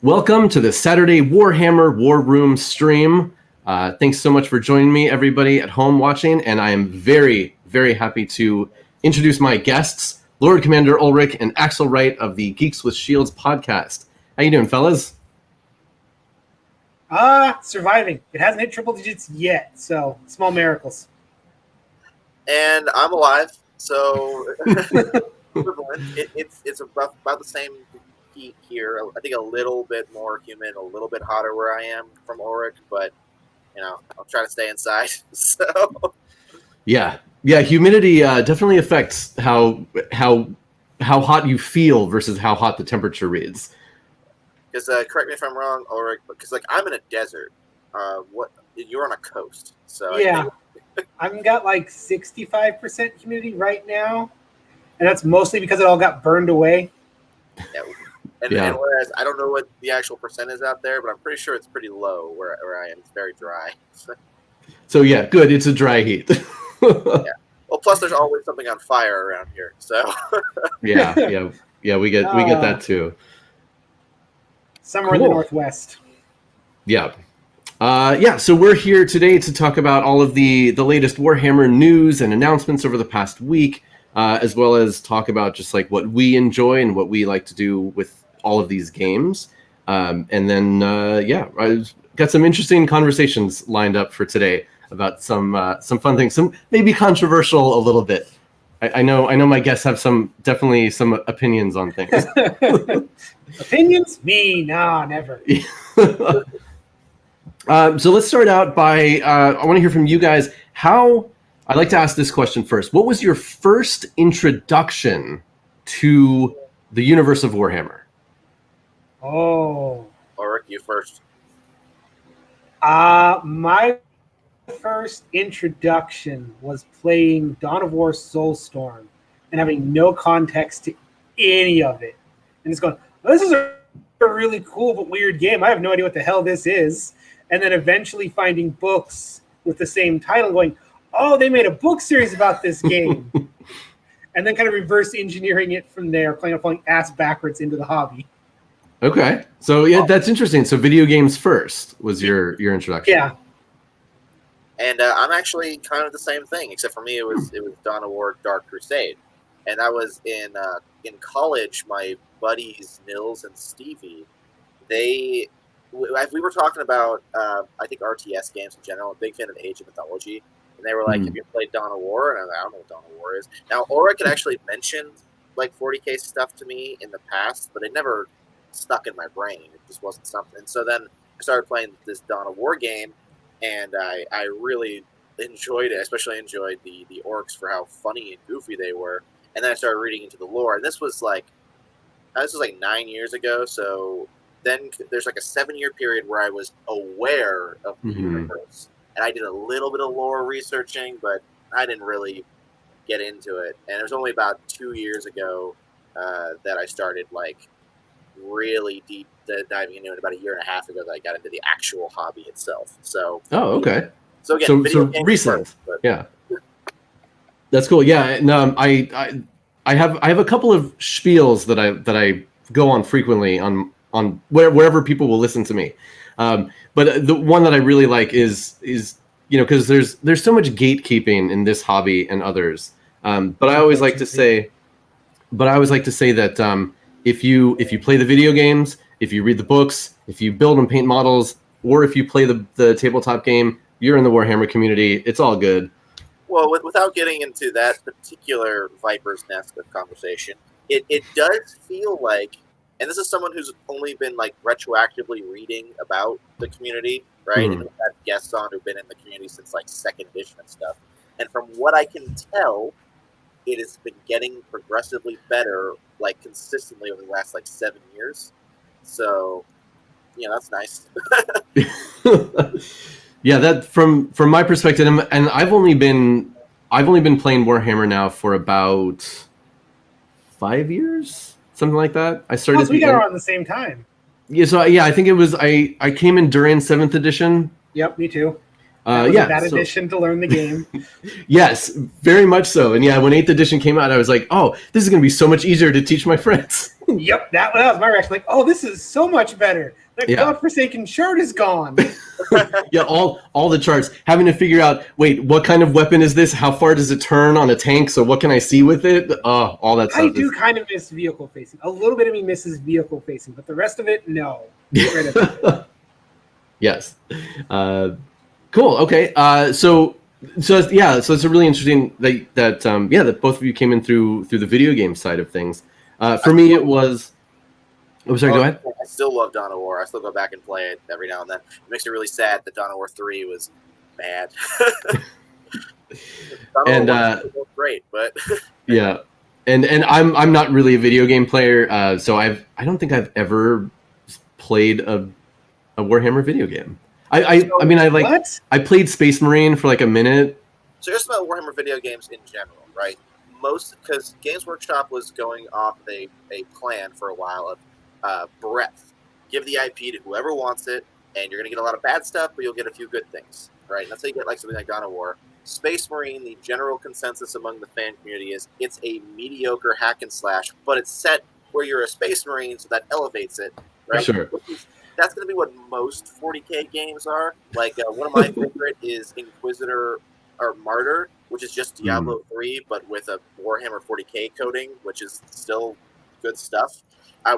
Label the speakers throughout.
Speaker 1: Welcome to the Saturday Warhammer War Room stream. Thanks so much for joining me, everybody at home watching, and I am very, very happy to introduce my guests, Lord Commander Ulric and Axel Wright of the Geeks With Shields podcast. How you doing, fellas?
Speaker 2: Surviving. It hasn't hit triple digits yet, so small miracles.
Speaker 3: And I'm alive, so it's about the same heat here. I think a little bit more humid, a little bit hotter where I am from Ulric, but I'll try to stay inside. So
Speaker 1: yeah, humidity definitely affects how hot you feel versus how hot the temperature reads.
Speaker 3: Because correct me if I'm wrong, Ulric, because I'm in a desert. You're on a coast, so
Speaker 2: yeah, I've got like 65% humidity right now, and that's mostly because it all got burned away.
Speaker 3: Yeah. And whereas I don't know what the actual percent is out there, but I'm pretty sure it's pretty low where I am. It's very dry.
Speaker 1: So yeah, good. It's a dry heat.
Speaker 3: Yeah. Well, plus there's always something on fire around here. So
Speaker 1: yeah. We get that too.
Speaker 2: Somewhere in the Northwest.
Speaker 1: Yeah. So we're here today to talk about all of the latest Warhammer news and announcements over the past week, as well as talk about just like what we enjoy and what we like to do with all of these games. And then, I've got some interesting conversations lined up for today about some fun things, some maybe controversial a little bit. I know my guests have definitely some opinions on things.
Speaker 2: Opinions? Me? Nah, never.
Speaker 1: So let's start out by, I want to hear from you guys. I'd like to ask this question first. What was your first introduction to the universe of Warhammer?
Speaker 2: Oh.
Speaker 3: Ulric, you first.
Speaker 2: My first introduction was playing Dawn of War Soulstorm and having no context to any of it. And it's going, this is a really cool but weird game. I have no idea what the hell this is. And then eventually finding books with the same title going, oh, they made a book series about this game. And then kind of reverse engineering it from there, falling ass backwards into the hobby.
Speaker 1: Okay. So yeah, that's interesting. So video games first was your introduction.
Speaker 2: Yeah.
Speaker 3: And I'm actually kind of the same thing, except for me it was Dawn of War Dark Crusade. And I was in college, my buddies Nils and Stevie, we were talking about I think RTS games in general. I'm a big fan of Age of Mythology. And they were like, have you played Dawn of War? And I was like, I don't know what Dawn of War is. Now, Ulric had actually mentioned like 40K stuff to me in the past, but it never stuck in my brain. It just wasn't something. So then I started playing this Dawn of War game, and I really enjoyed it. I especially enjoyed the orcs for how funny and goofy they were. And then I started reading into the lore. And this was like 9 years ago. So then there's like a 7-year period where I was aware of the universe. And I did a little bit of lore researching, but I didn't really get into it. And it was only about 2 years ago that I started like really deep diving into it. About a year and a half ago that I got into the actual hobby itself. So
Speaker 1: okay.
Speaker 3: So again,
Speaker 1: so recent. First, yeah. That's cool. Yeah. No, I have a couple of spiels that I go on frequently on wherever people will listen to me. But the one that I really like is because there's so much gatekeeping in this hobby and others. But I always like to say that if you play the video games, if you read the books, if you build and paint models, or if you play the tabletop game, you're in the Warhammer community. It's all good.
Speaker 3: Well, without getting into that particular Viper's Nest of conversation, it does feel like, and this is someone who's only been like retroactively reading about the community, right? And we've had guests on who've been in the community since like 2nd edition and stuff. And from what I can tell, it has been getting progressively better, like consistently over the last like 7 years. So, that's nice.
Speaker 1: Yeah, that from my perspective, and I've only been playing Warhammer now for about 5 years. Something like that. I started.
Speaker 2: So we got around the same time.
Speaker 1: Yeah, so I think it was I came in during 7th edition.
Speaker 2: Yep, me too.
Speaker 1: That
Speaker 2: edition to learn the game.
Speaker 1: Yes, very much so. And yeah, when 8th edition came out, I was like, oh, this is going to be so much easier to teach my friends.
Speaker 2: Yep, that was my reaction. Like, oh, this is so much better. That
Speaker 1: Yeah.
Speaker 2: godforsaken shard is gone.
Speaker 1: Yeah, all the charts. Having to figure out, wait, what kind of weapon is this? How far does it turn on a tank? So what can I see with it? All that stuff.
Speaker 2: I do kind of miss vehicle facing. A little bit of me misses vehicle facing, but the rest of it, no. Get rid of it.
Speaker 1: Yes. Cool. Okay. So it's a really interesting that both of you came in through the video game side of things. For me, it was. Oh, sorry. Go ahead.
Speaker 3: I still love Dawn of War. I still go back and play it every now and then. It makes me really sad that Dawn of War 3 was bad.
Speaker 1: And
Speaker 3: was great, but
Speaker 1: yeah, and I'm not really a video game player, so I don't think I've ever played a Warhammer video game. I played Space Marine for like a minute.
Speaker 3: So just about Warhammer video games in general, right? Because Games Workshop was going off a plan for a while of breadth. Give the IP to whoever wants it, and you're going to get a lot of bad stuff, but you'll get a few good things, right? And that's how you get like something like Dawn of War. Space Marine, the general consensus among the fan community is it's a mediocre hack and slash, but it's set where you're a Space Marine, so that elevates it, right?
Speaker 1: Sure.
Speaker 3: That's going to be what most 40K games are. Like one of my favorite is Inquisitor or Martyr, which is just Diablo 3, but with a Warhammer 40K coding, which is still good stuff.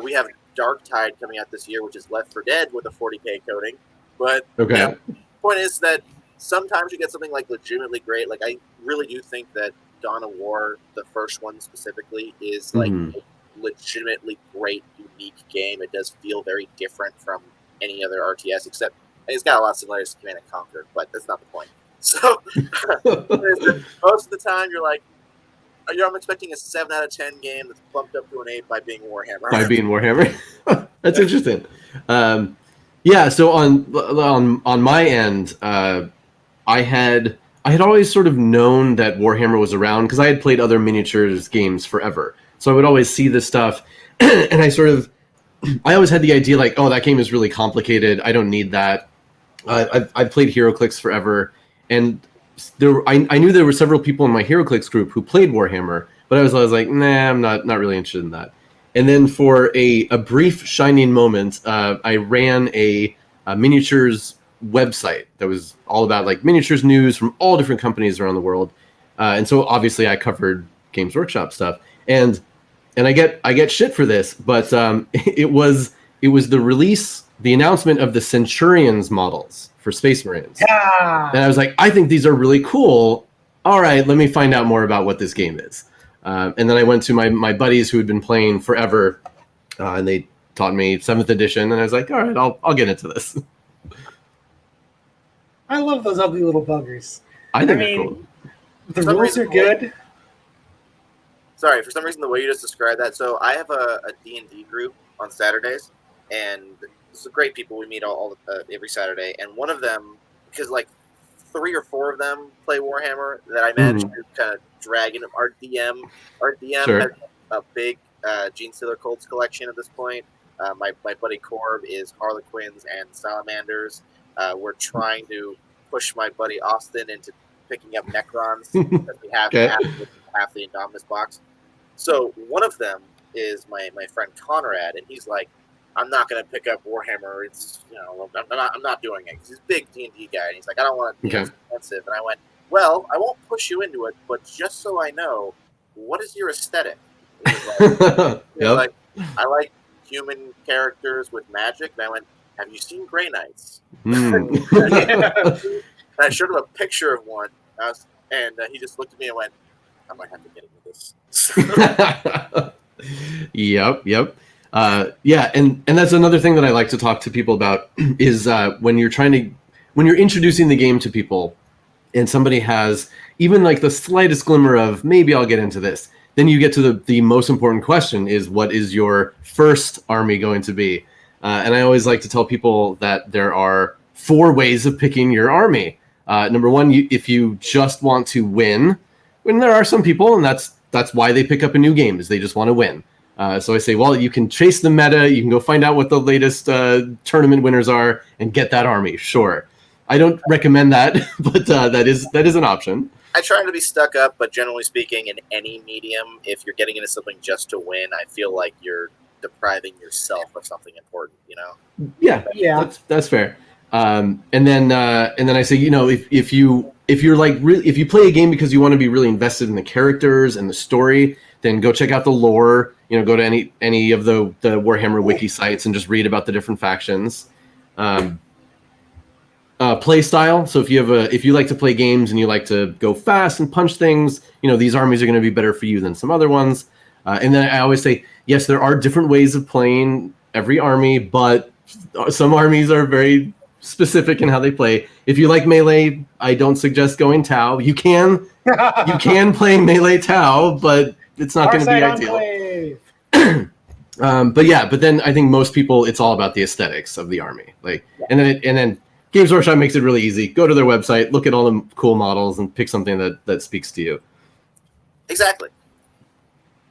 Speaker 3: We have Dark Tide coming out this year, which is Left 4 Dead with a 40K coding. But
Speaker 1: okay.
Speaker 3: The point is that sometimes you get something like legitimately great. Like I really do think that Dawn of War, the first one specifically, is like a legitimately great, unique game. It does feel very different from any other RTS, except it's got a lot of similarities to Command & Conquer, but that's not the point. So most of the time you're like, I'm expecting a 7 out of 10 game that's bumped up to an 8 by being Warhammer.
Speaker 1: That's interesting. So on my end, I had always sort of known that Warhammer was around because I had played other miniatures games forever. So I would always see this stuff, and I always had the idea like, oh, that game is really complicated. I don't need that. I've played HeroClix forever, and I knew there were several people in my HeroClix group who played Warhammer, but I was like, nah, I'm not really interested in that. And then for a brief shining moment, I ran a miniatures website that was all about like miniatures news from all different companies around the world. And so obviously I covered Games Workshop stuff, and I get shit for this, but it was the announcement of the Centurions models for Space Marines.
Speaker 2: Yeah.
Speaker 1: And I was like, I think these are really cool. All right, let me find out more about what this game is. And then I went to my buddies who had been playing forever, and they taught me 7th edition, and I was like, all right, I'll get into this.
Speaker 2: I love those ugly little buggers.
Speaker 1: I think they're cool.
Speaker 2: The rules are good.
Speaker 3: Sorry, for some reason the way you just described that. So I have a D&D group on Saturdays, and it's great people. We meet all every Saturday, and one of them, because like 3 or 4 of them play Warhammer, that I managed to kind of drag in. Our DM has a big Gene Stealer Colts collection at this point. My buddy Corb is Harlequins and Salamanders. We're trying to push my buddy Austin into picking up Necrons because we have half the Indominus box. So one of them is my friend Conrad, and he's like, I'm not going to pick up Warhammer. It's, I'm not doing it. He's a big D&D guy, and he's like, I don't want to be expensive. And I went, well, I won't push you into it, but just so I know, what is your aesthetic? Like, I like human characters with magic. And I went, have you seen Grey Knights? And I showed him a picture of one, and he just looked at me and went, I might have to get into this.
Speaker 1: Yep. And that's another thing that I like to talk to people about is when you're introducing the game to people, and somebody has even like the slightest glimmer of maybe I'll get into this, then you get to the most important question is, what is your first army going to be? And I always like to tell people that there are 4 ways of picking your army. Number 1, if you just want to win, when there are some people, and that's why they pick up a new game, is they just want to win. So I say, well, you can chase the meta, you can go find out what the latest tournament winners are, and get that army. Sure, I don't recommend that, but that is an option.
Speaker 3: I try to be stuck up, but generally speaking, in any medium, if you're getting into something just to win, I feel like you're depriving yourself of something important, you know?
Speaker 1: Yeah, that's fair. And then I say, if you play a game because you want to be really invested in the characters and the story, then go check out the lore. Go to any of the Warhammer wiki sites and just read about the different factions. Play style. So if you like to play games and you like to go fast and punch things, these armies are going to be better for you than some other ones. And then I always say, yes, there are different ways of playing every army, but some armies are very specific in how they play. If you like melee, I don't suggest going Tau. You can play melee Tau, but it's not going to be ideal. But then I think most people, it's all about the aesthetics of the army. And then Games Workshop makes it really easy. Go to their website, look at all the cool models, and pick something that speaks to you.
Speaker 3: Exactly.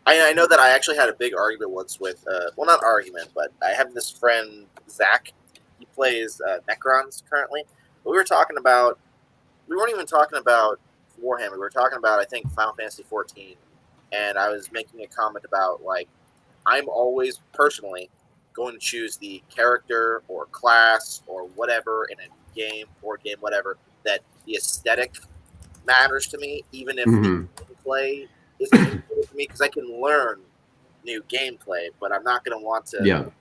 Speaker 3: I know that I actually had a big argument once with, well, not argument, but I have this friend, Zach. He plays Necrons currently. But we weren't even talking about Warhammer. We were talking about, I think, Final Fantasy 14. And I was making a comment about, I'm always personally going to choose the character or class or whatever in a game, board game, whatever, that the aesthetic matters to me, even if the gameplay isn't important to me, because I can learn new gameplay, but I'm not going to want to,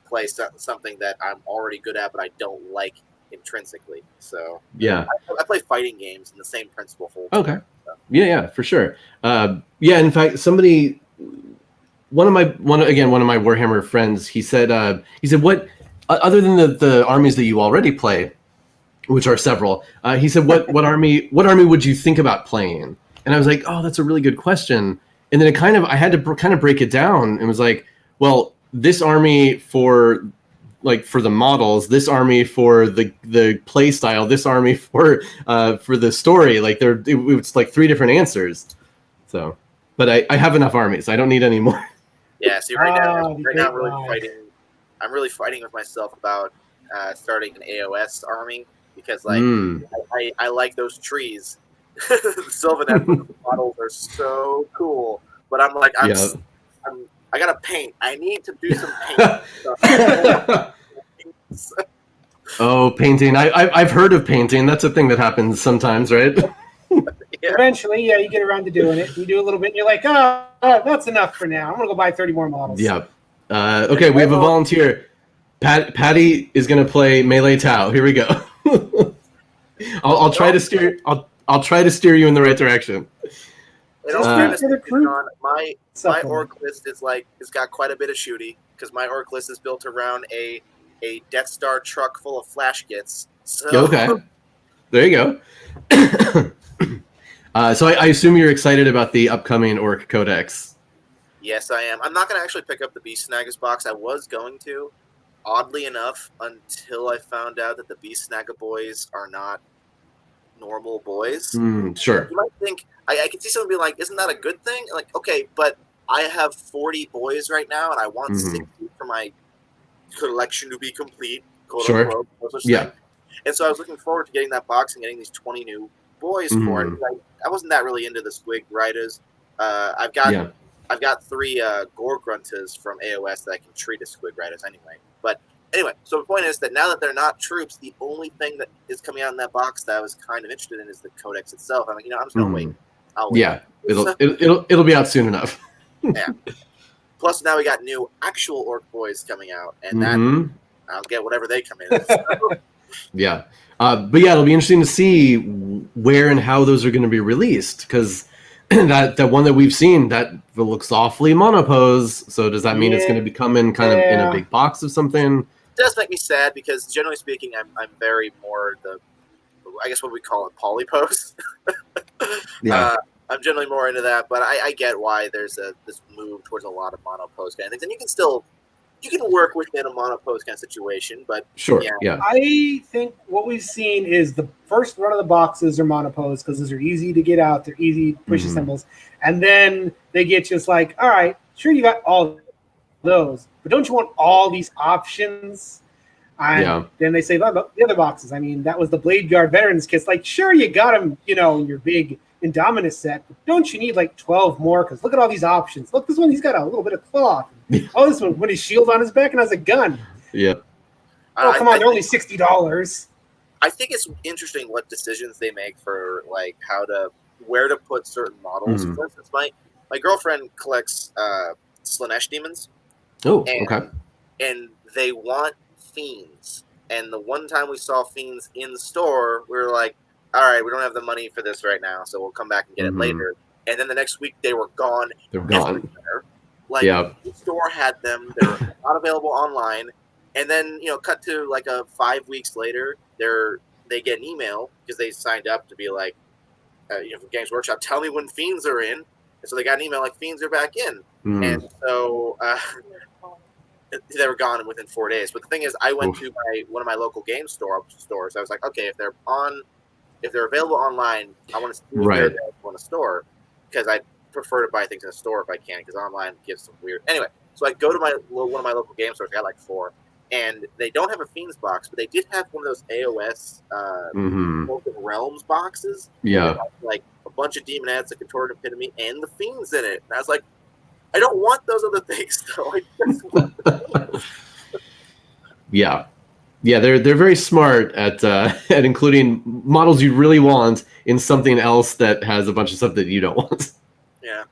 Speaker 3: play something that I'm already good at, but I don't like intrinsically. So I play fighting games, and the same principle holds.
Speaker 1: Okay. So. Yeah, for sure. In fact, one of my Warhammer friends, he said, what, other than the armies that you already play, which are several, he said, what army would you think about playing? And I was like, oh, that's a really good question. And then I had to kind of break it down and was like, well, this army for the models, this army for the play style, this army for the story, it's like three different answers. So, but I have enough armies. I don't need any more.
Speaker 3: Yeah. See, right now I'm really fighting with myself about starting an AOS army because I like those trees. The Sylvanet models are so cool, but I'm like, I gotta paint. I need to do some painting.
Speaker 1: Oh, painting! I've heard of painting. That's a thing that happens sometimes, right?
Speaker 2: Eventually, you get around to doing it. You do a little bit, and you're like, that's enough for now. I'm gonna go buy 30 more models.
Speaker 1: Yeah. Okay, we have a volunteer. Patty is gonna play melee Tau. Here we go. I'll try to steer. I'll try to steer you in the right direction.
Speaker 3: My orc list it's got quite a bit of shooty because my orc list is built around a Death Star truck full of flash kits. So.
Speaker 1: Okay, there you go. So I assume you're excited about the upcoming Orc Codex.
Speaker 3: Yes, I am. I'm not going to actually pick up the Beast Snaggers box. I was going to, oddly enough, until I found out that the Beast Snagger boys are not normal boys.
Speaker 1: Sure.
Speaker 3: You might think, I can see someone being like, isn't that a good thing? Like, okay, but I have 40 boys right now, and I want 60 for my collection to be complete. Quote unquote, no such thing. And so I was looking forward to getting that box and getting these 20 new boys for it. I wasn't that really into the Squig Riders. I've got 3 Gore Grunters from AOS that I can treat as Squig Riders anyway. But anyway, so the point is that now that they're not troops, the only thing that is coming out in that box that I was kind of interested in is the Codex itself. I'm like, I'm just gonna wait. I'll wait.
Speaker 1: Yeah, it'll be out soon enough.
Speaker 3: Yeah. Plus, now we got new actual Orc boys coming out, and that I'll get whatever they come in. So.
Speaker 1: Yeah. But it'll be interesting to see where and how those are going to be released, because that one that we've seen, that looks awfully monopose. So does that mean it's going to be coming kind of in a big box of something?
Speaker 3: It does make me sad because, generally speaking, I'm very more I guess what we call it, polypose.
Speaker 1: Yeah.
Speaker 3: I'm generally more into that, but I get why there's this move towards a lot of monopose kind of things, and you can work within a monopose kind of situation, but
Speaker 1: sure, yeah.
Speaker 2: I think what we've seen is the first run of the boxes are monopose because those are easy to get out, they're easy push assembles, and then they get just like, all right, sure, you got all those, but don't you want all these options? And then they say, what about the other boxes? I mean, that was the Blade Guard Veterans kits. Like, sure, you got them, in your big Indominus set, but don't you need like 12 more? Because look at all these options. Look, this one, he's got a little bit of cloth. Oh, this one, with his shield on his back and has a gun.
Speaker 1: Yeah.
Speaker 2: Oh, come on, they're only $60.
Speaker 3: I think it's interesting what decisions they make for like where to put certain models. For instance, my girlfriend collects Slanesh demons.
Speaker 1: Oh,
Speaker 3: and,
Speaker 1: okay.
Speaker 3: And they want fiends. And the one time we saw fiends in the store, we were like, all right, we don't have the money for this right now, so we'll come back and get it later. And then the next week, they were gone.
Speaker 1: They're gone.
Speaker 3: Everywhere. Like, the store had them. They're not available online. And then, cut to like 5 weeks later, they get an email because they signed up to be like, from Games Workshop, tell me when fiends are in. And so they got an email like, fiends are back in. And so they were gone within 4 days. But the thing is, I went to one of my local game stores. I was like, okay, if they're available online, I want to see if they're available in a store, because I prefer to buy things in a store if I can, because online gives some weird. Anyway, so I go to one of my local game stores. I got like 4, and they don't have a Fiends box, but they did have one of those AOS Open Realms boxes.
Speaker 1: Yeah,
Speaker 3: like a bunch of demonettes, a contorted epitome, and the Fiends in it. And I was like, I don't want those other things, though. I just want the Fiends.
Speaker 1: Yeah, they're very smart at including models you really want in something else that has a bunch of stuff that you don't want.
Speaker 3: Yeah.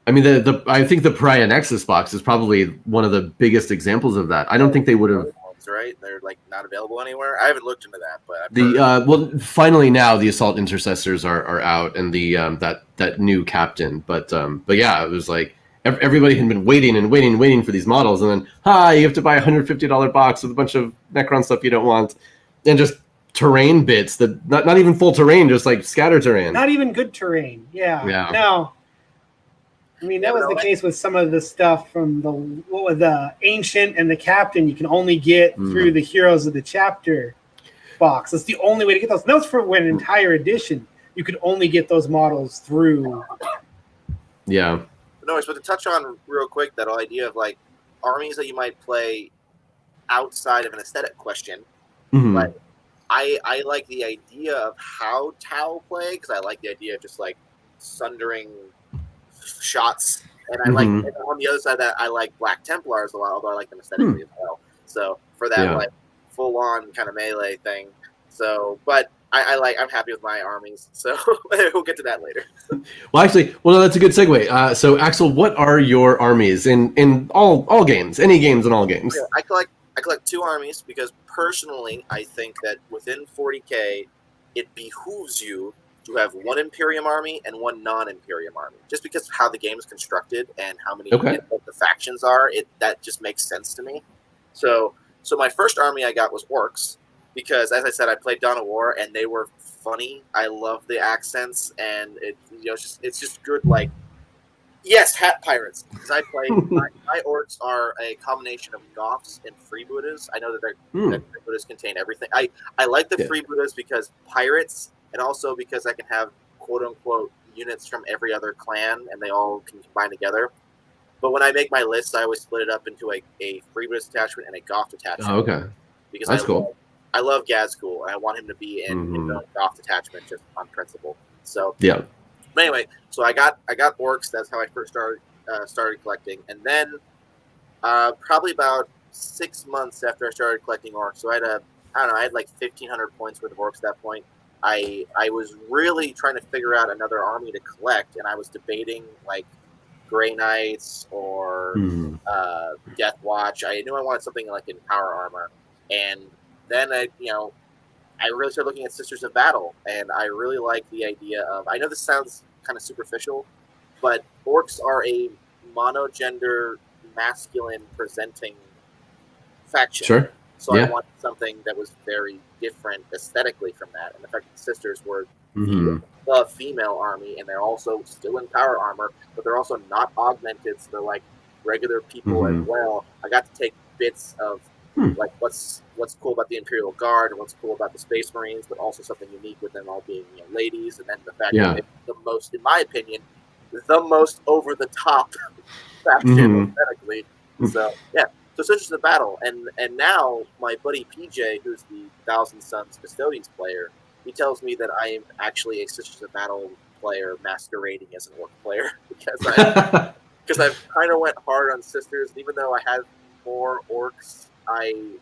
Speaker 1: I mean, I think the Pariah Nexus box is probably one of the biggest examples of that. I don't think they would have.
Speaker 3: Right? They're like not available anywhere. I haven't looked into that, but
Speaker 1: well, finally now the Assault Intercessors are out, and the that new captain. But yeah, it was like everybody had been waiting for these models, and then you have to buy a $150 box with a bunch of Necron stuff you don't want, and just terrain bits that not even full terrain, just like scatter terrain.
Speaker 2: Not even good terrain. Yeah. No. I mean, that was the case with some of the stuff from the Ancient and the Captain. You can only get through the Heroes of the Chapter box. That's the only way to get those. And that was for an entire edition. You could only get those models through.
Speaker 3: Yeah. No, but to touch on real quick that whole idea of like armies that you might play outside of an aesthetic question. But I like the idea of how Tau play, because I like the idea of just like sundering shots, and I like, and on the other side of that, I like Black Templars a lot, although I like them aesthetically as well. So for that like full on kind of melee thing. So, but I'm happy with my armies. So we'll get to that later.
Speaker 1: Well, actually, no, that's a good segue. So Axel, what are your armies in all games, any games in all games?
Speaker 3: Yeah, I collect 2 armies because personally, I think that within 40K, it behooves you to have 1 Imperium army and 1 non-Imperium army, just because of how the game is constructed and how many the factions are. That just makes sense to me. So my first army I got was orcs, because as I said, I played Dawn of War and they were funny. I love the accents, and it's just good. Like, yes, hat pirates. Because I play my orcs are a combination of Goths and freebooters. I know that freebooters contain everything. I like the freebooters because pirates. And also because I can have quote-unquote units from every other clan, and they all can combine together. But when I make my list, I always split it up into a freebooters detachment and a Goth detachment.
Speaker 1: Oh, okay.
Speaker 3: Because
Speaker 1: that's cool.
Speaker 3: I love Gazgul, and I want him to be in the Goth detachment just on principle. So
Speaker 1: yeah.
Speaker 3: But anyway, so I got orcs. That's how I first started collecting, and then probably about 6 months after I started collecting orcs, so I had like 1,500 points worth of orcs at that point. I was really trying to figure out another army to collect, and I was debating like Grey Knights or Death Watch. I knew I wanted something like in power armor, and then I really started looking at Sisters of Battle, and I really like the idea of. I know this sounds kind of superficial, but orcs are a monogender, masculine presenting faction.
Speaker 1: Sure.
Speaker 3: So I wanted something that was very different aesthetically from that. And the fact that the sisters were the female army, and they're also still in power armor, but they're also not augmented, so they're like regular people as well. I got to take bits of like what's cool about the Imperial Guard and what's cool about the Space Marines, but also something unique with them all being ladies, and then the fact that it's the most, in my opinion, the most over the top faction aesthetically. So yeah. So Sisters of Battle, and now my buddy PJ, who's the Thousand Sons Custodians player, he tells me that I am actually a Sisters of Battle player masquerading as an orc player because I've kind of went hard on Sisters. Even though I have more orcs, I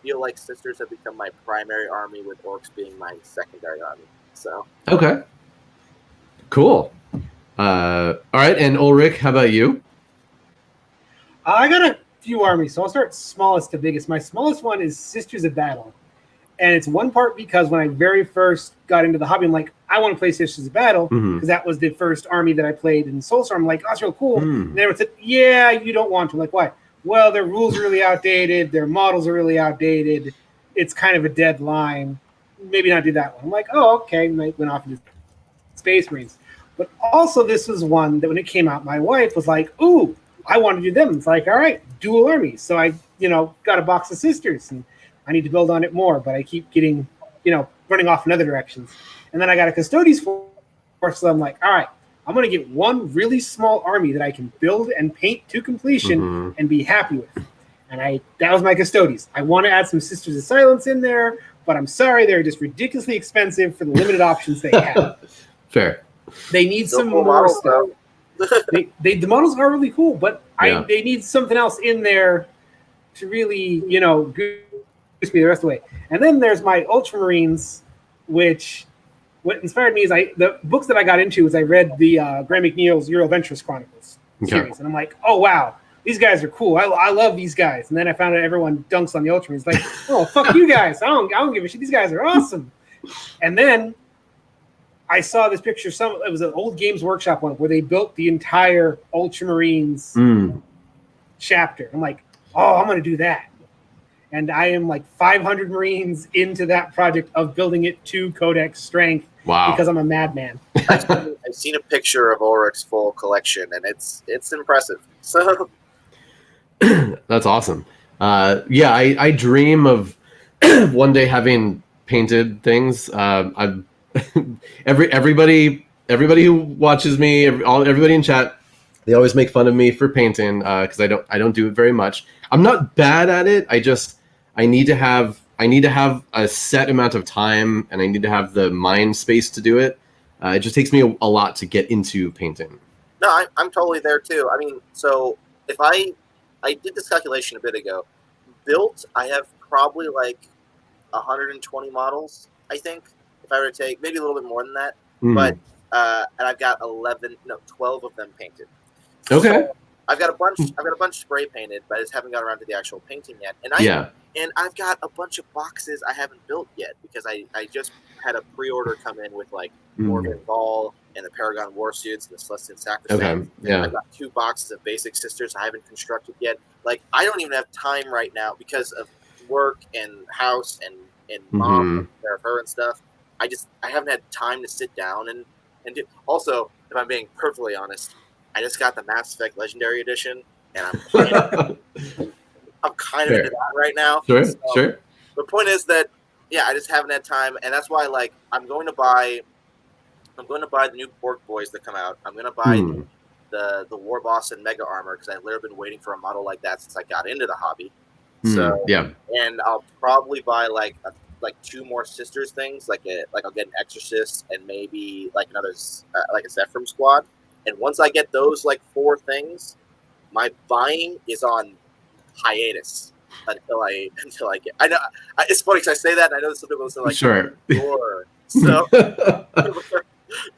Speaker 3: feel like Sisters have become my primary army, with orcs being my secondary army. So
Speaker 1: Okay. Cool. All right, and Ulric, how about you?
Speaker 2: I got a few armies, so I'll start smallest to biggest. My smallest one is Sisters of Battle. And it's one part because when I very first got into the hobby, I'm like, I want to play Sisters of Battle because that was the first army that I played in Soulstorm. I'm like, oh, that's real cool. And everyone said, yeah, you don't want to. I'm like, why? Well, their rules are really outdated. Their models are really outdated. It's kind of a dead line. Maybe not do that one. I'm like, oh, okay. And I went off into Space Marines. But also, this was one that when it came out, my wife was like, ooh, I want to do them. It's like, all right, dual armies. So I, got a box of Sisters, and I need to build on it more, but I keep getting, running off in other directions. And then I got a Custodes force, so I'm like, all right, I'm going to get one really small army that I can build and paint to completion and be happy with. And that was my Custodes. I want to add some Sisters of Silence in there, but I'm sorry, they're just ridiculously expensive for the limited options they have.
Speaker 1: Fair.
Speaker 2: They need some more stuff. The models are really cool, but they need something else in there to really, goose me the rest of the way. And then there's my Ultramarines, which what inspired me is the books that I got into is I read the Graham McNeil's Euro Adventures Chronicles series, and I'm like, oh wow, these guys are cool. I love these guys. And then I found out everyone dunks on the Ultramarines, like, oh fuck you guys, I don't give a shit. These guys are awesome. And then I saw this picture. It was an old Games Workshop one where they built the entire Ultramarines chapter. I'm like, oh, I'm going to do that. And I am like 500 Marines into that project of building it to Codex strength.
Speaker 1: Wow.
Speaker 2: Because I'm a madman.
Speaker 3: I've seen a picture of Ulric's full collection, and it's impressive. So
Speaker 1: that's awesome. I dream of one day having painted things. Everybody who watches me, everybody in chat, they always make fun of me for painting because I don't do it very much. I'm not bad at it. I need to have a set amount of time, and I need to have the mind space to do it. It just takes me a lot to get into painting.
Speaker 3: No, I'm totally there too. I mean, so if I did this calculation a bit ago, built, I have probably like 120 models, I think, if I were to take maybe a little bit more than that, but and I've got 12 of them painted.
Speaker 1: Okay.
Speaker 3: So I've got a bunch spray painted, but I just haven't got around to the actual painting yet. And I've got a bunch of boxes I haven't built yet because I just had a pre-order come in with like Morbid Ball and the Paragon War Suits and the Celestian Sacrosanct.
Speaker 1: Okay. Yeah.
Speaker 3: I've got 2 boxes of basic Sisters I haven't constructed yet. Like, I don't even have time right now because of work and house and mom and care of her and stuff. I haven't had time to sit down and do. Also, if I'm being perfectly honest, I just got the Mass Effect Legendary Edition, and I'm kind of into that right now.
Speaker 1: Sure.
Speaker 3: The point is that I just haven't had time, and that's why I'm going to buy the new Pork Boys that come out. I'm going to buy the War Boss and Mega Armor because I've literally been waiting for a model like that since I got into the hobby. So and I'll probably buy like 2 more Sisters things, I'll get an Exorcist and maybe like another like a Zephyr squad. And once I get those 4 things, my buying is on hiatus until I get. I know it's funny because I say that, and I know some people say like,
Speaker 1: sure.
Speaker 3: So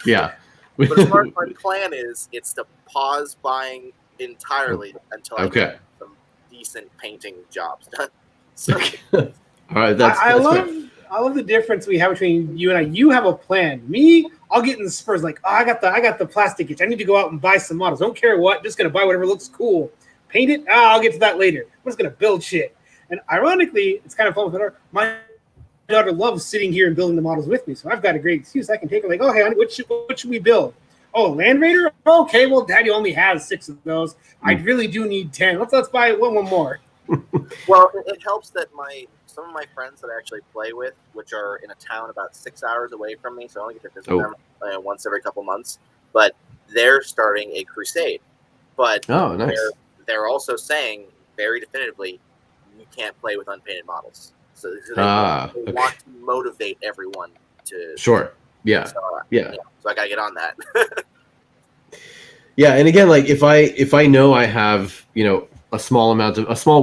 Speaker 1: yeah.
Speaker 3: But as far as my plan is, it's to pause buying entirely until I get some decent painting jobs done. So.
Speaker 1: All right,
Speaker 2: I love the difference we have between you and I. You have a plan. Me, I'll get in the spurs like, oh, I got the plastic itch. I need to go out and buy some models. Don't care what, just gonna buy whatever looks cool. Paint it. I'll get to that later. I'm just gonna build shit. And ironically, it's kind of fun with her. My daughter loves sitting here and building the models with me, so I've got a great excuse. I can take her like, oh, hey, honey, what should we build? Oh, Land Raider? Okay, well, Daddy only has 6 of those. I really do need 10. Let's buy one more.
Speaker 3: Well, it helps that some of my friends that I actually play with, which are in a town about 6 hours away from me, so I only get to visit them once every couple months, but they're starting a crusade. But
Speaker 1: nice.
Speaker 3: They're also saying very definitively, you can't play with unpainted models. So they want to motivate everyone to.
Speaker 1: Sure. Yeah.
Speaker 3: So,
Speaker 1: Yeah.
Speaker 3: So I gotta get on that.
Speaker 1: Yeah, and again, like if I know I have, you know, a small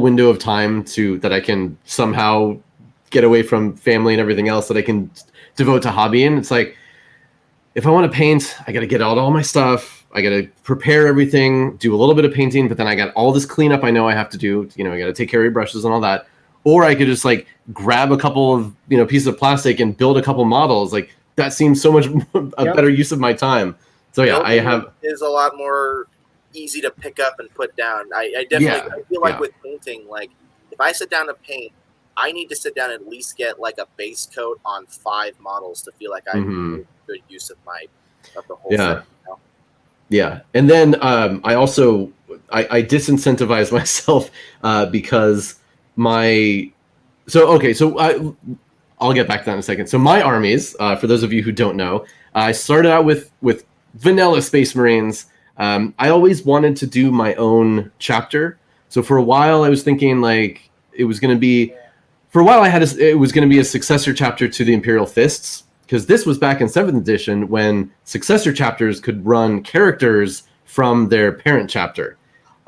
Speaker 1: window of time that I can somehow get away from family and everything else that I can devote to hobbying, it's like if I want to paint, I got to get out all my stuff. I got to prepare everything, do a little bit of painting, but then I got all this cleanup I know I have to do. You know, I got to take care of your brushes and all that. Or I could just like grab a couple of, you know, pieces of plastic and build a couple models. Like that seems so much a better use of my time. So yeah, I have
Speaker 3: is a lot more easy to pick up and put down. I definitely I feel like with painting, like if I sit down to paint, I need to sit down and at least get like a base coat on 5 models to feel like I made good use of the whole thing. You know?
Speaker 1: Yeah, and then I also I disincentivize myself because I'll get back to that in a second. So my armies, for those of you who don't know, I started out with vanilla Space Marines. I always wanted to do my own chapter. So for a while I was thinking like it was going to be, for a while it was going to be a successor chapter to the Imperial Fists, because this was back in 7th edition when successor chapters could run characters from their parent chapter.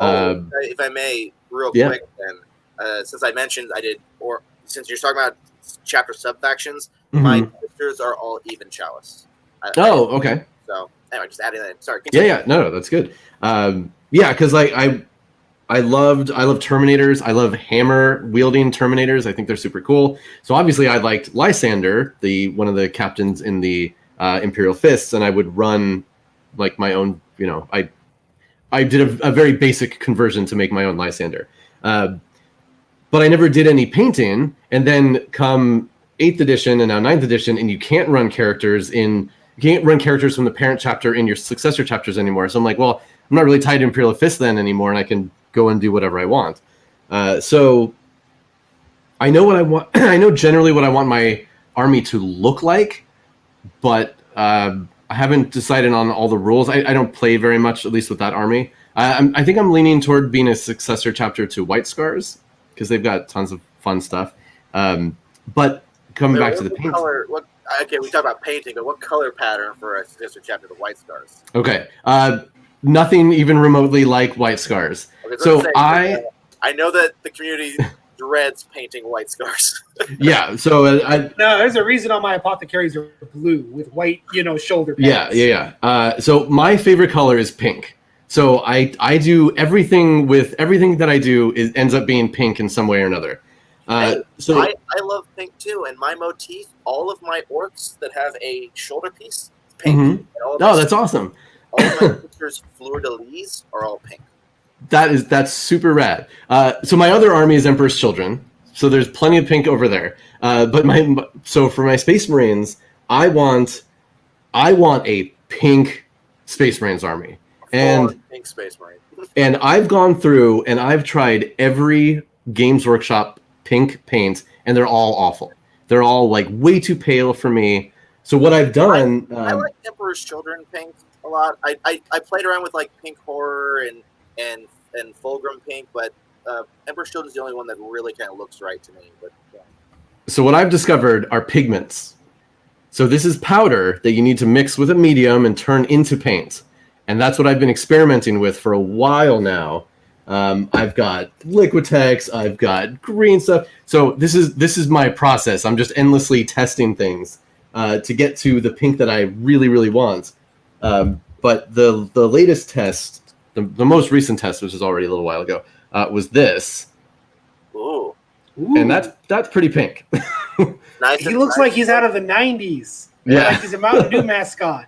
Speaker 3: If I may, real quick then, since I mentioned since you're talking about chapter sub-factions, my sisters are all even chalice.
Speaker 1: Okay.
Speaker 3: So anyway, just adding that in. Sorry.
Speaker 1: Yeah. No, that's good. Because like I love Terminators. I love hammer wielding Terminators. I think they're super cool. So obviously I liked Lysander, one of the captains in the Imperial Fists, and I would run like my own, you know, I did a very basic conversion to make my own Lysander. But I never did any painting, and then come 8th edition and now 9th edition, and you can't run characters from the parent chapter in your successor chapters anymore. So I'm like, well, I'm not really tied to Imperial Fist then anymore, and I can go and do whatever I want. So I know what I want. I know generally what I want my army to look like, but I haven't decided on all the rules. I don't play very much, at least with that army. I think I'm leaning toward being a successor chapter to White Scars, because they've got tons of fun stuff. But coming back to the paint.
Speaker 3: Okay, we talked about painting, but what color pattern for a successor chapter to White Scars?
Speaker 1: Okay. Nothing even remotely like White Scars. Okay, so I
Speaker 3: know that the community dreads painting White Scars.
Speaker 1: Yeah, so
Speaker 2: no, there's a reason all my apothecaries are blue with white, shoulder pads.
Speaker 1: Yeah. So my favorite color is pink. So I do everything that I do ends up being pink in some way or another. So
Speaker 3: I love pink too, and my motif, all of my orcs that have a shoulder piece, pink.
Speaker 1: Mm-hmm. Oh, that's awesome.
Speaker 3: All of my pictures, fleur-de-lis, are all pink.
Speaker 1: That's super rad. So my other army is Emperor's Children, so there's plenty of pink over there. So for my Space Marines, I want a pink Space Marines army, and
Speaker 3: pink Space Marine.
Speaker 1: And I've gone through and I've tried every Games Workshop pink paint, and they're all awful. They're all like way too pale for me. So what I've done,
Speaker 3: I like Emperor's Children pink a lot. I played around with like pink horror and fulgrim pink, but Emperor's Children is the only one that really kind of looks right to me. But yeah.
Speaker 1: So what I've discovered are pigments. So this is powder that you need to mix with a medium and turn into paint, and that's what I've been experimenting with for a while now. I've got Liquitex, I've got green stuff. So this is my process. I'm just endlessly testing things to get to the pink that I really, really want. But the latest test, the most recent test, which is already a little while ago, was this.
Speaker 3: Ooh.
Speaker 1: And that's pretty pink.
Speaker 2: Nice. He looks like he's out of the 90s.
Speaker 1: Yeah.
Speaker 2: Like he's a Mountain Dew mascot.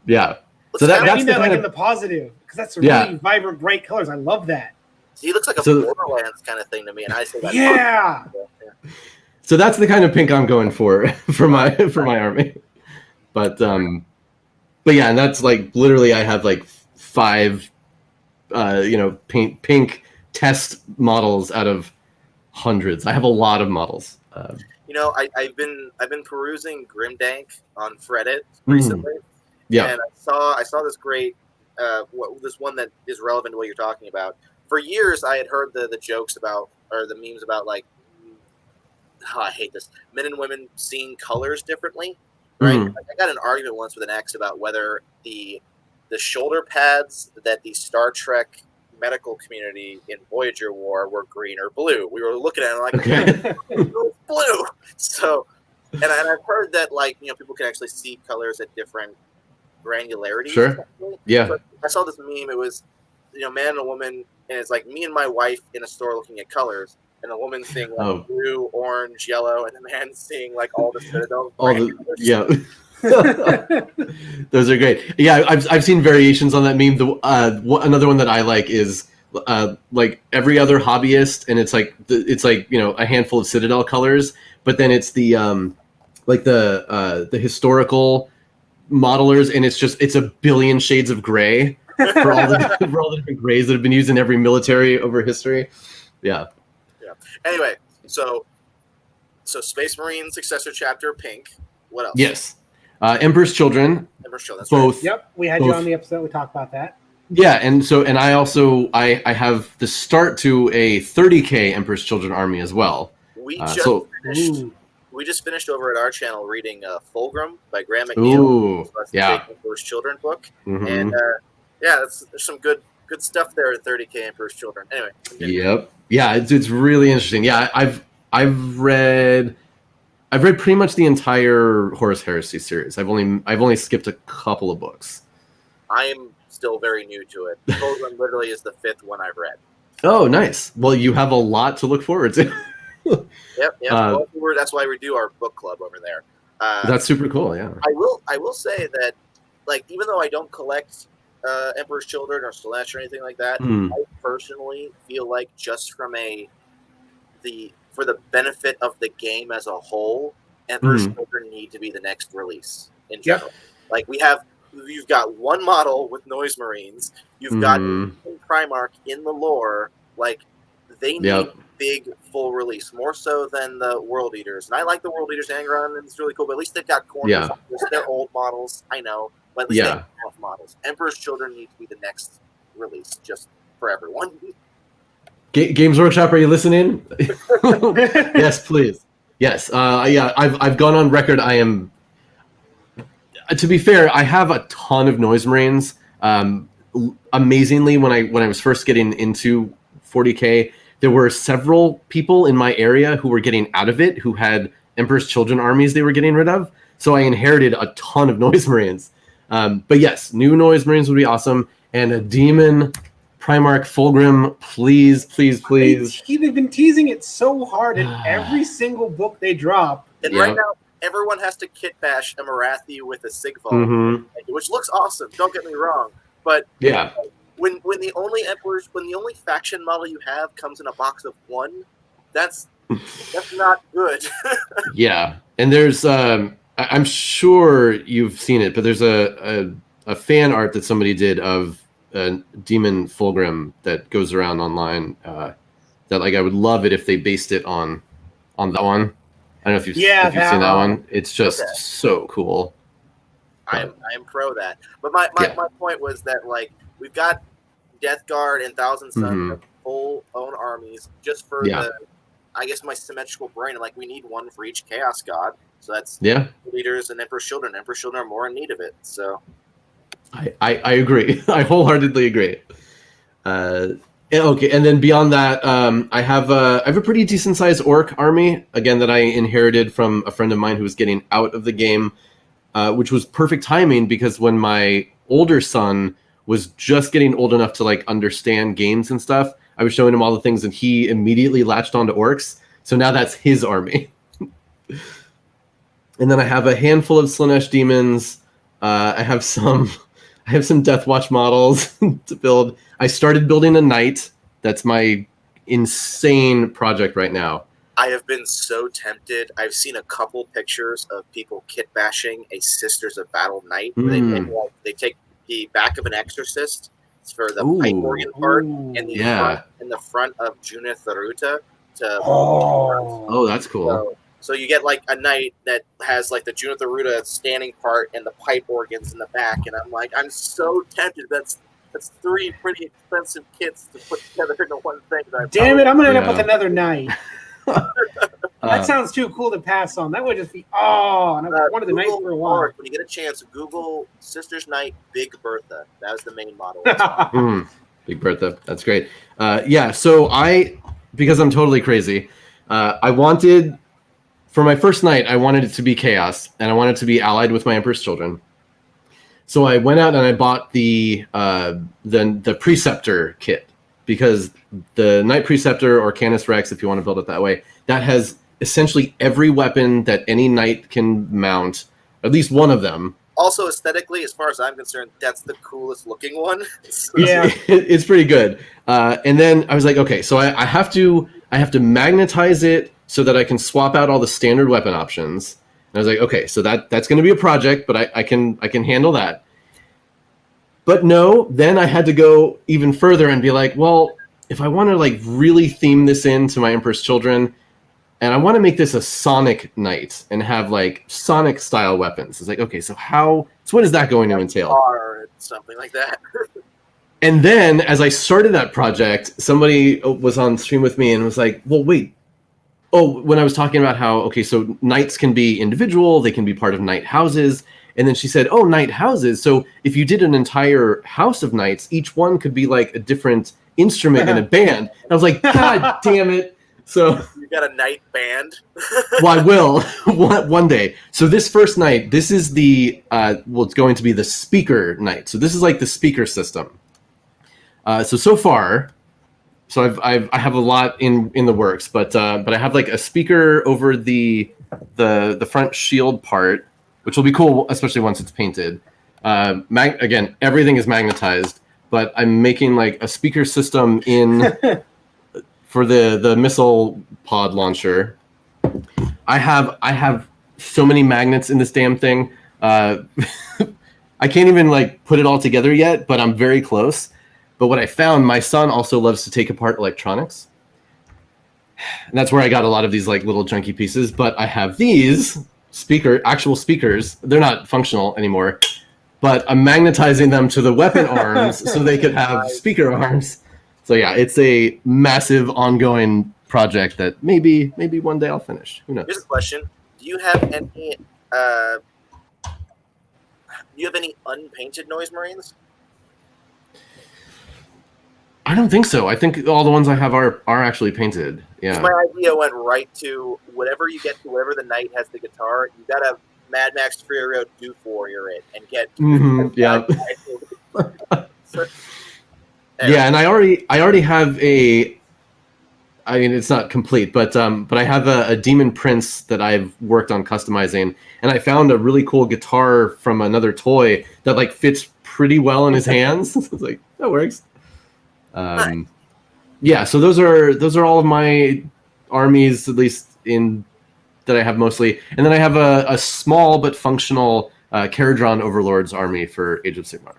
Speaker 1: Yeah. So
Speaker 2: I mean that like in the positive, because that's really vibrant, bright colors. I love that.
Speaker 3: He looks like a Borderlands kind of thing to me, and I say that.
Speaker 2: Yeah.
Speaker 1: So that's the kind of pink I'm going for my army. But yeah, and that's like literally I have like 5 pink test models out of hundreds. I have a lot of models.
Speaker 3: I've been perusing Grimdank on Reddit recently.
Speaker 1: Yeah.
Speaker 3: And I saw this great this one that is relevant to what you're talking about. For years, I had heard the jokes about, or the memes about, like, I hate this, men and women seeing colors differently. right?
Speaker 1: Mhm.
Speaker 3: Like, I got an argument once with an ex about whether the shoulder pads that the Star Trek medical community in Voyager wore were green or blue. We were looking at it like,
Speaker 1: Okay.
Speaker 3: it's blue. So, and I've heard that, like, people can actually see colors at different granularities.
Speaker 1: Sure. Yeah.
Speaker 3: So I saw this meme. It was, man and a woman, and it's like me and my wife in a store looking at colors, and a woman seeing like
Speaker 1: Oh.
Speaker 3: blue, orange, yellow, and the man seeing like all the Citadel.
Speaker 1: All the those are great. Yeah, I've seen variations on that meme. Another one that I like is like every other hobbyist, and it's like a handful of Citadel colors, but then it's the historical modelers, and it's a billion shades of gray for all the different grays that have been used in every military over history. Yeah.
Speaker 3: Anyway, so Space Marine Successor Chapter pink. What else?
Speaker 1: Yes. Emperor's Children.
Speaker 3: Emperor's Children. That's
Speaker 1: both.
Speaker 3: Right.
Speaker 2: Yep, we had you on the episode. We talked about that.
Speaker 1: Yeah, and I also I have the start to a 30K Emperor's Children army as well.
Speaker 3: We just finished over at our channel reading Fulgrim by Graham McNeil.
Speaker 1: Ooh,
Speaker 3: So that's
Speaker 1: yeah.
Speaker 3: the big Emperor's Children book,
Speaker 1: Mhm.
Speaker 3: and there's some good stuff there at 30K Emperor's Children. Anyway.
Speaker 1: Yep. Yeah, it's really interesting. Yeah, I've read pretty much the entire Horus Heresy series. I've only skipped a couple of books.
Speaker 3: I am still very new to it. Fulgrim literally is the 5th one I've read.
Speaker 1: Oh, nice. Well, you have a lot to look forward to.
Speaker 3: Yep. That's why we do our book club over there.
Speaker 1: That's super cool. Yeah.
Speaker 3: I will say that, like, even though I don't collect Emperor's Children or Slanesh or anything like that, I personally feel like just for the benefit of the game as a whole, Emperor's Children need to be the next release in general. Like, you've got one model with Noise Marines, you've got Primarch in the lore, like, they need big full release, more so than the World Eaters. And I like the World Eaters Angron, and it's really cool, but at least they've got corners. They're old models, I know, but at least they have models. Emperor's Children need to be the next release, just for everyone.
Speaker 1: Games Workshop, are you listening? Yes, please. Yes. I've gone on record. I am. To be fair, I have a ton of Noise Marines. Amazingly, when I was first getting into 40K, there were several people in my area who were getting out of it, who had Emperor's Children armies they were getting rid of. So I inherited a ton of Noise Marines. But yes, new Noise Marines would be awesome, and a Demon Primarch Fulgrim, please.
Speaker 2: They've been teasing it so hard in every single book they drop.
Speaker 3: And right now, everyone has to kit bash a Marathi with a Sigval, which looks awesome. Don't get me wrong, but when the only faction model you have comes in a box of one, that's not good.
Speaker 1: Yeah, and there's I'm sure you've seen it, but there's a fan art that somebody did of a Demon Fulgrim that goes around online. That, like, I would love it if they based it on that one. I don't know if you've seen that one. It's just so cool.
Speaker 3: I'm pro that. But my point was that, like, we've got Death Guard and Thousand Suns full own armies just for I guess my symmetrical brain. Like, we need one for each Chaos God. So that's Leaders and Emperor's Children. Emperor's Children are more in need of it. So
Speaker 1: I agree. I wholeheartedly agree. Okay, and then beyond that, I have a pretty decent sized orc army, again, that I inherited from a friend of mine who was getting out of the game, which was perfect timing because when my older son was just getting old enough to, like, understand games and stuff, I was showing him all the things, and he immediately latched onto orcs. So now that's his army. And then I have a handful of Slanesh demons. I have some Deathwatch models to build. I started building a knight. That's my insane project right now.
Speaker 3: I have been so tempted. I've seen a couple pictures of people kit bashing a Sisters of Battle knight. Where they take the back of an exorcist for the pipe organ part, and the front of Junith Aruta to
Speaker 1: that's cool.
Speaker 3: So you get, like, a knight that has, like, the Junith Aruta standing part and the pipe organs in the back, and I'm like, I'm so tempted. That's 3 pretty expensive kits to put together into one thing.
Speaker 2: Damn it, I'm gonna end up with another knight. That sounds too cool to pass on. That would just be and I wanted the night for a while.
Speaker 3: When you get a chance, Google Sisters Night Big Bertha. That was the main model.
Speaker 1: Big Bertha. That's great. So because I'm totally crazy, I wanted, for my first night, I wanted it to be chaos, and I wanted it to be allied with my Emperor's Children. So I went out and I bought the Preceptor kit, because the Knight Preceptor, or Canis Rex, if you want to build it that way, that has essentially every weapon that any knight can mount, at least one of them.
Speaker 3: Also, aesthetically, as far as I'm concerned, that's the coolest looking one.
Speaker 2: Yeah,
Speaker 1: it's pretty good. And then I was like, okay, so I have to magnetize it so that I can swap out all the standard weapon options. And I was like, okay, so that's going to be a project, but I can handle that. But no, then I had to go even further and be like, well, if I want to like really theme this into my Emperor's Children, and I want to make this a Sonic Knight and have like Sonic style weapons. It's like, okay, so what is that going to entail?
Speaker 3: Or something like that.
Speaker 1: And then as I started that project, somebody was on stream with me and was like, well, wait. Oh, when I was talking about how, okay, so knights can be individual, they can be part of knight houses. And then she said, oh, knight houses. So if you did an entire house of knights, each one could be like a different instrument in a band. And I was like, God damn it. So
Speaker 3: you got a knight band?
Speaker 1: Well, I will one day. So this first night, this is it's going to be the speaker night. So this is like the speaker system. So far, I have a lot in the works, but I have like a speaker over the front shield part, which will be cool, especially once it's painted. Again, everything is magnetized, but I'm making like a speaker system for the missile pod launcher. I have so many magnets in this damn thing. I can't even like put it all together yet, but I'm very close. But what I found, my son also loves to take apart electronics. And that's where I got a lot of these like little junky pieces. But I have these actual speakers. They're not functional anymore, but I'm magnetizing them to the weapon arms so they could have speaker arms. So yeah, it's a massive ongoing project that maybe one day I'll finish. Who knows?
Speaker 3: Here's a question: Do you have any unpainted Noise Marines?
Speaker 1: I don't think so. I think all the ones I have are actually painted. Yeah.
Speaker 3: My idea went right to whatever you get to, wherever the knight has the guitar. You gotta Mad Max Fury Road do warrior it and get.
Speaker 1: Yeah.
Speaker 3: Yeah,
Speaker 1: and I already have I mean, it's not complete, but I have a Demon Prince that I've worked on customizing, and I found a really cool guitar from another toy that like fits pretty well in his hands. It's like, that works.
Speaker 3: Nice.
Speaker 1: Yeah, so those are all of my armies, at least that I have mostly, and then I have a small but functional Caradron Overlords army for Age of Sigmar.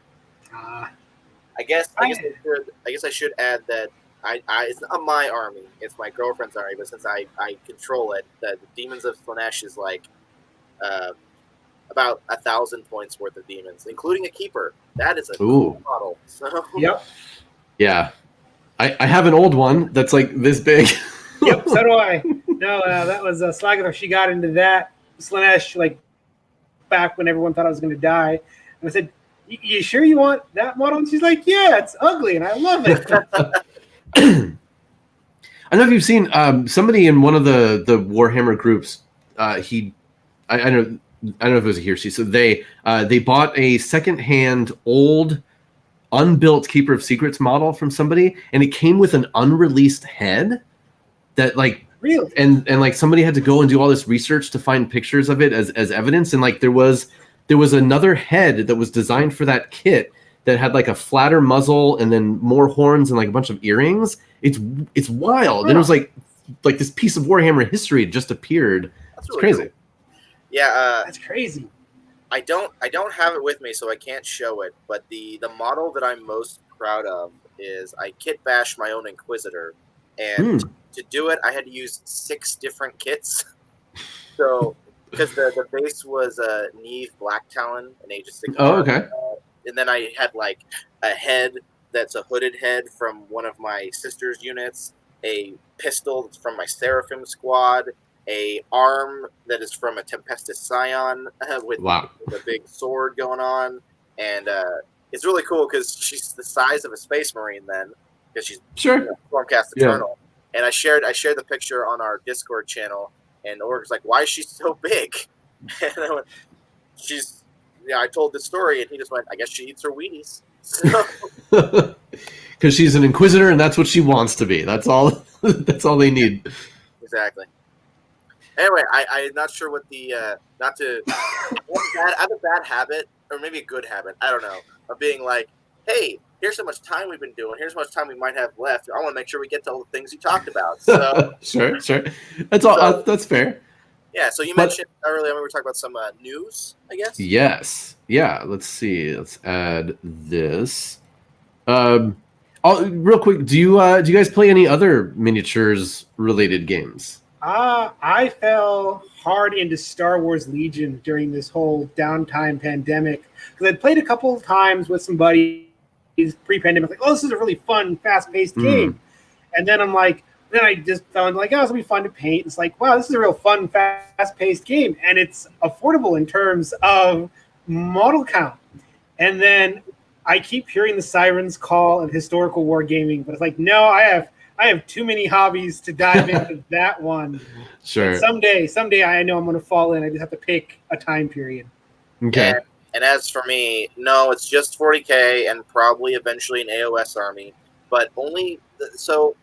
Speaker 3: I guess I should add that it's not my army; it's my girlfriend's army. But since I control it, the Demons of Slanesh is like about 1,000 points worth of demons, including a keeper. That is a cool model. So
Speaker 2: yep.
Speaker 1: Yeah, I have an old one that's like this big.
Speaker 2: Yep, so do I. No, that was Slagathor. She got into that Slanesh like back when everyone thought I was going to die, and I said, "You sure you want that model?" And she's like, "Yeah, it's ugly, and I love it."
Speaker 1: I don't know if you've seen somebody in one of the Warhammer groups. I don't know if it was a he or she. So they bought a secondhand old unbuilt Keeper of Secrets model from somebody, and it came with an unreleased head that like
Speaker 2: really,
Speaker 1: and like somebody had to go and do all this research to find pictures of it as evidence, and like there was another head that was designed for that kit that had like a flatter muzzle and then more horns and like a bunch of earrings. It's wild. And it was like this piece of Warhammer history just appeared. That's really crazy.
Speaker 3: Cool. Yeah,
Speaker 2: that's crazy.
Speaker 3: I don't have it with me, so I can't show it. But the model that I'm most proud of is I kit bashed my own Inquisitor, and to do it, I had to use 6 different kits. So because the base was Neve Black Talon in Age of Sigmar.
Speaker 1: Oh, okay.
Speaker 3: And then I had like a head that's a hooded head from one of my sister's units, a pistol that's from my Seraphim squad, a arm that is from a Tempestus Scion with
Speaker 1: Wow.
Speaker 3: a big sword going on, and it's really cool because she's the size of a Space Marine then, because she's
Speaker 1: Sure.
Speaker 3: Stormcast
Speaker 1: Yeah.
Speaker 3: Eternal. And I shared the picture on our Discord channel, and Ulric's like, "Why is she so big?" And I went, "She's." Yeah, I told this story, and he just went, "I guess she eats her Wheaties." So,
Speaker 1: Because she's an inquisitor, and that's what she wants to be. That's all. That's all they need.
Speaker 3: exactly. Anyway, I'm not sure what the not to. I have a bad habit, or maybe a good habit. I don't know, of being like, "Hey, here's how much time we've been doing. Here's how much time we might have left. I want to make sure we get to all the things you talked about." So
Speaker 1: Sure. That's all.
Speaker 3: So-
Speaker 1: That's fair.
Speaker 3: yeah. So you
Speaker 1: But-
Speaker 3: mentioned earlier we were talking about some news, I guess.
Speaker 1: Yes. Yeah. Let's see. Let's add this. Real quick, do you guys play any other miniatures related games?
Speaker 2: I fell hard into Star Wars Legion during this whole downtime pandemic because I'd played a couple of times with some buddies pre-pandemic. Like, oh, this is a really fun, fast-paced game. And then then I just found like, oh, this will be fun to paint. It's like, wow, this is a real fun, fast-paced game, and it's affordable in terms of model count. And then I keep hearing the sirens call of historical wargaming, but it's like, no, I have too many hobbies to dive into that one.
Speaker 1: Sure.
Speaker 2: But someday I know I'm going to fall in. I just have to pick a time period.
Speaker 1: Okay.
Speaker 3: And as for me, no, it's just 40K and probably eventually an AOS army, but only so.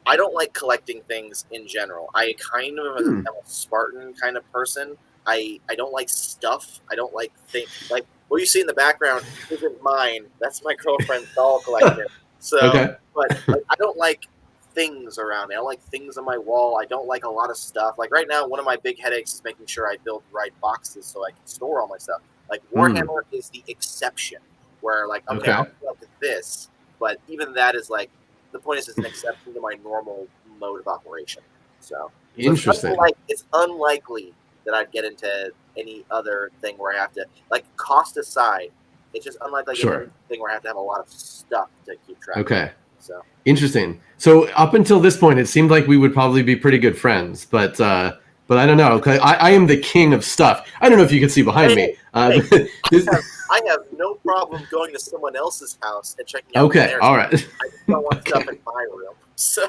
Speaker 3: I don't like collecting things in general. I kind of am a Spartan kind of person. I don't like stuff. I don't like things. Like what you see in the background isn't mine. That's my girlfriend's doll collection. So,
Speaker 1: Okay.
Speaker 3: but like, I don't like things around me. I don't like things on my wall. I don't like a lot of stuff. Like right now, one of my big headaches is making sure I build the right boxes so I can store all my stuff. Like Warhammer is the exception, where like okay, I'll collect this, but even that is like the point is it's an exception to my normal mode of operation. So
Speaker 1: Interesting.
Speaker 3: It's unlikely that I'd get into any other thing where I have to like cost aside. It's just unlikely thing where I have to have a lot of stuff to keep track.
Speaker 1: Okay.
Speaker 3: of. So
Speaker 1: Interesting. So up until this point, it seemed like we would probably be pretty good friends, but I don't know. I am the king of stuff. I don't know if you can see behind me.
Speaker 3: I have no problem going to someone else's house and checking out.
Speaker 1: Okay. All right.
Speaker 3: I just don't want stuff in my room. So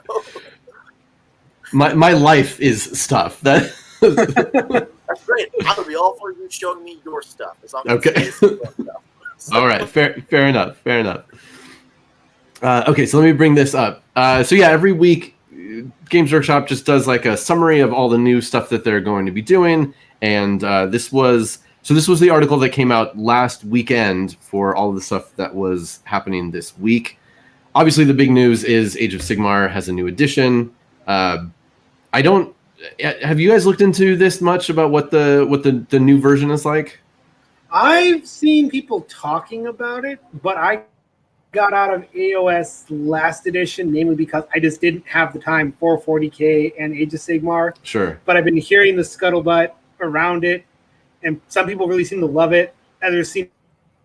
Speaker 1: my life is stuff.
Speaker 3: That's great. I would be all for you showing me your stuff as long as
Speaker 1: Okay.
Speaker 3: it's your stuff. So,
Speaker 1: All right. Fair enough. Okay, so let me bring this up. So yeah, every week, Games Workshop just does like a summary of all the new stuff that they're going to be doing, and this was the article that came out last weekend for all of the stuff that was happening this week. Obviously, the big news is Age of Sigmar has a new edition. Have you guys looked into this much about what the new version is like?
Speaker 2: I've seen people talking about it, but I got out of AOS last edition, namely because I just didn't have the time for 40K and Age of Sigmar.
Speaker 1: Sure.
Speaker 2: But I've been hearing the scuttlebutt around it, and some people really seem to love it. Others seem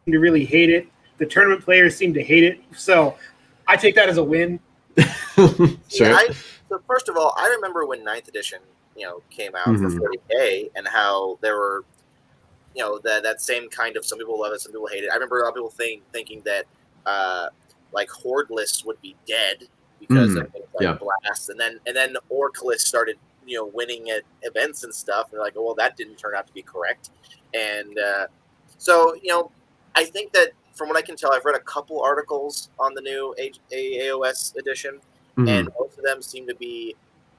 Speaker 2: to really hate it. The tournament players seem to hate it. So I take that as a win.
Speaker 1: Sure.
Speaker 3: So first of all, I remember when 9th edition, came out for 40K and how there were, that same kind of, some people love it, some people hate it. I remember a lot of people thinking that like Horde lists would be dead because of Blast, and then Orc lists started winning at events and stuff, and they're like, oh well, that didn't turn out to be correct. And so I think that from what I can tell, I've read a couple articles on the new AOS edition, and most of them seem to be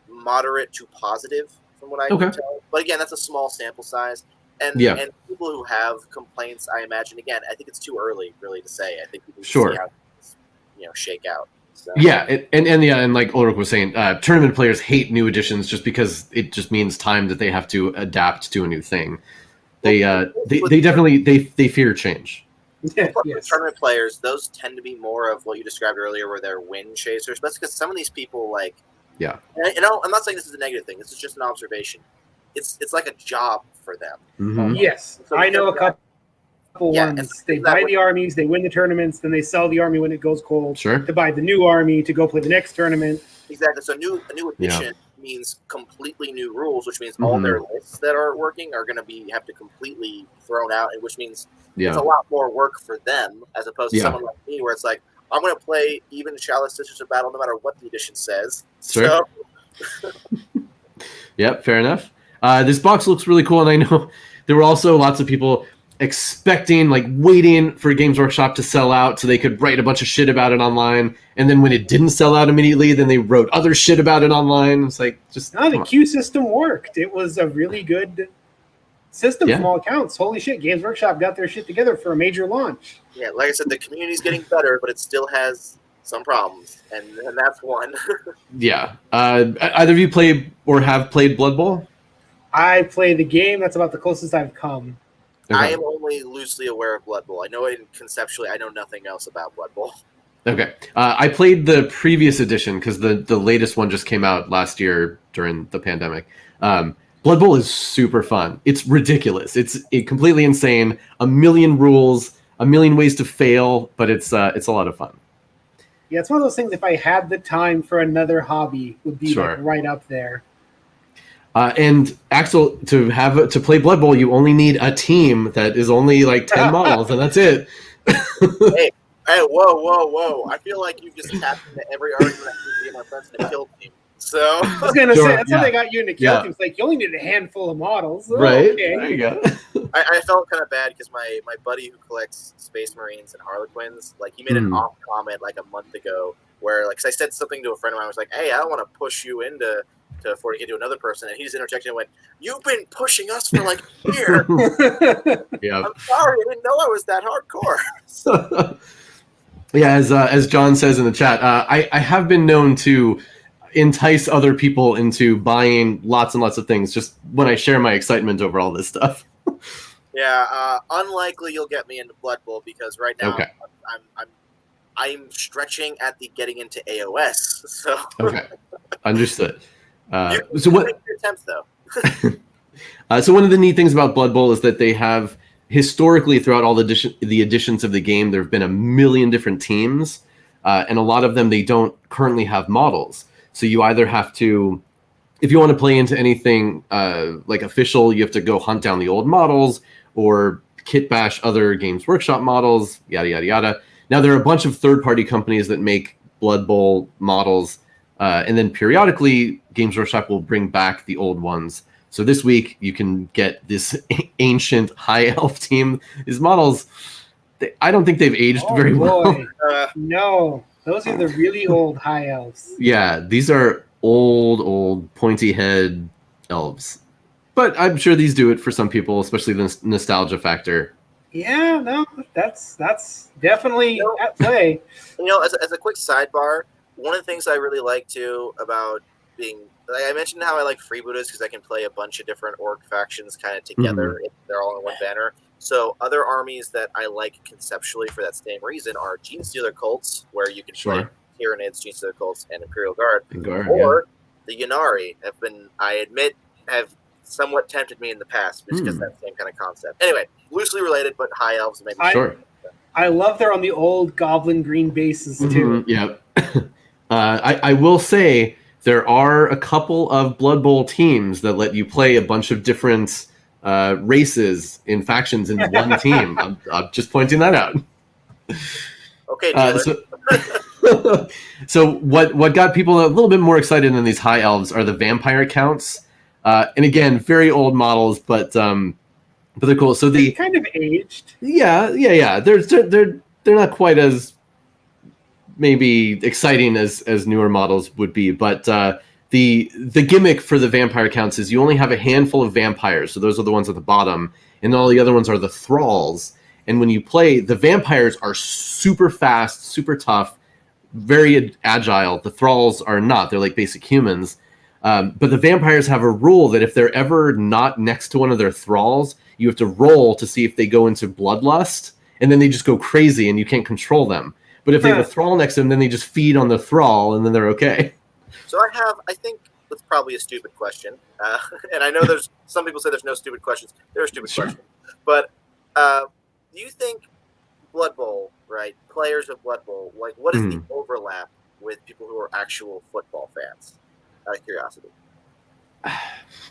Speaker 3: moderate to positive from what I can tell. But again, that's a small sample size. And people who have complaints, I imagine, again, I think it's too early really to say. I think we need to see how things, shake out. So.
Speaker 1: Yeah, and like Ulric was saying, tournament players hate new editions just because it just means time that they have to adapt to a new thing. They definitely fear change.
Speaker 2: Yes.
Speaker 3: Tournament players, those tend to be more of what you described earlier, where they're win chasers. But that's because some of these people I'm not saying this is a negative thing. This is just an observation. It's like a job for them.
Speaker 1: Mm-hmm.
Speaker 2: Yes, so I know a couple ones. They buy the armies, they win the tournaments, then they sell the army when it goes cold.
Speaker 1: Sure.
Speaker 2: To buy the new army to go play the next tournament.
Speaker 3: Exactly. So a new edition means completely new rules, which means all their lists that are working are going to have to completely thrown out, and which means it's a lot more work for them as opposed to someone like me, where it's like, I'm going to play even Chalice Sisters of Battle no matter what the edition says.
Speaker 1: Sure. So. Yep, fair enough. This box looks really cool, and I know there were also lots of people expecting, like, waiting for Games Workshop to sell out so they could write a bunch of shit about it online, and then when it didn't sell out immediately, then they wrote other shit about it online. It's like, just
Speaker 2: the queue system worked. It was a really good system from all accounts. Holy shit, Games Workshop got their shit together for a major launch.
Speaker 3: Yeah, like I said, the community's getting better, but it still has some problems, and that's one.
Speaker 1: Yeah. Either of you play or have played Blood Bowl?
Speaker 2: I play the game. That's about the closest I've come.
Speaker 3: Okay. I am only loosely aware of Blood Bowl. I know it conceptually. I know nothing else about Blood Bowl.
Speaker 1: Okay. I played the previous edition because the latest one just came out last year during the pandemic. Blood Bowl is super fun. It's ridiculous. It's completely insane. A million rules, a million ways to fail, but it's a lot of fun.
Speaker 2: Yeah, it's one of those things. If I had the time for another hobby, would be like right up there.
Speaker 1: And Axel, to play Blood Bowl, you only need a team that is only like 10 models, and that's it.
Speaker 3: Hey, whoa! I feel like you just tapped into every argument I can my friends in a kill team. So
Speaker 2: I was gonna say that's how they got you into kill teams. Like, you only need a handful of models,
Speaker 1: right?
Speaker 2: Okay.
Speaker 1: There you go.
Speaker 3: I felt kind of bad because my buddy who collects Space Marines and Harlequins, like, he made an off comment like a month ago where, like, 'cause I said something to a friend of mine, I was like, "Hey, I don't want to push you into before you get to another person," and he just interjected and went, "You've been pushing us for like a year."
Speaker 1: Yeah,
Speaker 3: I'm sorry, I didn't know I was that hardcore.
Speaker 1: Yeah, as John says in the chat, I have been known to entice other people into buying lots and lots of things just when I share my excitement over all this stuff.
Speaker 3: Yeah, unlikely you'll get me into Blood Bowl because right now I'm stretching at the getting into AOS. So
Speaker 1: Understood.
Speaker 3: So what? Your attempts, though.
Speaker 1: So one of the neat things about Blood Bowl is that they have historically throughout all the editions of the game, there have been a million different teams, and a lot of them they don't currently have models. So you either have to, if you want to play into anything like official, you have to go hunt down the old models or kit bash other Games Workshop models, yada yada yada. Now there are a bunch of third-party companies that make Blood Bowl models. And then periodically, Games Workshop will bring back the old ones. So this week, you can get this ancient high elf team. These models, I don't think they've aged very well.
Speaker 2: No, those are the really old high elves.
Speaker 1: Yeah, these are old, pointy head elves. But I'm sure these do it for some people, especially the nostalgia factor.
Speaker 2: Yeah, no, that's definitely at play.
Speaker 3: As a quick sidebar, one of the things I really like too about being, like I mentioned how I like freebooters because I can play a bunch of different orc factions kind of together. They're all in one banner. So other armies that I like conceptually for that same reason are Genestealer cults, where you can play Tyranids, Genestealer cults, and Imperial Guard. Or the Ynnari I admit, have somewhat tempted me in the past just because that same kind of concept. Anyway, loosely related, but high elves maybe.
Speaker 2: I love they're on the old goblin green bases too.
Speaker 1: Yep. I will say there are a couple of Blood Bowl teams that let you play a bunch of different races in factions in one team. I'm just pointing that out.
Speaker 3: Okay,
Speaker 1: so what got people a little bit more excited than these high elves are the vampire counts. And again, very old models, but they're cool. So
Speaker 2: they're kind of aged.
Speaker 1: Yeah. They're not quite as maybe exciting as newer models would be, but the gimmick for the vampire counts is you only have a handful of vampires, so those are the ones at the bottom, and all the other ones are the thralls. And when you play, the vampires are super fast, super tough, very agile. The thralls are not; they're like basic humans. But the vampires have a rule that if they're ever not next to one of their thralls, you have to roll to see if they go into bloodlust, and then they just go crazy, and you can't control them. But if they have a thrall next to them, then they just feed on the thrall, and then they're okay.
Speaker 3: So I think that's probably a stupid question. And I know there's some people say there's no stupid questions. There are stupid questions. But do you think Blood Bowl, right, players of Blood Bowl, like what is the overlap with people who are actual football fans? Out of curiosity.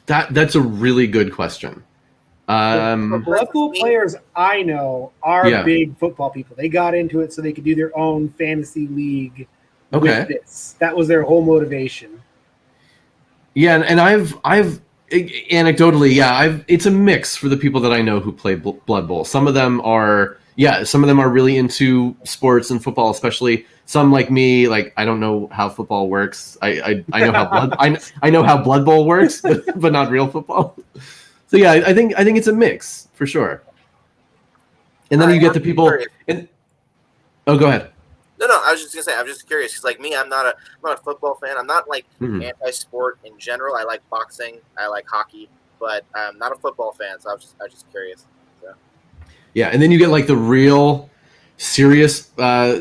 Speaker 1: That's a really good question.
Speaker 2: The Blood Bowl players I know are big football people. They got into it so they could do their own fantasy league with this. That was their whole motivation.
Speaker 1: Yeah, and I've anecdotally, it's a mix for the people that I know who play Blood Bowl. Some of them are really into sports and football, especially. Some like me, like I don't know how football works. I know how I know how Blood Bowl works, but not real football. So yeah, I think it's a mix for sure. And then you get the people. Oh, go ahead.
Speaker 3: No, I was just gonna say, I'm just curious because, like me, I'm not a football fan. I'm not like anti-sport in general. I like boxing, I like hockey, but I'm not a football fan. So I was just curious. So.
Speaker 1: Yeah, and then you get like the real serious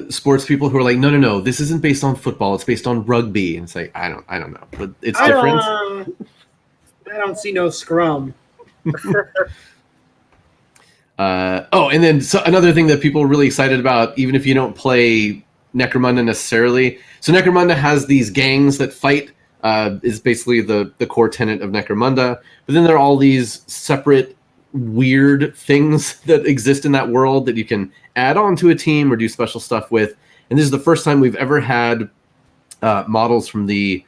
Speaker 1: sports people who are like, no, this isn't based on football. It's based on rugby. And it's like, I don't know, but it's different.
Speaker 2: I don't see no scrum.
Speaker 1: And then another thing that people are really excited about, even if you don't play Necromunda necessarily. So Necromunda has these gangs that fight, is basically the core tenet of Necromunda. But then there are all these separate weird things that exist in that world that you can add on to a team or do special stuff with. And this is the first time we've ever had models from the,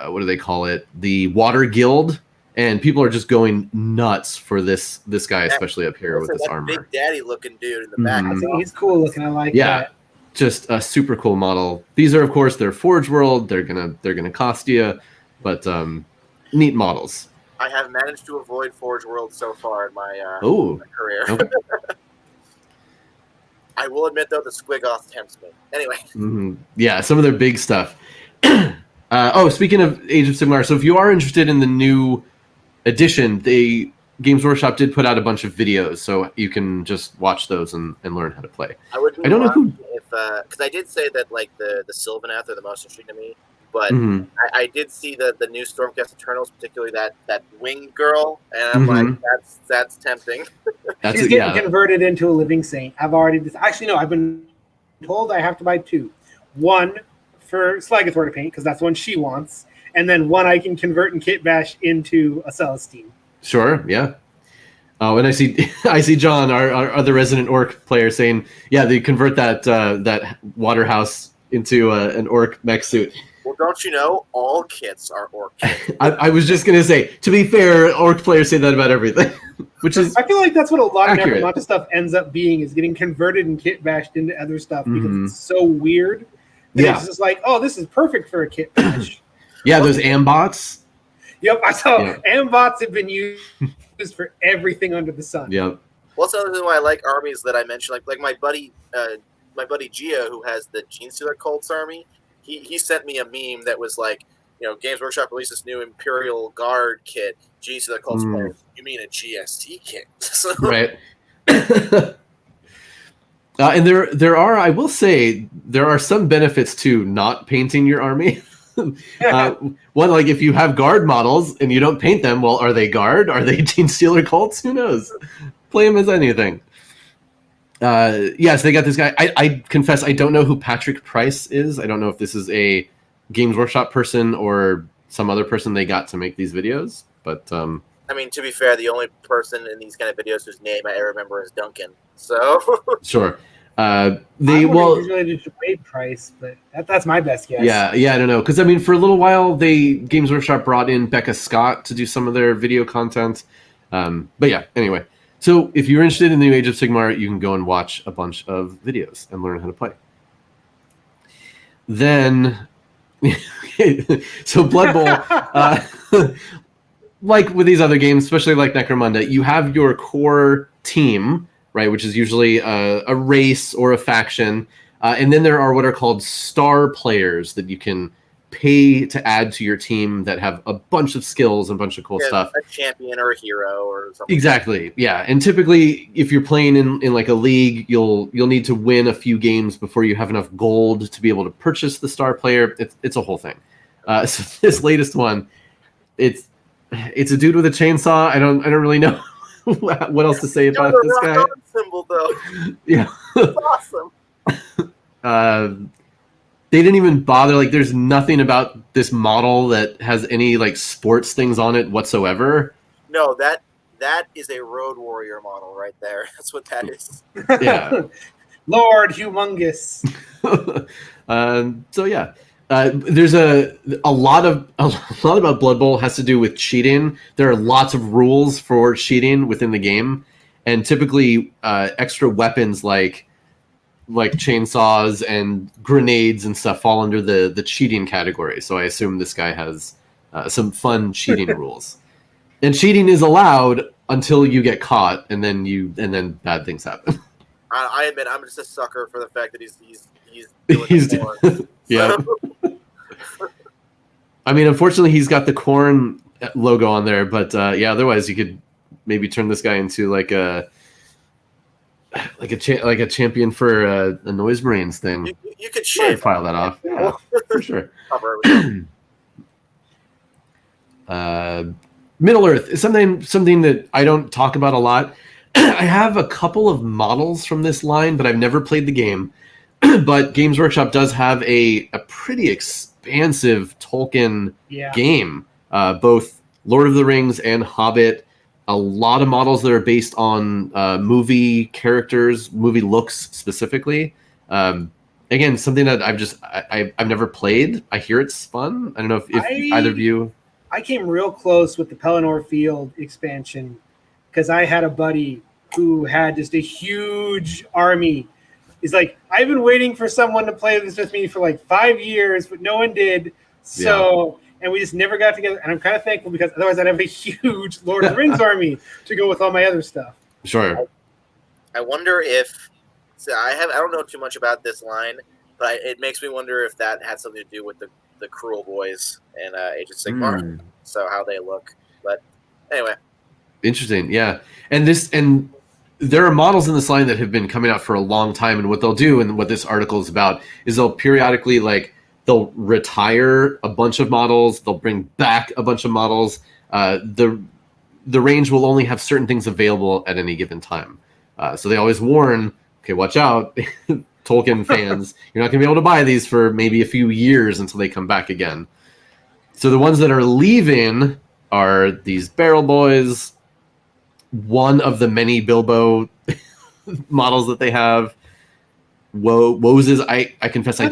Speaker 1: what do they call it? The Water Guild. And people are just going nuts for this guy, especially up here with this armor.
Speaker 3: Big Daddy looking dude in the back.
Speaker 2: I think he's cool looking. I like that.
Speaker 1: Just a super cool model. These are, of course, they're Forge World. They're gonna cost you, but neat models.
Speaker 3: I have managed to avoid Forge World so far in my career.
Speaker 1: Okay.
Speaker 3: I will admit though, the Squigoth tempts me. Anyway.
Speaker 1: Yeah, some of their big stuff. Speaking of Age of Sigmar, so if you are interested in the new edition, the Games Workshop did put out a bunch of videos, so you can just watch those and learn how to play.
Speaker 3: I don't know who, because I did say that like the Sylvaneth are the most interesting to me, but I did see the new Stormcast Eternals, particularly that winged girl, and I'm like, that's tempting.
Speaker 2: She's getting converted into a living saint. I've been told I have to buy 2. One for Slagathor to paint because that's one she wants. And then one I can convert and kit bash into a Celestine.
Speaker 1: Sure, yeah. Oh, and I see John, our other resident orc player, saying, yeah, they convert that water house into an orc mech suit.
Speaker 3: Well, don't you know, all kits are orc kits.
Speaker 1: I was just going to say, to be fair, orc players say that about everything. Which is
Speaker 2: I feel like that's what a lot of Necromunda stuff ends up being, is getting converted and kit bashed into other stuff because it's so weird. It's just like, oh, this is perfect for a kit bash.
Speaker 1: Yeah, those ambots.
Speaker 2: Yep, I saw ambots have been used for everything under the sun.
Speaker 1: Yep.
Speaker 3: Well, that's another reason why I like armies that I mentioned. Like my buddy Gio, who has the Genestealer Cults army, he sent me a meme that was like, Games Workshop released this new Imperial Guard kit. Genestealer Cults players. You mean a GST kit?
Speaker 1: Right. And there are, I will say, there are some benefits to not painting your army. One, like if you have guard models and you don't paint them, well, are they guard? Are they Genestealer Cults? Who knows? Play them as anything. Yes, they got this guy. I confess I don't know who Patrick Price is. I don't know if this is a Games Workshop person or some other person they got to make these videos. But
Speaker 3: I mean, to be fair, the only person in these kind of videos whose name I remember is Duncan. So
Speaker 1: sure.
Speaker 2: Usually just Wade Price, but that's my best guess.
Speaker 1: Yeah, I don't know, because I mean, for a little while, Games Workshop brought in Becca Scott to do some of their video content. But yeah, anyway, so if you're interested in the new Age of Sigmar, you can go and watch a bunch of videos and learn how to play. Then, so Blood Bowl, like with these other games, especially like Necromunda, you have your core team, right, which is usually a race or a faction. And then there are what are called star players that you can pay to add to your team that have a bunch of skills and a bunch of cool stuff.
Speaker 3: A champion or a hero or something.
Speaker 1: Exactly, yeah. And typically, if you're playing in like a league, you'll need to win a few games before you have enough gold to be able to purchase the star player. It's a whole thing. So this latest one, it's a dude with a chainsaw. I don't really know what else to say about this guy.
Speaker 3: Symbol, though.
Speaker 1: Yeah.
Speaker 3: It's awesome.
Speaker 1: they didn't even bother. Like, there's nothing about this model that has any like sports things on it whatsoever.
Speaker 3: No, that is a Road Warrior model right there. That's what that is.
Speaker 1: Yeah.
Speaker 2: Lord Humongous.
Speaker 1: So yeah, there's a lot about Blood Bowl has to do with cheating. There are lots of rules for cheating within the game, and typically extra weapons like chainsaws and grenades and stuff fall under the cheating category. So I assume this guy has some fun cheating rules. And cheating is allowed until you get caught, and then bad things happen.
Speaker 3: I admit I'm just a sucker for the fact that he's doing
Speaker 1: yeah. I mean, unfortunately, he's got the corn logo on there, but yeah. Otherwise, you could maybe turn this guy into like a champion for a Noise Marines thing.
Speaker 3: You could shave
Speaker 1: file that off, yeah, for sure. Middle Earth is something that I don't talk about a lot. I have a couple of models from this line, but I've never played the game. But Games Workshop does have a pretty expansive Tolkien game, both Lord of the Rings and Hobbit. A lot of models that are based on movie characters, movie looks specifically. Again, something that I've never played. I hear it's fun. I don't know if either of you.
Speaker 2: I came real close with the Pelennor Field expansion because I had a buddy who had just a huge army. He's like, I've been waiting for someone to play this with me for like 5 years, but no one did. So, and we just never got together. And I'm kind of thankful because otherwise I'd have a huge Lord of the Rings army to go with all my other stuff.
Speaker 1: Sure.
Speaker 3: I wonder if I don't know too much about this line, but it makes me wonder if that had something to do with the Cruel Boys and Age of Sigmar. So how they look. But anyway.
Speaker 1: Interesting, yeah. And there are models in this line that have been coming out for a long time, and what they'll do and what this article is about is they'll periodically they'll retire a bunch of models, they'll bring back a bunch of models. The range will only have certain things available at any given time. So they always warn, okay, watch out, Tolkien fans, you're not going to be able to buy these for maybe a few years until they come back again. So the ones that are leaving are these Barrel Boys, one of the many Bilbo models that they have. Woses, I confess I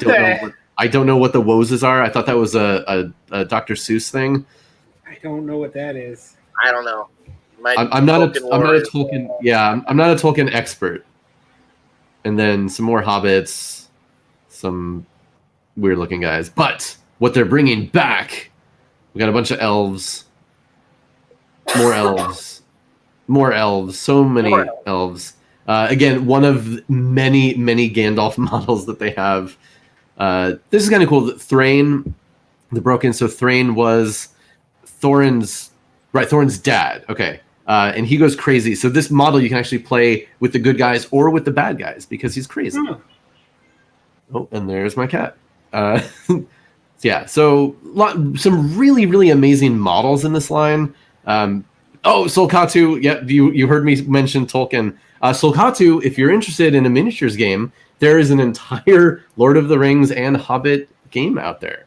Speaker 1: don't know what the Woses are. I thought that was a Dr. Seuss thing.
Speaker 2: I don't know what that is.
Speaker 3: I don't know.
Speaker 1: I'm not a Tolkien. Yeah, I'm not a Tolkien expert. And then some more hobbits, some weird looking guys. But what they're bringing back, we got a bunch of elves, more elves, so many elves. Again, one of many Gandalf models that they have. This is kind of cool. Thrain, the Broken. So Thrain was Thorin's dad. Okay. And he goes crazy. So this model you can actually play with the good guys or with the bad guys because he's crazy. Oh, and there's my cat. Yeah, so some really amazing models in this line. Solkatu, yeah, you heard me mention Tolkien. Solkatu, if you're interested in a miniatures game, there is an entire Lord of the Rings and Hobbit game out there.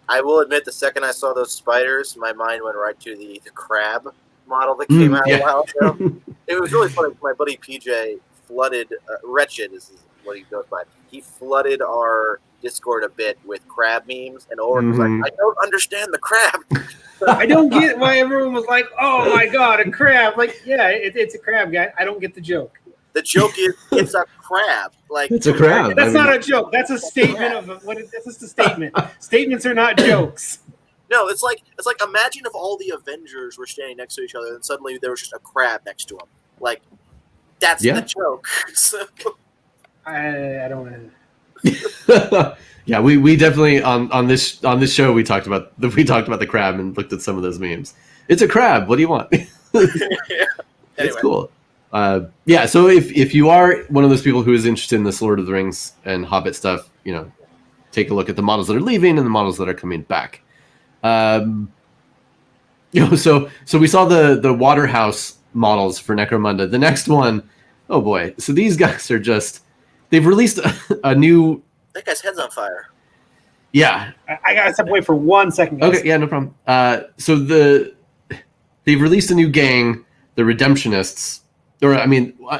Speaker 3: I will admit, the second I saw those spiders, my mind went right to the crab model that came out a while ago. It was really funny. My buddy PJ flooded, Wretched is what he goes by. He flooded our Discord a bit with crab memes, and Ulric was like, I don't understand the crab.
Speaker 2: I don't get why everyone was like, oh my god, a crab. Like, yeah, it's a crab, guy. I don't get the joke.
Speaker 3: The joke is it's a crab. Like,
Speaker 1: it's a crab.
Speaker 2: That's not a joke. That's a statement of what. This is the statement. Statements are not jokes.
Speaker 3: No, it's like imagine if all the Avengers were standing next to each other, and suddenly there was just a crab next to them. Like, that's the joke. So.
Speaker 2: I don't want to.
Speaker 1: Yeah, we definitely on this show we talked about the crab and looked at some of those memes. It's a crab. What do you want? It's cool. Yeah, so if you are one of those people who is interested in this Lord of the Rings and Hobbit stuff, take a look at the models that are leaving and the models that are coming back. So we saw the Waterhouse models for Necromunda. The next one, oh boy! So these guys are they've released a new
Speaker 3: That guy's head's on fire.
Speaker 1: Yeah.
Speaker 2: I gotta step away for 1 second, guys.
Speaker 1: Okay, yeah, no problem. So they've released a new gang, the Redemptionists,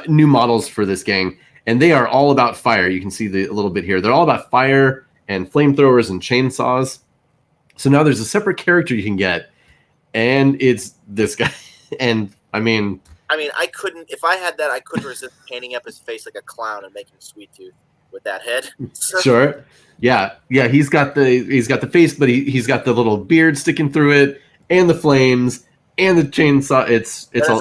Speaker 1: new models for this gang, and they are all about fire. You can see a little bit here. They're all about fire and flamethrowers and chainsaws. So now there's a separate character you can get, and it's this guy. And I mean,
Speaker 3: I couldn't, if I had that, I couldn't resist painting up his face like a clown and making Sweet Tooth with that head.
Speaker 1: Sure. Yeah. He's got the face, but he's got the little beard sticking through it, and the flames, and the chainsaw.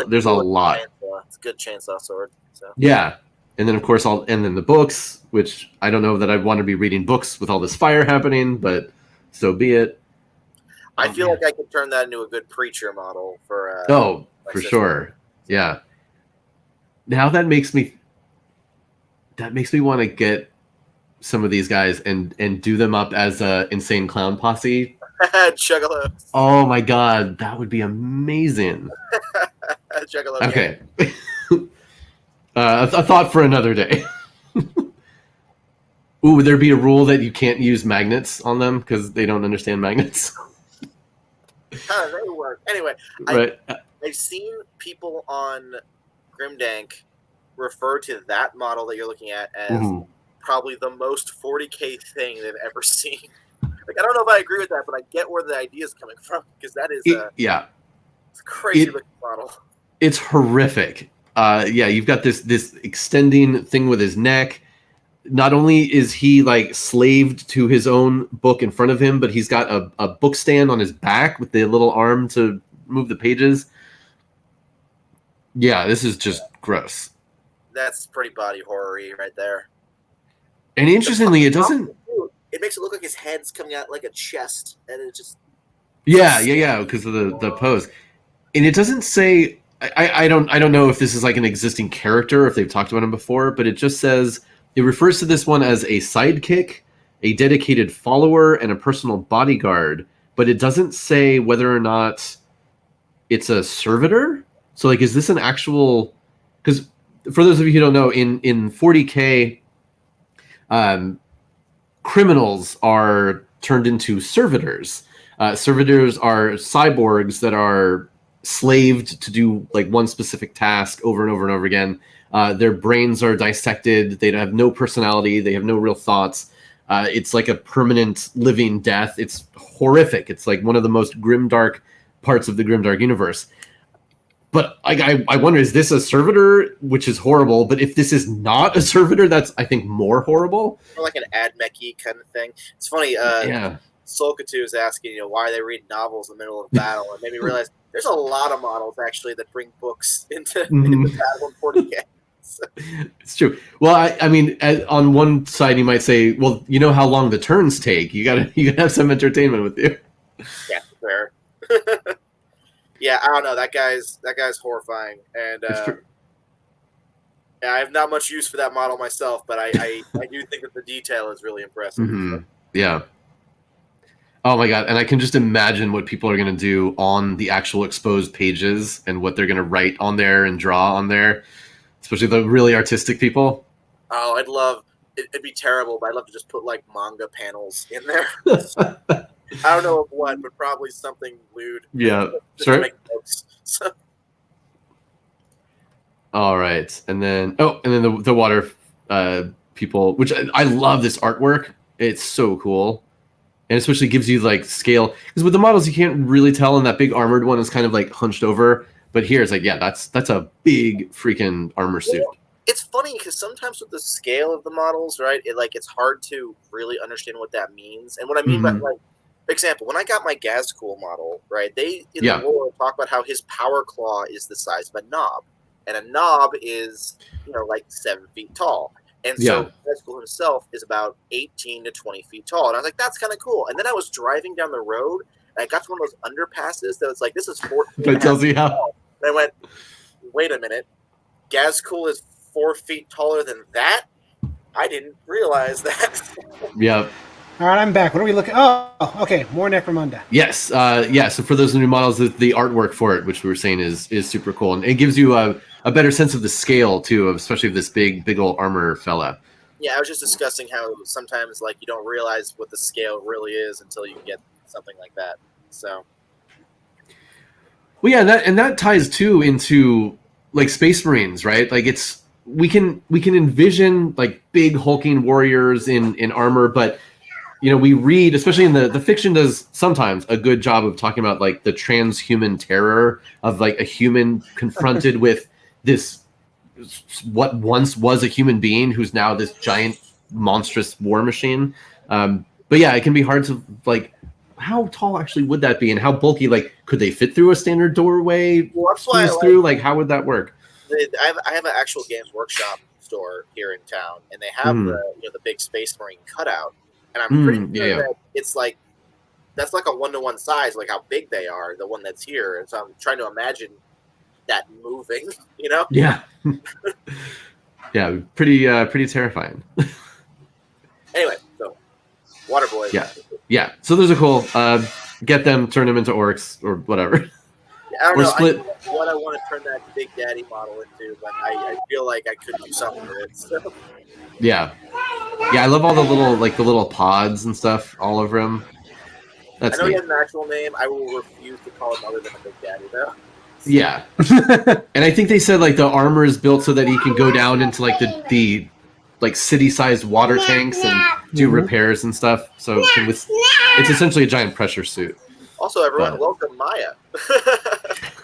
Speaker 1: There's a lot.
Speaker 3: It's a good chainsaw sword. So.
Speaker 1: Yeah, and then of course and then the books, which I don't know that I'd want to be reading books with all this fire happening, but so be it.
Speaker 3: I feel like I could turn that into a good preacher model for.
Speaker 1: For sure. Yeah. Now that makes me want to get some of these guys and do them up as a insane clown posse.
Speaker 3: Juggalos.
Speaker 1: Oh my god, that would be amazing.
Speaker 3: Juggalo.
Speaker 1: Okay. A thought for another day. Ooh, would there be a rule that you can't use magnets on them because they don't understand magnets?
Speaker 3: How do they work? Anyway,
Speaker 1: right.
Speaker 3: I've seen people on Grimdank refer to that model that you're looking at as probably the most 40K thing they've ever seen. Like, I don't know if I agree with that, but I get where the idea is coming from, because that is it's a crazy looking model.
Speaker 1: It's horrific. You've got this extending thing with his neck. Not only is he like slaved to his own book in front of him, but he's got a book stand on his back with the little arm to move the pages. Yeah, this is just gross.
Speaker 3: That's pretty body horror-y right there.
Speaker 1: And interestingly, it doesn't.
Speaker 3: It makes it look like his head's coming out like a chest, and it just.
Speaker 1: Yeah, because of the pose, and it doesn't say. I don't know if this is like an existing character, or if they've talked about him before, but it just says it refers to this one as a sidekick, a dedicated follower, and a personal bodyguard. But it doesn't say whether or not it's a servitor. So, like, is this an actual? Because for those of you who don't know, in 40K, criminals are turned into servitors. Servitors are cyborgs that are slaved to do like one specific task over and over and over again. Their brains are dissected. They have no personality. They have no real thoughts. It's like a permanent living death. It's horrific. It's like one of the most grimdark parts of the grimdark universe. But I wonder, is this a servitor, which is horrible? But if this is not a servitor, that's, I think, more horrible.
Speaker 3: Or like an Admech-y kind of thing. It's funny. Solkatu is asking, why they read novels in the middle of battle, and made me realize there's a lot of models actually that bring books into battle in 40K. So.
Speaker 1: It's true. Well, I mean, on one side, you might say, well, you know how long the turns take. You gotta have some entertainment with you.
Speaker 3: Yeah, fair. Yeah, I don't know. That guy's horrifying, and I have not much use for that model myself, but I do think that the detail is really impressive.
Speaker 1: Mm-hmm. Yeah. Oh my god! And I can just imagine what people are going to do on the actual exposed pages and what they're going to write on there and draw on there, especially the really artistic people.
Speaker 3: Oh, I'd love. It'd be terrible, but I'd love to just put like manga panels in there. I don't know of what, but probably something lewd.
Speaker 1: Yeah, sure. So. All right, and then the water people, which I love this artwork. It's so cool, and especially gives you like scale, because with the models you can't really tell, and that big armored one is kind of like hunched over. But here it's like, yeah, that's a big freaking armor suit.
Speaker 3: It's funny because sometimes with the scale of the models, right, it's hard to really understand what that means. And what I mean by like. For example, when I got my Gazcool model, right, they in the lore talk about how his power claw is the size of a knob, and a knob is like 7 feet tall, and so Gazcool himself is about 18 to 20 feet tall, and I was like, that's kind of cool. And then I was driving down the road, and I got to one of those underpasses that was like, this is 14.
Speaker 1: That tells you how.
Speaker 3: And I went, wait a minute, Gazcool is 4 feet taller than that? I didn't realize that.
Speaker 1: Yeah.
Speaker 2: All right, I'm back. What are we looking? Oh, okay, more Necromunda.
Speaker 1: Yes, So for those new models, the artwork for it, which we were saying, is super cool, and it gives you a better sense of the scale too, especially of this big old armor fella.
Speaker 3: Yeah, I was just discussing how sometimes like you don't realize what the scale really is until you get something like that. So
Speaker 1: Well, yeah, that ties too into like Space Marines, right? Like it's we can envision like big hulking warriors in armor, but you know, we read, especially in the fiction does sometimes a good job of talking about like the transhuman terror of like a human confronted with this what once was a human being who's now this giant monstrous war machine. But yeah, it can be hard to like how tall actually would that be and how bulky, like could they fit through a standard doorway,
Speaker 3: well, that's why I
Speaker 1: squeeze
Speaker 3: like,
Speaker 1: through, like how would that work?
Speaker 3: I have an actual Games Workshop store here in town, and they have the big Space Marine cutout, and I'm pretty sure that it's like that's like a 1-to-1 size, like how big they are, the one that's here. And so I'm trying to imagine that moving, you know?
Speaker 1: Yeah. Yeah, pretty terrifying.
Speaker 3: Anyway, so Water Boys.
Speaker 1: Yeah. So those are cool. Get them, turn them into orcs or whatever.
Speaker 3: I don't
Speaker 1: or
Speaker 3: know
Speaker 1: split.
Speaker 3: what I want to turn that Big Daddy model into, but I feel like I could do something with it. So.
Speaker 1: Yeah, I love all the little pods and stuff all over him. That's
Speaker 3: I know
Speaker 1: neat.
Speaker 3: he has an actual name. I will refuse to call him other than a Big Daddy, though.
Speaker 1: Yeah, and I think they said like the armor is built so that he can go down into like the like city-sized water tanks and do repairs and stuff. So it's essentially a giant pressure suit.
Speaker 3: Also, everyone, welcome Maya.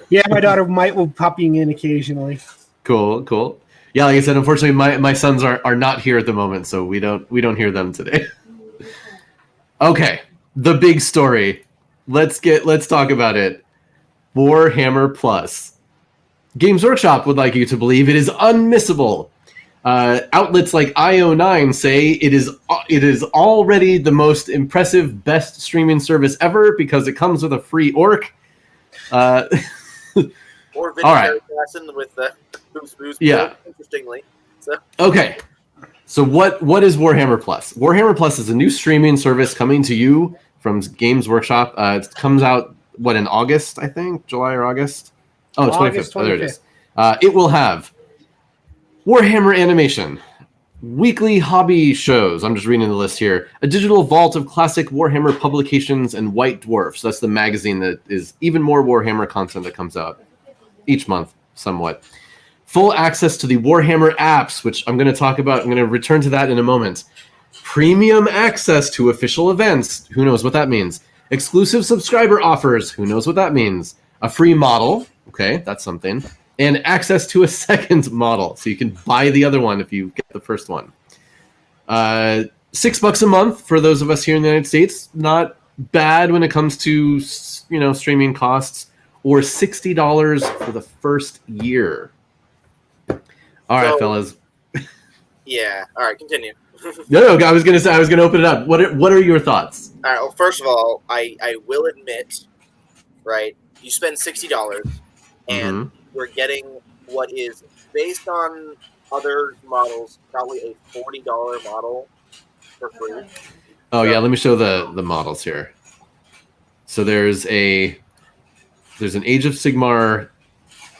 Speaker 2: Yeah, my daughter will popping in occasionally.
Speaker 1: Cool. Yeah, like I said, unfortunately, my sons are not here at the moment, so we don't hear them today. Okay, the big story. Let's talk about it. Warhammer Plus. Games Workshop would like you to believe it is unmissable. Outlets like IO9 say it is already the most impressive, best streaming service ever because it comes with a free orc.
Speaker 3: Or Vinny Assassin with the booze.
Speaker 1: Yeah.
Speaker 3: Interestingly. So.
Speaker 1: Okay. So what is Warhammer Plus? Warhammer Plus is a new streaming service coming to you from Games Workshop. It comes out in August, I think, July or August. Oh,
Speaker 2: August
Speaker 1: 25th. Oh, there it is. It will have Warhammer animation, weekly hobby shows. I'm just reading the list here. A digital vault of classic Warhammer publications and White Dwarf. So that's the magazine that is even more Warhammer content that comes out each month, somewhat. Full access to the Warhammer apps, which I'm going to talk about. I'm going to return to that in a moment. Premium access to official events. Who knows what that means? Exclusive subscriber offers. Who knows what that means? A free model. Okay, that's something. And access to a second model. So you can buy the other one if you get the first one. $6 a month for those of us here in the United States. Not bad when it comes to, streaming costs. Or $60 for the first year. All right, fellas.
Speaker 3: Yeah. All right, continue.
Speaker 1: No, I was gonna open it up. What are your thoughts?
Speaker 3: All right. Well, first of all, I will admit, right? You spend $60, and we're getting what is based on other models, probably a $40 model for free.
Speaker 1: Oh yeah, let me show the models here. So there's an Age of Sigmar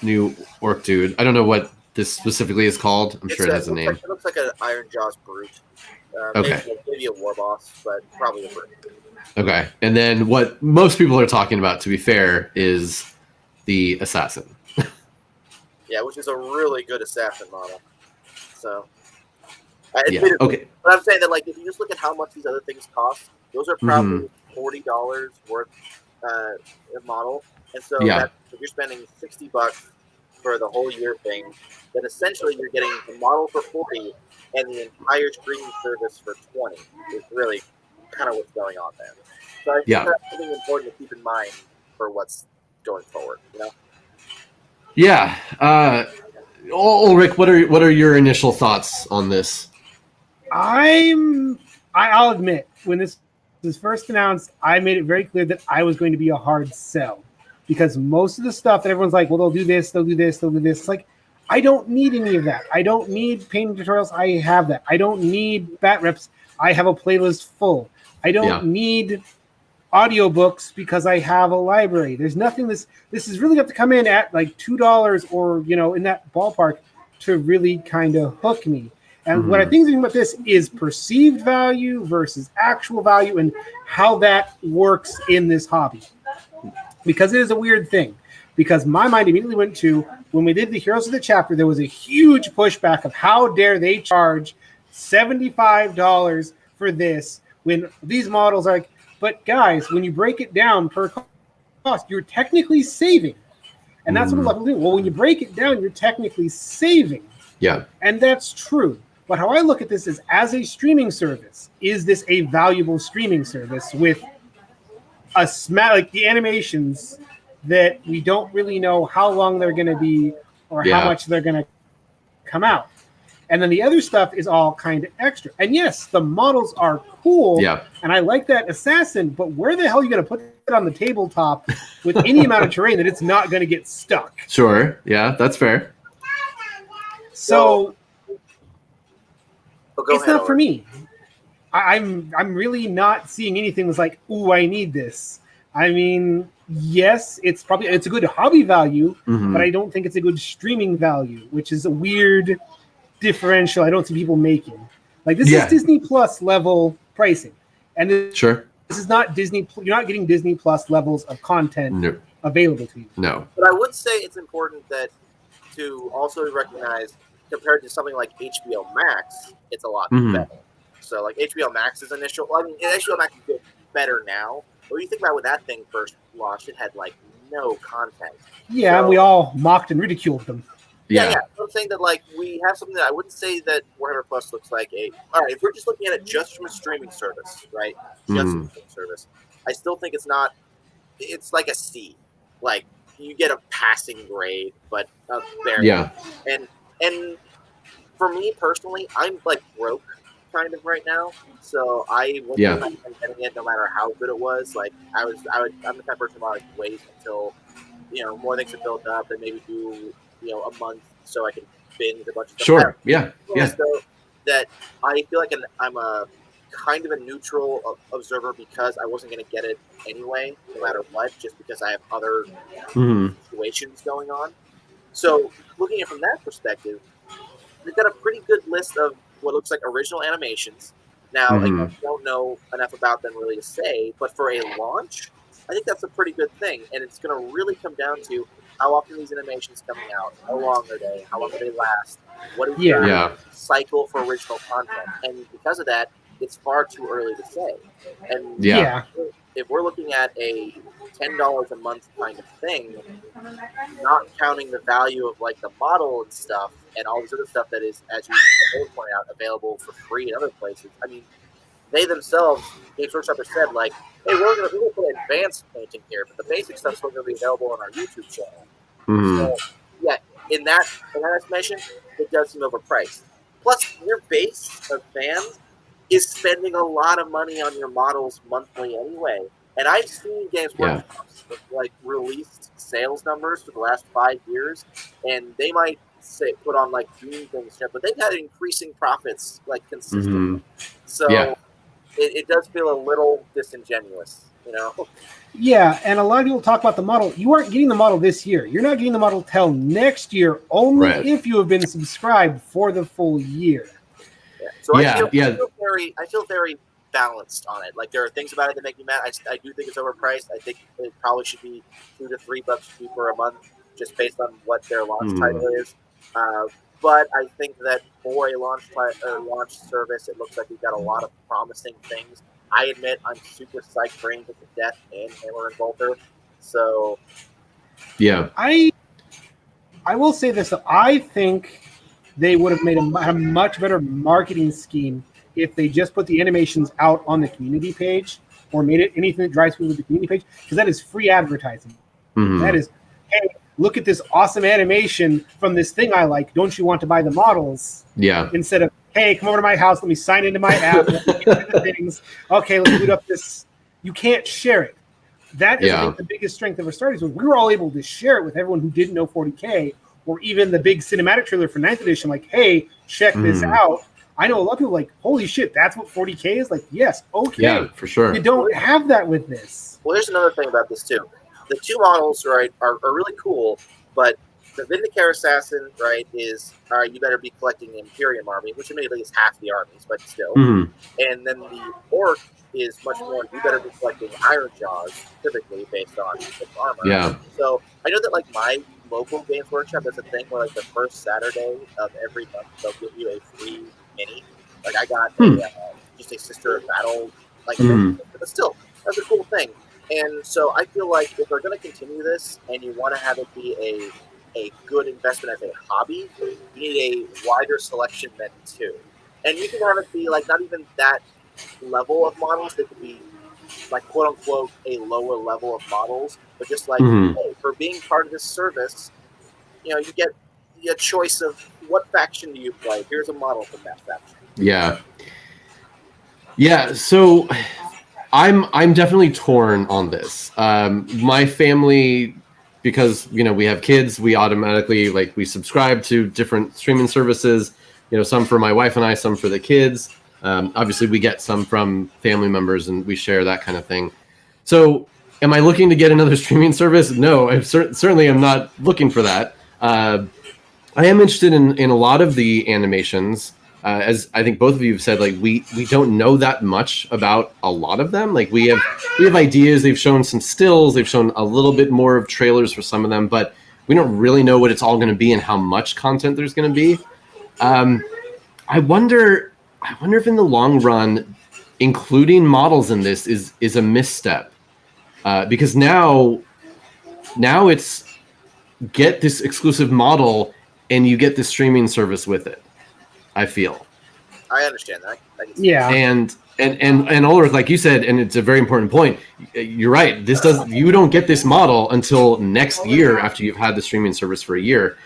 Speaker 1: new orc dude. I don't know what this specifically is called. I'm sure it has a name.
Speaker 3: It looks like an Iron Jaws brute.
Speaker 1: Okay.
Speaker 3: Maybe a war boss, but probably a brute.
Speaker 1: Okay. And then what most people are talking about, to be fair, is the assassin.
Speaker 3: Yeah, which is a really good assassin model. So.
Speaker 1: Okay.
Speaker 3: But I'm saying that, like, if you just look at how much these other things cost, those are probably $40 worth a model. And so if you're spending $60 for the whole year thing, then essentially you're getting the model for $40 and the entire streaming service for $20. Is really kind of what's going on there. So I think that's something important to keep in mind for what's going forward.
Speaker 1: Yeah. Ulric, what are your initial thoughts on this?
Speaker 2: I'll admit, when this was first announced, I made it very clear that I was going to be a hard sell. Because most of the stuff that everyone's like, well, they'll do this. It's like, I don't need any of that. I don't need painting tutorials. I have that. I don't need bat reps. I have a playlist full. I don't need audiobooks because I have a library. There's nothing this is really got to come in at like $2 or, in that ballpark to really kind of hook me. And what I think about this is perceived value versus actual value and how that works in this hobby. Because it is a weird thing. Because my mind immediately went to, when we did the Heroes of the Chapter, there was a huge pushback of how dare they charge $75 for this when these models are like, but guys, when you break it down per cost, you're technically saving. And that's what a lot of people do. Well, when you break it down, you're technically saving.
Speaker 1: Yeah.
Speaker 2: And that's true. But how I look at this is, as a streaming service, is this a valuable streaming service with like the animations that we don't really know how long they're going to be or how much they're going to come out? And then the other stuff is all kind of extra. And yes, the models are cool.
Speaker 1: Yeah.
Speaker 2: And I like that assassin, but where the hell are you going to put it on the tabletop with any amount of terrain that it's not going to get stuck?
Speaker 1: Sure. Yeah, that's fair.
Speaker 2: So it's
Speaker 3: ahead,
Speaker 2: not for me. I'm really not seeing anything that's like, ooh, I need this. I mean, yes, it's a good hobby value, but I don't think it's a good streaming value, which is a weird differential I don't see people making. Like, this is Disney Plus level pricing, and this is not Disney. You're not getting Disney Plus levels of content available to you.
Speaker 1: No,
Speaker 3: but I would say it's important that to also recognize, compared to something like HBO Max, it's a lot better. So, like, HBO Max's initial, well, I mean, HBO Max is better now. But when you think about when that thing first launched, it had like no content.
Speaker 2: Yeah, and we all mocked and ridiculed them.
Speaker 3: Yeah. I'm saying that, like, we have something that I wouldn't say that Warhammer Plus looks like all right, if we're just looking at it just from a streaming service, right? Just a streaming service. I still think it's like a C. Like, you get a passing grade, but very and for me personally, I'm like broke kind of right now, so I wouldn't plan on getting it no matter how good it was. Like, I'm the type of person who like wait until more things have built up and maybe do a month so I can binge a bunch of stuff.
Speaker 1: Sure. Yeah.
Speaker 3: So that I feel like I'm a kind of a neutral observer because I wasn't going to get it anyway, no matter what, just because I have other situations going on. So looking at it from that perspective, we've got a pretty good list of what looks like original animations. Now, I don't know enough about them really to say, but for a launch, I think that's a pretty good thing. And it's going to really come down to how often these animations coming out, how long are they, how long do they last, what is the cycle for original content. And because of that, it's far too early to say. And if we're looking at a $10 a month kind of thing, not counting the value of like the model and stuff and all this other stuff that is, as you pointed out, available for free in other places. I mean, they themselves, Games Workshop has said, like, hey, we're gonna put advanced painting here, but the basic stuff's still gonna be available on our YouTube channel. So yeah, in that estimation, it does seem overpriced. Plus, your base of fans is spending a lot of money on your models monthly anyway. And I've seen Games Workshops like released sales numbers for the last 5 years, and they might put on like Doom things, but they've had increasing profits like consistently. So it does feel a little disingenuous,
Speaker 2: Yeah, and a lot of people talk about the model. You aren't getting the model this year. You're not getting the model till next year, only if you have been subscribed for the full year.
Speaker 3: So I feel very balanced on it. Like, there are things about it that make me mad. I do think it's overpriced. I think it probably should be $2 to $3 cheaper a month, just based on what their launch title is. But I think that for a launch service, it looks like we've got a lot of promising things. I admit I'm super psyched for Angels of Death and Hammer and Bolter. So,
Speaker 2: I will say this, though. I think they would have made a much better marketing scheme if they just put the animations out on the community page or made it anything that drives people to the community page, because that is free advertising. That is, hey, look at this awesome animation from this thing I like. Don't you want to buy the models? Instead of, hey, come over to my house. Let me sign into my app. Things. Okay, let's boot up this. You can't share it. That is, I think, the biggest strength of our starters. We were all able to share it with everyone who didn't know 40K, or even the big cinematic trailer for 9th edition. Like, hey, check this out. I know a lot of people are like, holy shit, that's what 40K is? Like, yes, okay.
Speaker 1: Yeah, for sure.
Speaker 2: You don't have that with this.
Speaker 3: Well, there's another thing about this, too. The two models, right, are really cool, but the Vindicare Assassin, right, is all right. You better be collecting the Imperium army, which admittedly is half the armies, but still.
Speaker 1: Mhm.
Speaker 3: And then the Orc is much more. You better be collecting Iron Jaws, typically based on its armor.
Speaker 1: Yeah.
Speaker 3: So I know that like my local Games Workshop does a thing where like the first Saturday of every month they'll give you a free mini. Like I got just a Sister of Battle, like, but still that's a cool thing. And so I feel like if we're going to continue this, and you want to have it be a good investment as a hobby, you need a wider selection than two. And you can have it be like not even that level of models. They could be like quote unquote a lower level of models, but just like hey, for being part of this service, you know, you get a choice of what faction do you play. Here's a model from that faction.
Speaker 1: Yeah. Yeah. So I'm definitely torn on this. My family, because we have kids, we automatically we subscribe to different streaming services. Some for my wife and I, some for the kids. Obviously, we get some from family members, and we share that kind of thing. So, am I looking to get another streaming service? No, I certainly am not looking for that. I am interested in a lot of the animations. As I think both of you have said, we don't know that much about a lot of them. We have ideas. They've shown some stills. They've shown a little bit more of trailers for some of them, but we don't really know what it's all going to be and how much content there's going to be. I wonder if in the long run, including models in this is a misstep, because now it's get this exclusive model and you get the streaming service with it. I feel.
Speaker 3: I understand that.
Speaker 2: Yeah.
Speaker 1: And Ulric, like you said, and it's a very important point. You're right. You don't get this model until next year after you've had the streaming service for a year.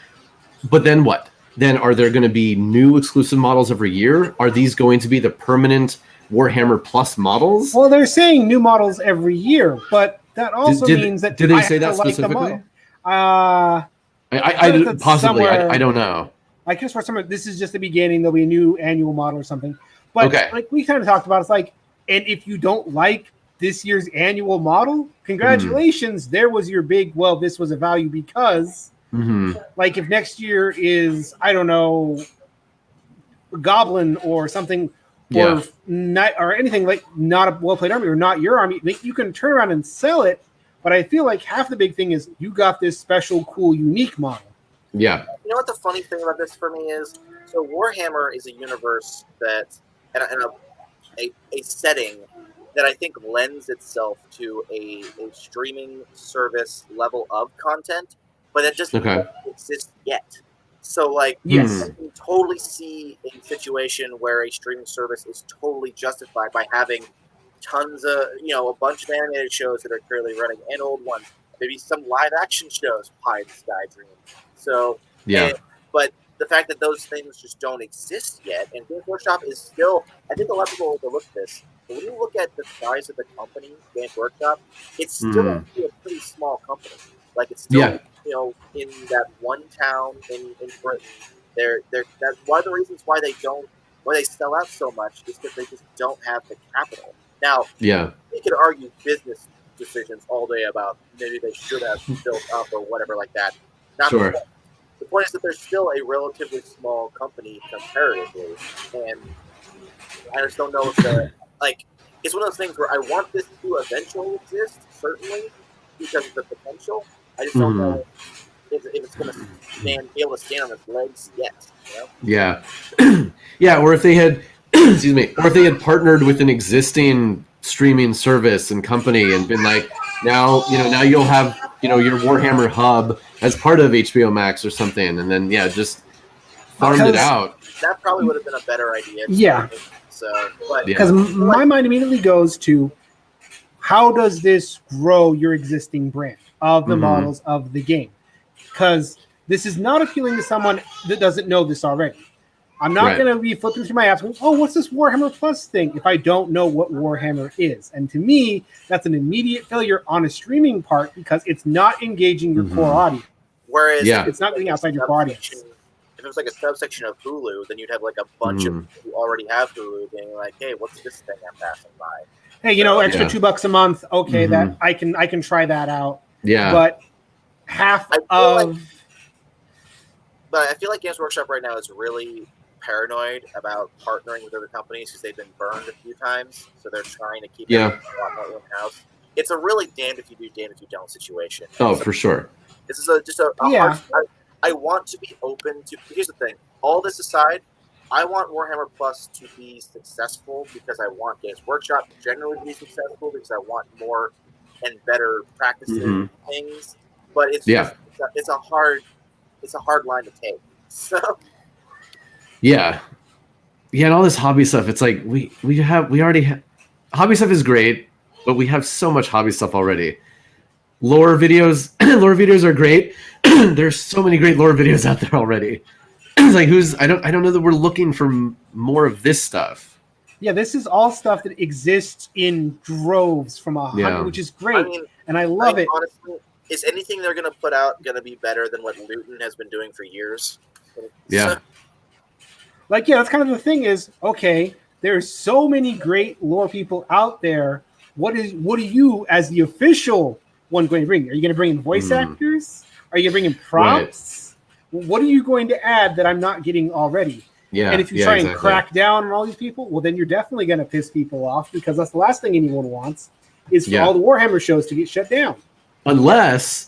Speaker 1: But then what? Then are there going to be new exclusive models every year? Are these going to be the permanent Warhammer Plus models?
Speaker 2: Well, they're saying new models every year, but that also means that
Speaker 1: did they say that specifically?
Speaker 2: I
Speaker 1: Possibly. I don't know.
Speaker 2: I guess for some, this is just the beginning. There'll be a new annual model or something. But like we kind of talked about, it's like, and if you don't like this year's annual model, congratulations, there was your big, well, this was a value because, like if next year is, I don't know, Goblin or something, or not, or anything like not a well-played army or not your army, you can turn around and sell it. But I feel like half the big thing is you got this special, cool, unique model.
Speaker 1: Yeah.
Speaker 3: You know what the funny thing about this for me is? So Warhammer is a universe that, and a setting that I think lends itself to a streaming service level of content, but it just doesn't exist yet. So yes, I can totally see a situation where a streaming service is totally justified by having tons of, a bunch of animated shows that are currently running and old ones, maybe some live action shows, Pie in the Sky Dream. So, but the fact that those things just don't exist yet, and Games Workshop is still, I think a lot of people overlook this, but when you look at the size of the company, Games Workshop, it's still a pretty small company. It's still, in that one town in Britain. That's one of the reasons why they sell out so much is because they just don't have the capital. Now, we could argue business decisions all day about maybe they should have built up or whatever like that. Not the point. The point is that they're still a relatively small company comparatively, and I just don't know if it's one of those things where I want this to eventually exist, certainly, because of the potential. I just don't know if it's going to be able to stand on its legs yet.
Speaker 1: Yeah. Yeah, or if they had excuse me, or if they had partnered with an existing streaming service and company and been like, now you'll have your Warhammer hub as part of HBO Max or something, and then just farmed it out.
Speaker 3: That probably would have been a better idea.
Speaker 2: Yeah.
Speaker 3: So, but
Speaker 2: because my mind immediately goes to how does this grow your existing brand of the models of the game? Because this is not appealing to someone that doesn't know this already. I'm not going to be flipping through my apps going, oh, what's this Warhammer Plus thing if I don't know what Warhammer is? And to me, that's an immediate failure on a streaming part because it's not engaging your core audience.
Speaker 3: Whereas
Speaker 2: it's not getting outside your core audience.
Speaker 3: If it was a subsection of Hulu, then you'd have a bunch of people who already have Hulu being like, hey, what's this thing I'm passing by?
Speaker 2: Hey, extra $2 a month. Okay, that I can try that out.
Speaker 1: Yeah.
Speaker 2: But half of
Speaker 3: But I feel like Games Workshop right now is really paranoid about partnering with other companies because they've been burned a few times, so they're trying to keep everything a lot more in-house. It's a really damned if you do, damned if you don't situation.
Speaker 1: Oh,
Speaker 3: so
Speaker 1: for sure.
Speaker 3: this is just a hard. I want to be open to. Here's the thing. All this aside, I want Warhammer Plus to be successful because I want Games Workshop generally to be successful because I want more and better practices and things. But it's just it's a hard line to take. So
Speaker 1: yeah, and all this hobby stuff. It's like we already have hobby stuff is great, but we have so much hobby stuff already. Lore videos are great. There's so many great lore videos out there already. It's like I don't know that we're looking for more of this stuff.
Speaker 2: Yeah, this is all stuff that exists in droves from 100, which is great, and I love it.
Speaker 3: Honestly, is anything they're going to put out going to be better than what Luton has been doing for years?
Speaker 1: Yeah.
Speaker 2: That's kind of the thing is, okay, there's so many great lore people out there. What are you, as the official one, going to bring? Are you going to bring in voice actors? Are you going to bring in props? Right. What are you going to add that I'm not getting already?
Speaker 1: Yeah.
Speaker 2: And if you try and crack down on all these people, well, then you're definitely going to piss people off because that's the last thing anyone wants is for all the Warhammer shows to get shut down. Unless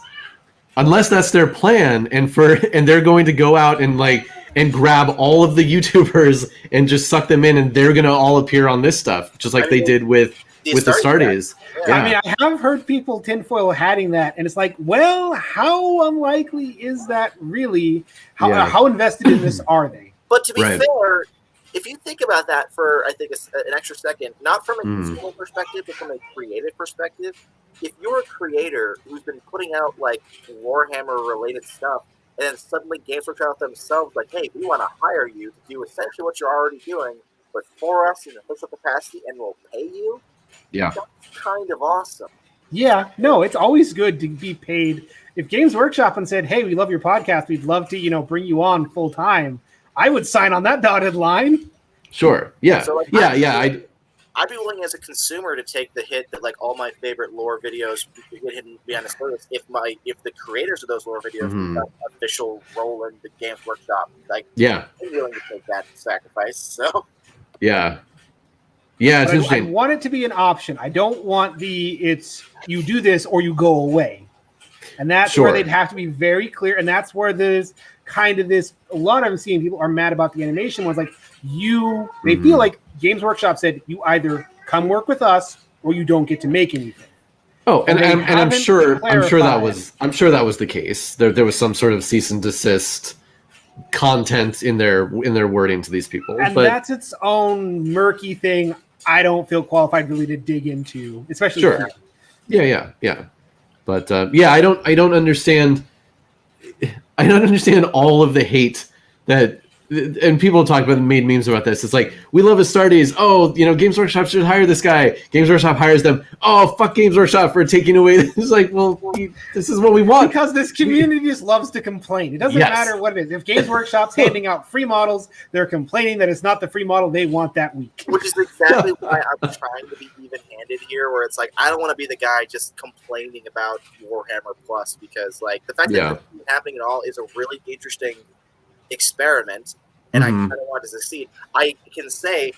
Speaker 1: that's their plan, and they're going to go out and grab all of the YouTubers and just suck them in, and they're going to all appear on this stuff, just like they did with the Star Days.
Speaker 2: Yeah. I mean, I have heard people tinfoil hatting that, and it's like, well, how unlikely is that really? How invested in this are they?
Speaker 3: But to be fair, if you think about that for, I think, an extra second, not from a consumer perspective, but from a creative perspective, if you're a creator who's been putting out like Warhammer-related stuff, and then suddenly Games Workshop themselves like, hey, we want to hire you to do essentially what you're already doing, but for us in official capacity, and we'll pay you.
Speaker 1: Yeah,
Speaker 3: that's kind of awesome.
Speaker 2: Yeah, no, it's always good to be paid. If Games Workshop and said, hey, we love your podcast, we'd love to, bring you on full time, I would sign on that dotted line.
Speaker 1: Sure. Yeah.
Speaker 3: So, I'd be willing as a consumer to take the hit that like all my favorite lore videos get hidden behind the service if the creators of those lore videos have official role in the Games Workshop. I'm willing to take that sacrifice. So
Speaker 2: it's interesting. I want it to be an option. I don't want it's you do this or you go away. And that's where they'd have to be very clear. And that's where there's kind of this, a lot of seeing people are mad about the animation ones. Like they feel like Games Workshop said, you either come work with us or you don't get to make anything.
Speaker 1: Oh, and I'm sure that was the case. There was some sort of cease and desist content in their wording to these people.
Speaker 2: And that's its own murky thing. I don't feel qualified really to dig into, especially.
Speaker 1: Sure. Yeah. But I don't understand. I don't understand all of the hate that, and people talk about made memes about this. It's like, we love Astartes. Oh, Games Workshop should hire this guy. Games Workshop hires them. Oh, fuck Games Workshop for taking away. It's like, well, this is what we want.
Speaker 2: Because this community just loves to complain. It doesn't matter what it is. If Games Workshop's handing out free models, they're complaining that it's not the free model they want that week.
Speaker 3: Which is exactly why I'm trying to be even-handed here, where it's like, I don't want to be the guy just complaining about Warhammer Plus, because like the fact that it's happening at all is a really interesting experiment, and I kind of want to succeed. I can say,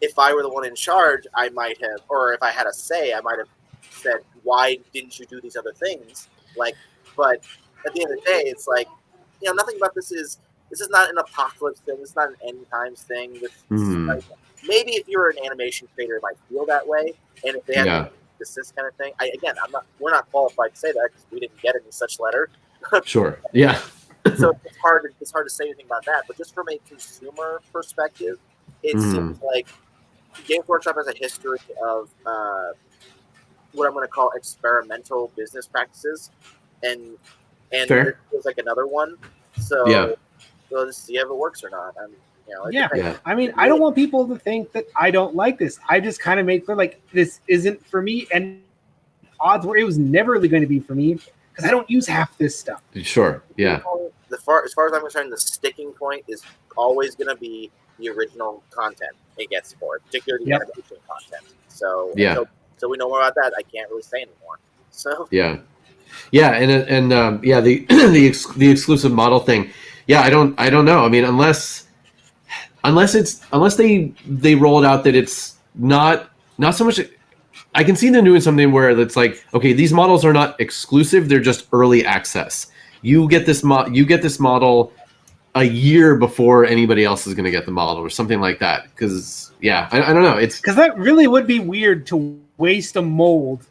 Speaker 3: if I were the one in charge, I might have, or if I had a say, I might have said, why didn't you do these other things? Like, but at the end of the day, it's like, nothing about this is not an apocalypse thing. It's not an end times thing. Like, maybe if you're an animation creator, it might feel that way. And if they have this kind of thing, we're not qualified to say that because we didn't get any such letter.
Speaker 1: Sure. Yeah.
Speaker 3: So it's hard to say anything about that. But just from a consumer perspective, it seems like Games Workshop has a history of what I'm going to call experimental business practices, and there's like another one. So we'll just see if it works or not.
Speaker 2: I mean, I don't want people to think that I don't like this. I just kind of make clear like this isn't for me, and odds were it was never really going to be for me because I don't use half this stuff.
Speaker 1: Sure. Yeah.
Speaker 3: As far as I'm concerned, the sticking point is always going to be the original content it gets for it, particularly the animation content. So so we know more about that. I can't really say anymore. So
Speaker 1: the exclusive model thing. yeah, I don't know. I mean, unless they roll it out that it's not so much. I can see them doing something where it's like, okay, these models are not exclusive; they're just early access. You get this model a year before anybody else is going to get the model, or something like that. Because I don't know. It's
Speaker 2: because that really would be weird to waste a mold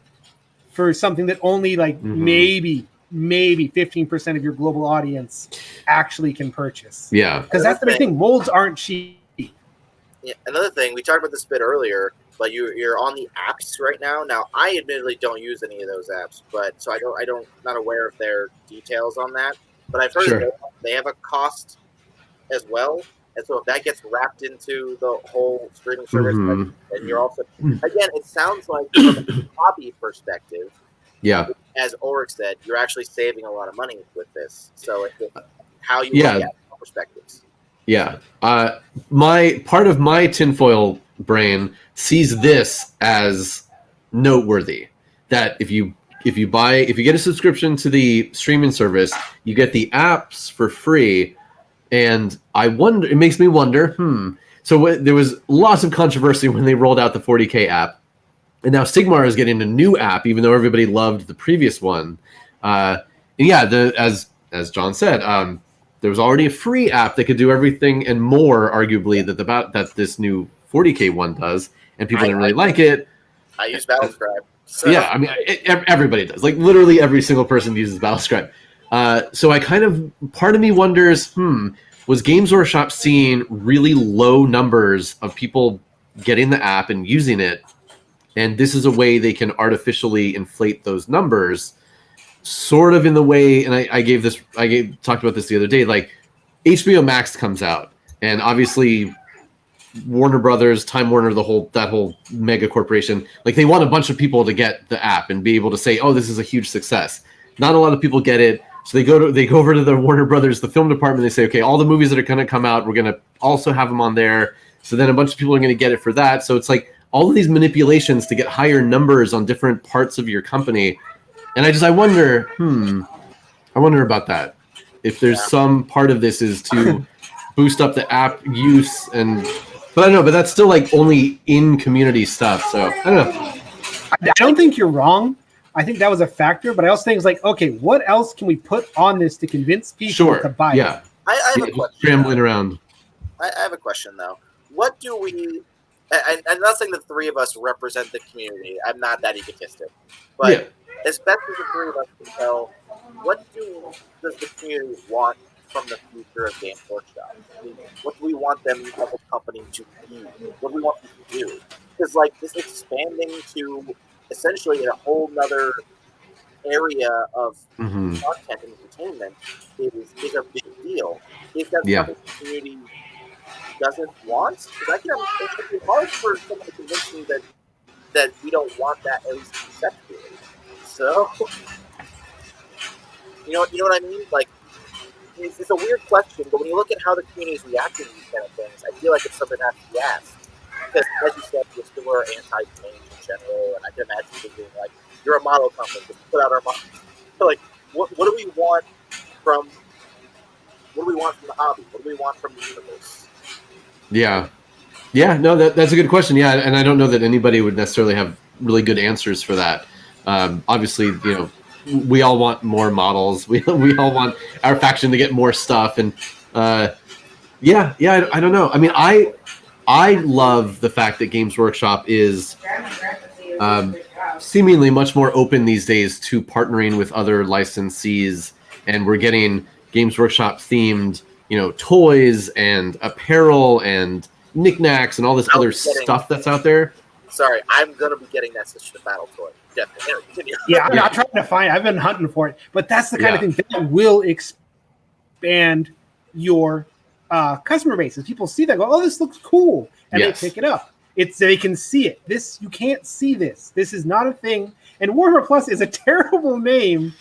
Speaker 2: for something that only like maybe 15% of your global audience actually can purchase.
Speaker 1: Yeah,
Speaker 2: because that's the big thing. Molds aren't cheap.
Speaker 3: Yeah, another thing, we talked about this a bit earlier, but you're on the apps right now. Now, I admittedly don't use any of those apps, but so I don't not aware of their details on that. But I've heard that they have a cost as well, and so if that gets wrapped into the whole streaming service, then you're also again. It sounds like from a hobby perspective, as Ulric said, you're actually saving a lot of money with this. So it's how you look at perspectives.
Speaker 1: Yeah. My part of my tinfoil brain sees this as noteworthy. That if you get a subscription to the streaming service, you get the apps for free. And it makes me wonder, So there was lots of controversy when they rolled out the 40K app. And now Sigmar is getting a new app, even though everybody loved the previous one. As John said, there was already a free app that could do everything and more, arguably, that this new 40K one does, and people didn't really like it.
Speaker 3: I use Battlescribe. So.
Speaker 1: Yeah, I mean, everybody does. Like, literally every single person uses Battlescribe. So part of me wonders, was Games Workshop seeing really low numbers of people getting the app and using it, and this is a way they can artificially inflate those numbers? Sort of in the way, and I talked about this the other day, like HBO Max comes out, and obviously Warner Brothers, Time Warner, that whole mega corporation, like they want a bunch of people to get the app and be able to say, oh, this is a huge success. Not a lot of people get it, so they go over to the Warner Brothers, the film department, they say, okay, all the movies that are going to come out, we're going to also have them on there. So then a bunch of people are going to get it for that. So it's like all of these manipulations to get higher numbers on different parts of your company. And I wonder about that. If there's some part of this is to boost up the app use, but I don't know, but that's still like only in community stuff. So I don't know.
Speaker 2: I don't think you're wrong. I think that was a factor, but I also think it's like, okay, what else can we put on this to convince people to buy it?
Speaker 3: I have a question.
Speaker 1: Scrambling around.
Speaker 3: I have a question though. What do we? I'm not saying the three of us represent the community. I'm not that egotistic, but especially the three of us can tell, what does the community want from the future of Games Workshop? I mean, what do we want them as a company to be? What do we want them to do? Because like this expanding to essentially a whole nother area of content and entertainment is a big deal. Is that something the community doesn't want? Because it can be hard for someone to convince me that we don't want that, at least conceptually. So, you know what I mean? Like, it's a weird question, but when you look at how the community is reacting to these kind of things, I feel like it's something that has to be asked. Because, as you said, we're still anti-change in general, and I can imagine them being like, you're a model company, just put out our models. So, like, what do we want from the hobby? What do we want from the universe?
Speaker 1: Yeah, no, that's a good question. Yeah, and I don't know that anybody would necessarily have really good answers for that. Obviously, we all want more models. We all want our faction to get more stuff, and I don't know. I mean, I love the fact that Games Workshop is seemingly much more open these days to partnering with other licensees, and we're getting Games Workshop themed, toys and apparel and knickknacks and all this other stuff that's out there.
Speaker 3: Sorry, I'm gonna be getting that System of Battle toy. Definitely.
Speaker 2: I'm trying to find. I've been hunting for it, but that's the kind of thing that will expand your customer base. As people see that, go, "Oh, this looks cool," and they pick it up. They can see it. This you can't see this. This is not a thing. And Warhammer Plus is a terrible name.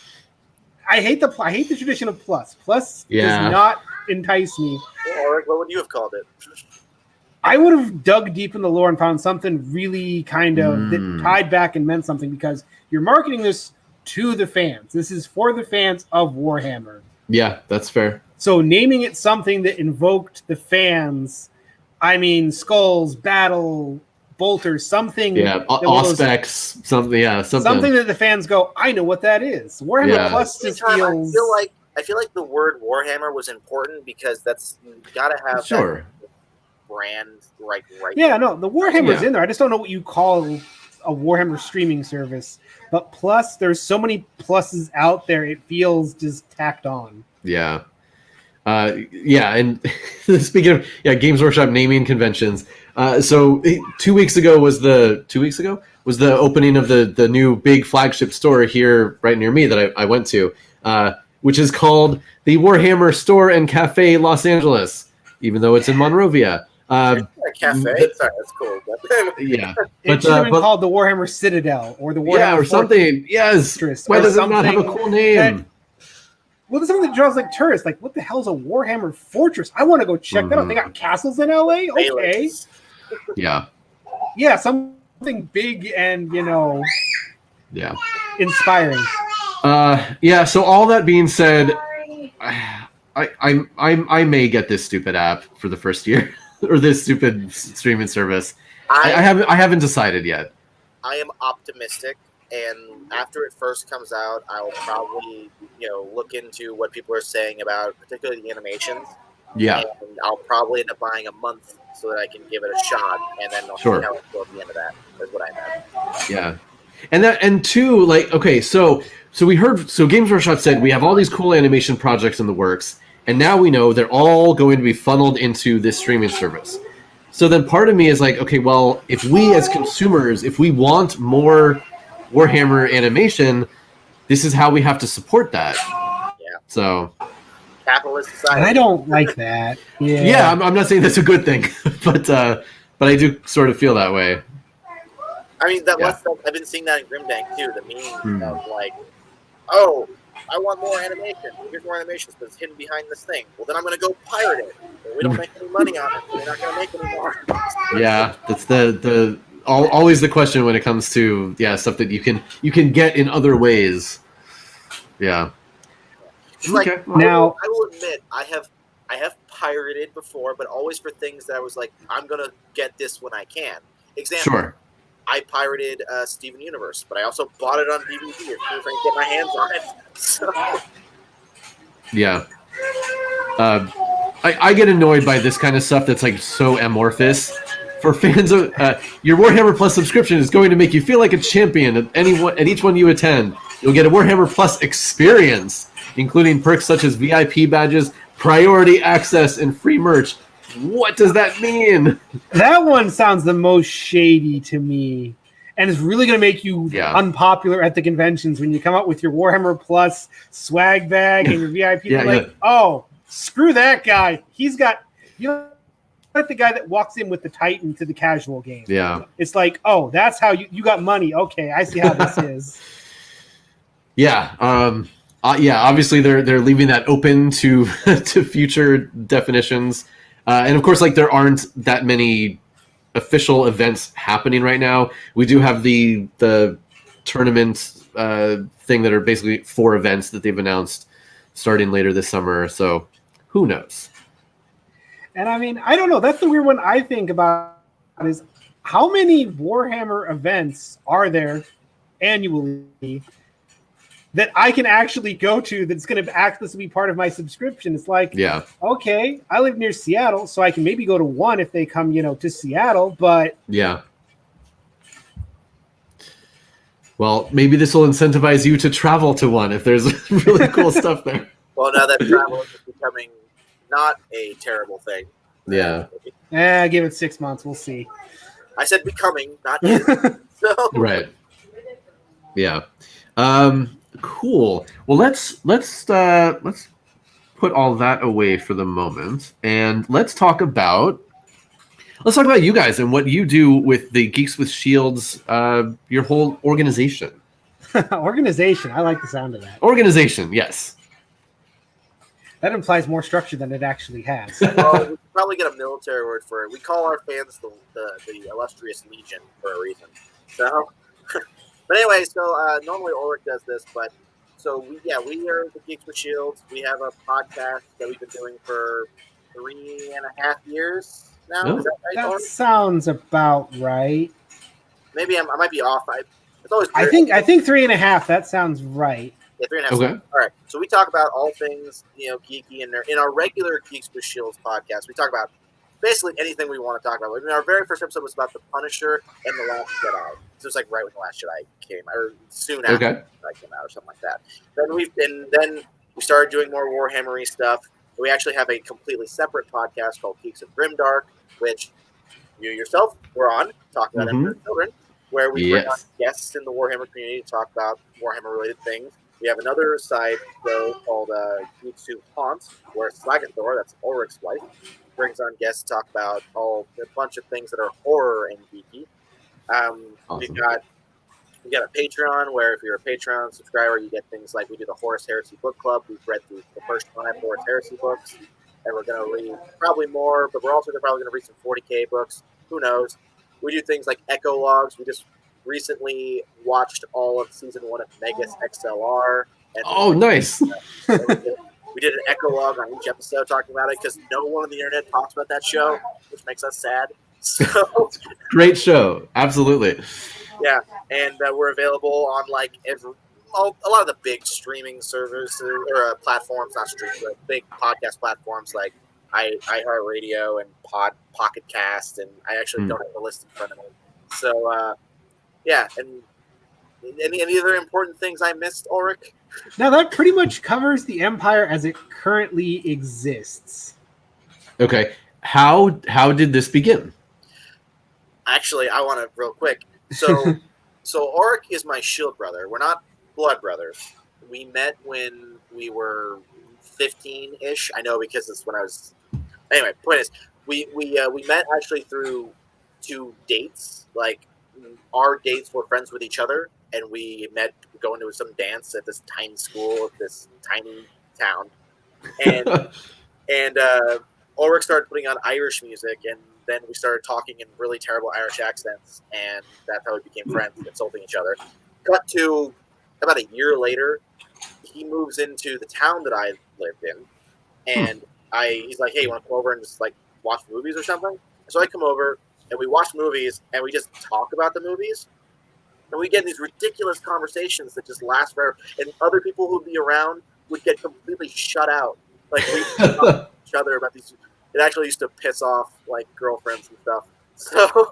Speaker 2: I hate the tradition of Plus. Plus does not entice me.
Speaker 3: Or what would you have called it?
Speaker 2: I would have dug deep in the lore and found something really kind of that tied back and meant something, because you're marketing this to the fans. This is for the fans of Warhammer.
Speaker 1: Yeah, that's fair.
Speaker 2: So naming it something that invoked the fans, I mean, skulls, battle, bolters, something.
Speaker 1: Yeah, auspex, something.
Speaker 2: Something that the fans go, I know what that is. Warhammer Plus just feels.
Speaker 3: I feel like the word Warhammer was important because that's you gotta have
Speaker 1: sure.
Speaker 3: That brand right.
Speaker 2: Yeah, no, the Warhammer's in there. I just don't know what you call a Warhammer streaming service. But plus, there's so many pluses out there, it feels just tacked on.
Speaker 1: Yeah. And speaking of Games Workshop naming conventions. So 2 weeks ago was the opening of the new big flagship store here right near me that I went to, which is called the Warhammer Store and Cafe Los Angeles, even though it's in Monrovia.
Speaker 3: A cafe? Sorry, that's cool.
Speaker 1: Yeah.
Speaker 2: It should have been called the Warhammer Citadel or the Warhammer
Speaker 1: or something. Yes. Why does it not have a cool name?
Speaker 2: Well, there's something that draws like tourists. Like, what the hell is a Warhammer Fortress? I want to go check that out. They got castles in LA? Okay.
Speaker 1: Yeah.
Speaker 2: Yeah, something big and, inspiring.
Speaker 1: So all that being said, I may get this stupid app for the first year or this stupid streaming service. I haven't decided yet.
Speaker 3: I am optimistic, and after it first comes out, I will probably look into what people are saying about particularly the animations.
Speaker 1: Yeah.
Speaker 3: And I'll probably end up buying a month so that I can give it a shot, and then I'll see how it goes at the end of that. That's what I meant.
Speaker 1: Yeah. And two, so we heard, Games Workshop said we have all these cool animation projects in the works, and now we know they're all going to be funneled into this streaming service. So then part of me is like, okay, well, if we as consumers, if we want more Warhammer animation, this is how we have to support that.
Speaker 3: Yeah.
Speaker 1: So
Speaker 3: capitalist society.
Speaker 2: And I don't like that.
Speaker 1: Yeah, I'm not saying that's a good thing, but I do sort of feel that way.
Speaker 3: I mean, I've been seeing that in Grimdank too. The meme of like, oh, I want more animation. Here's more animations, but it's hidden behind this thing. Well, then I'm going to go pirate it. We don't make any money on it. We're not going to make any more.
Speaker 1: Yeah, that's the always the question when it comes to stuff that you can get in other ways. Yeah.
Speaker 3: Okay.
Speaker 2: Now
Speaker 3: I will admit I have pirated before, but always for things that I was like, I'm going to get this when I can. Example.
Speaker 1: Sure.
Speaker 3: I pirated Steven Universe, but I also bought it on DVD as soon as I could get my hands on it. So.
Speaker 1: Yeah. I get annoyed by this kind of stuff that's like so amorphous. For fans of your Warhammer Plus subscription is going to make you feel like a champion at each one you attend. You'll get a Warhammer Plus experience, including perks such as VIP badges, priority access, and free merch. What does that mean?
Speaker 2: That one sounds the most shady to me. And it's really going to make you unpopular at the conventions when you come out with your Warhammer Plus swag bag and your VIP. Oh, screw that guy. He's got, like the guy that walks in with the Titan to the casual game.
Speaker 1: Yeah.
Speaker 2: It's like, oh, that's how you got money. Okay, I see how this is.
Speaker 1: Yeah. Obviously they're leaving that open to to future definitions. And of course, there aren't that many official events happening right now. We do have the tournament thing that are basically 4 events that they've announced starting later this summer. So who knows?
Speaker 2: And I mean, I don't know. That's the weird one I think about is how many Warhammer events are there annually that I can actually go to that's going to act to be part of my subscription. It's like, okay, I live near Seattle, so I can maybe go to one if they come, to Seattle, but...
Speaker 1: Yeah. Well, maybe this will incentivize you to travel to one if there's really cool stuff there.
Speaker 3: Well, now that travel is becoming not a terrible thing.
Speaker 1: Yeah.
Speaker 2: Give it 6 months. We'll see.
Speaker 3: I said becoming, not is. So.
Speaker 1: Right. Yeah. Cool. Well, let's put all that away for the moment, and let's talk about you guys and what you do with the Geeks with Shields, your whole organization.
Speaker 2: Organization. I like the sound of that.
Speaker 1: Organization. Yes.
Speaker 2: That implies more structure than it actually has.
Speaker 3: Well, we could probably get a military word for it. We call our fans the illustrious Legion for a reason. So. But anyway, so normally Ulric does this, but we are the Geeks with Shields. We have a podcast that we've been doing for 3.5 years now.
Speaker 1: Oh.
Speaker 3: Is that right?
Speaker 2: That
Speaker 3: Lauren?
Speaker 2: sounds about right.
Speaker 3: Maybe I might be off. It's always
Speaker 2: I
Speaker 3: weird.
Speaker 2: think 3.5. That sounds right.
Speaker 3: Yeah, 3.5.
Speaker 1: Okay.
Speaker 3: All right. So we talk about all things, geeky, and in our regular Geeks with Shields podcast, we talk about basically anything we want to talk about. I mean, our very first episode was about the Punisher and the Last Jedi. So it was like right when the Last Jedi came, or soon after
Speaker 1: Okay.
Speaker 3: the Last Jedi came out, or something like that. Then we started doing more Warhammer-y stuff. We actually have a completely separate podcast called Geeks of Grimdark, which you yourself were on, talking about Emperor Children, where we bring on guests in the Warhammer community to talk about Warhammer-related things. We have another side show called Geeks Who Haunt, where Slagathor, that's Ulric's wife, brings on guests to talk about a bunch of things that are horror and geeky.
Speaker 1: Awesome.
Speaker 3: We got a Patreon where if you're a Patreon subscriber, you get things like we do the Horus Heresy Book Club. We've read through the first 5 Horus Heresy books, and we're going to read probably more, but we're also probably going to read some 40K books. Who knows? We do things like Echo Logs. We just recently watched all of season 1 of Megas XLR. And
Speaker 1: nice.
Speaker 3: We did an Echo Log on each episode talking about it because no one on the internet talks about that show, which makes us sad. So
Speaker 1: great show. Absolutely.
Speaker 3: Yeah, and we're available on like a lot of the big streaming services or platforms, not streaming, but big podcast platforms like iHeartRadio and Pocket Cast, and I actually don't have the list in front of me. So and any other important things I missed, Ulric?
Speaker 2: Now that pretty much covers the Empire as it currently exists.
Speaker 1: Okay. How did this begin?
Speaker 3: Actually, I want to real quick. So Ulric is my shield brother. We're not blood brothers. We met when we were 15-ish. I know because it's when I was. Anyway, point is, we met actually through 2 dates. Like our dates were friends with each other, and we met going to some dance at this tiny school of this tiny town, and Ulric started putting on Irish music, and then we started talking in really terrible Irish accents, and that's how we became friends, insulting each other. Cut to about a year later, he moves into the town that I lived in, and he's like, "Hey, you want to come over and just like watch movies or something?" So I come over, and we watch movies, and we just talk about the movies, and we get these ridiculous conversations that just last forever, and other people who'd be around would get completely shut out. Like we talk to each other about these. It actually used to piss off like girlfriends and stuff. So,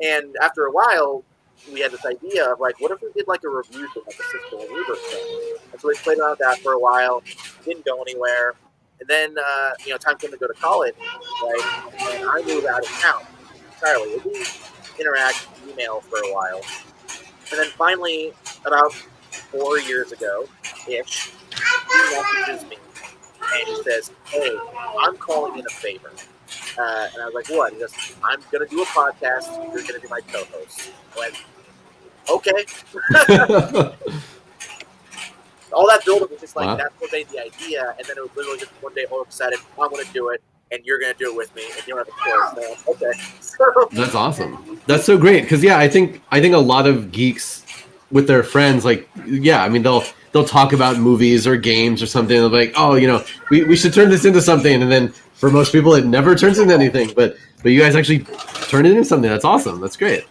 Speaker 3: and after a while, we had this idea of like, what if we did like a review thing, like a Sister and Weaver thing? And so we played around with that for a while. Didn't go anywhere. And then time came to go to college, right? And I moved out of town entirely. We interact, email for a while, and then finally, about 4 years ago, ish, he messages me. And he says, "Hey, I'm calling in a favor." And I was like, "What?" He goes, "I'm going to do a podcast. You're going to be my co-host." I went, "Okay." All that build-up was just like, that's what made the idea. And then it was literally just one day, Ulric decided, "I'm going to do it, and you're going to do it with me, and you don't have a choice." So, okay. So,
Speaker 1: that's awesome. That's so great. Because, I think a lot of geeks with their friends, like, I mean, they'll talk about movies or games or something. They're like, "Oh, we should turn this into something." And then for most people, it never turns into anything. But you guys actually turn it into something. That's awesome. That's great.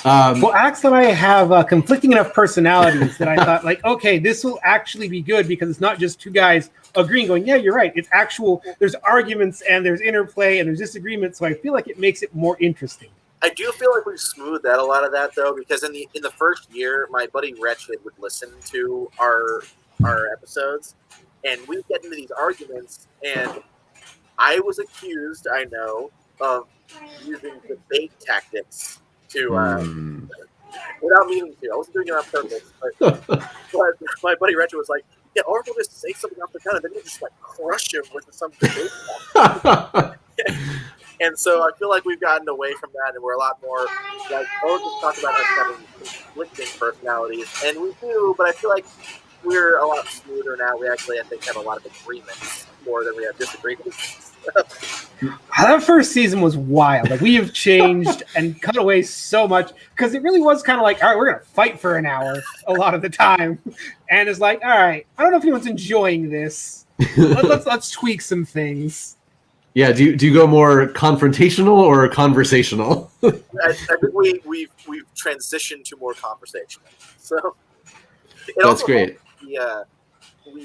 Speaker 2: Well, Axe and I have conflicting enough personalities that I thought, like, okay, this will actually be good because it's not just 2 guys agreeing, going, "Yeah, you're right." It's actual. There's arguments and there's interplay and there's disagreements. So I feel like it makes it more interesting.
Speaker 3: I do feel like we've smoothed out a lot of that though, because in the first year, my buddy Wretched would listen to our episodes, and we'd get into these arguments, and I was accused, I know, of using debate tactics to, without meaning to. I wasn't doing it on purpose, but my buddy Wretched was like, "Yeah, or we'll just say something off the cuff, and then we'll just like crush him with some debate tactics." And so I feel like we've gotten away from that, and we're a lot more like, just talk about us having conflicting personalities, and we do, but I feel like we're a lot smoother now. We actually, I think, have a lot of agreements more than we have disagreements.
Speaker 2: That first season was wild. Like, we have changed and cut away so much because it really was kind of like, all right, we're gonna fight for an hour a lot of the time, and it's like, all right, I don't know if anyone's enjoying this. Let's tweak some things.
Speaker 1: Yeah, do you go more confrontational or conversational?
Speaker 3: I think we've transitioned to more conversational. So
Speaker 1: That's great.
Speaker 3: We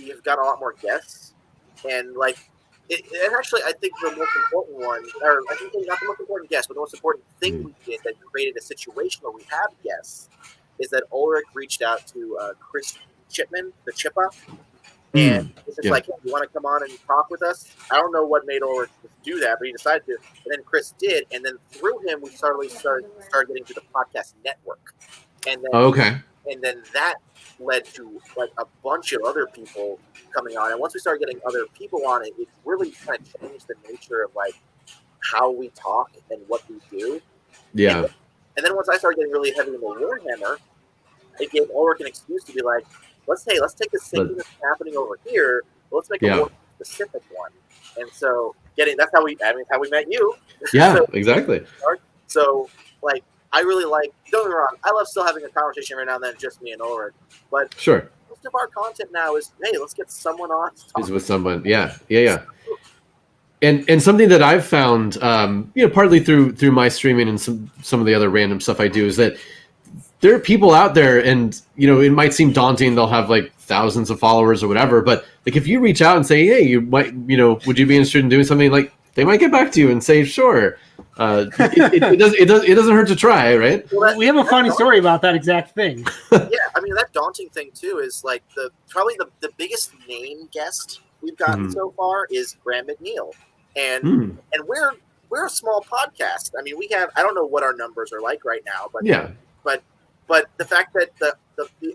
Speaker 3: have got a lot more guests, and like it actually, I think the most important one, or I think not the most important guest, but the most important thing we did that created a situation where we have guests is that Ulric reached out to Chris Chipman, the Chippa. And it's just like, hey, you want to come on and talk with us? I don't know what made Ulrich do that, but he decided to. And then Chris did. And then through him, we started getting to the podcast network. And then, And then that led to like a bunch of other people coming on. And once we started getting other people on it, it really kind of changed the nature of like how we talk and what we do.
Speaker 1: Yeah.
Speaker 3: And then once I started getting really heavy into Warhammer, it gave Ulrich an excuse to be like, let's take this same thing that's happening over here, but let's make a more specific one. And so that's how we met you.
Speaker 1: Yeah,
Speaker 3: so,
Speaker 1: exactly.
Speaker 3: So like, I really like, don't get me wrong, I love still having a conversation right now and then, just me and Ulrich. But
Speaker 1: sure,
Speaker 3: most of our content now is, hey, let's get someone on to talk.
Speaker 1: Is with someone. Yeah. And something that I've found, partly through my streaming and some of the other random stuff I do, is that there are people out there, and it might seem daunting. They'll have like thousands of followers or whatever, but like if you reach out and say, hey, you might, would you be interested in doing something, like they might get back to you and say, sure. It doesn't hurt to try, right?
Speaker 2: Well, we have a funny story about that exact thing.
Speaker 3: Yeah, I mean, that daunting thing too is like probably the biggest name guest we've gotten so far is Graham McNeil, and we're a small podcast. I mean, we have, I don't know what our numbers are like right now, but but the fact that the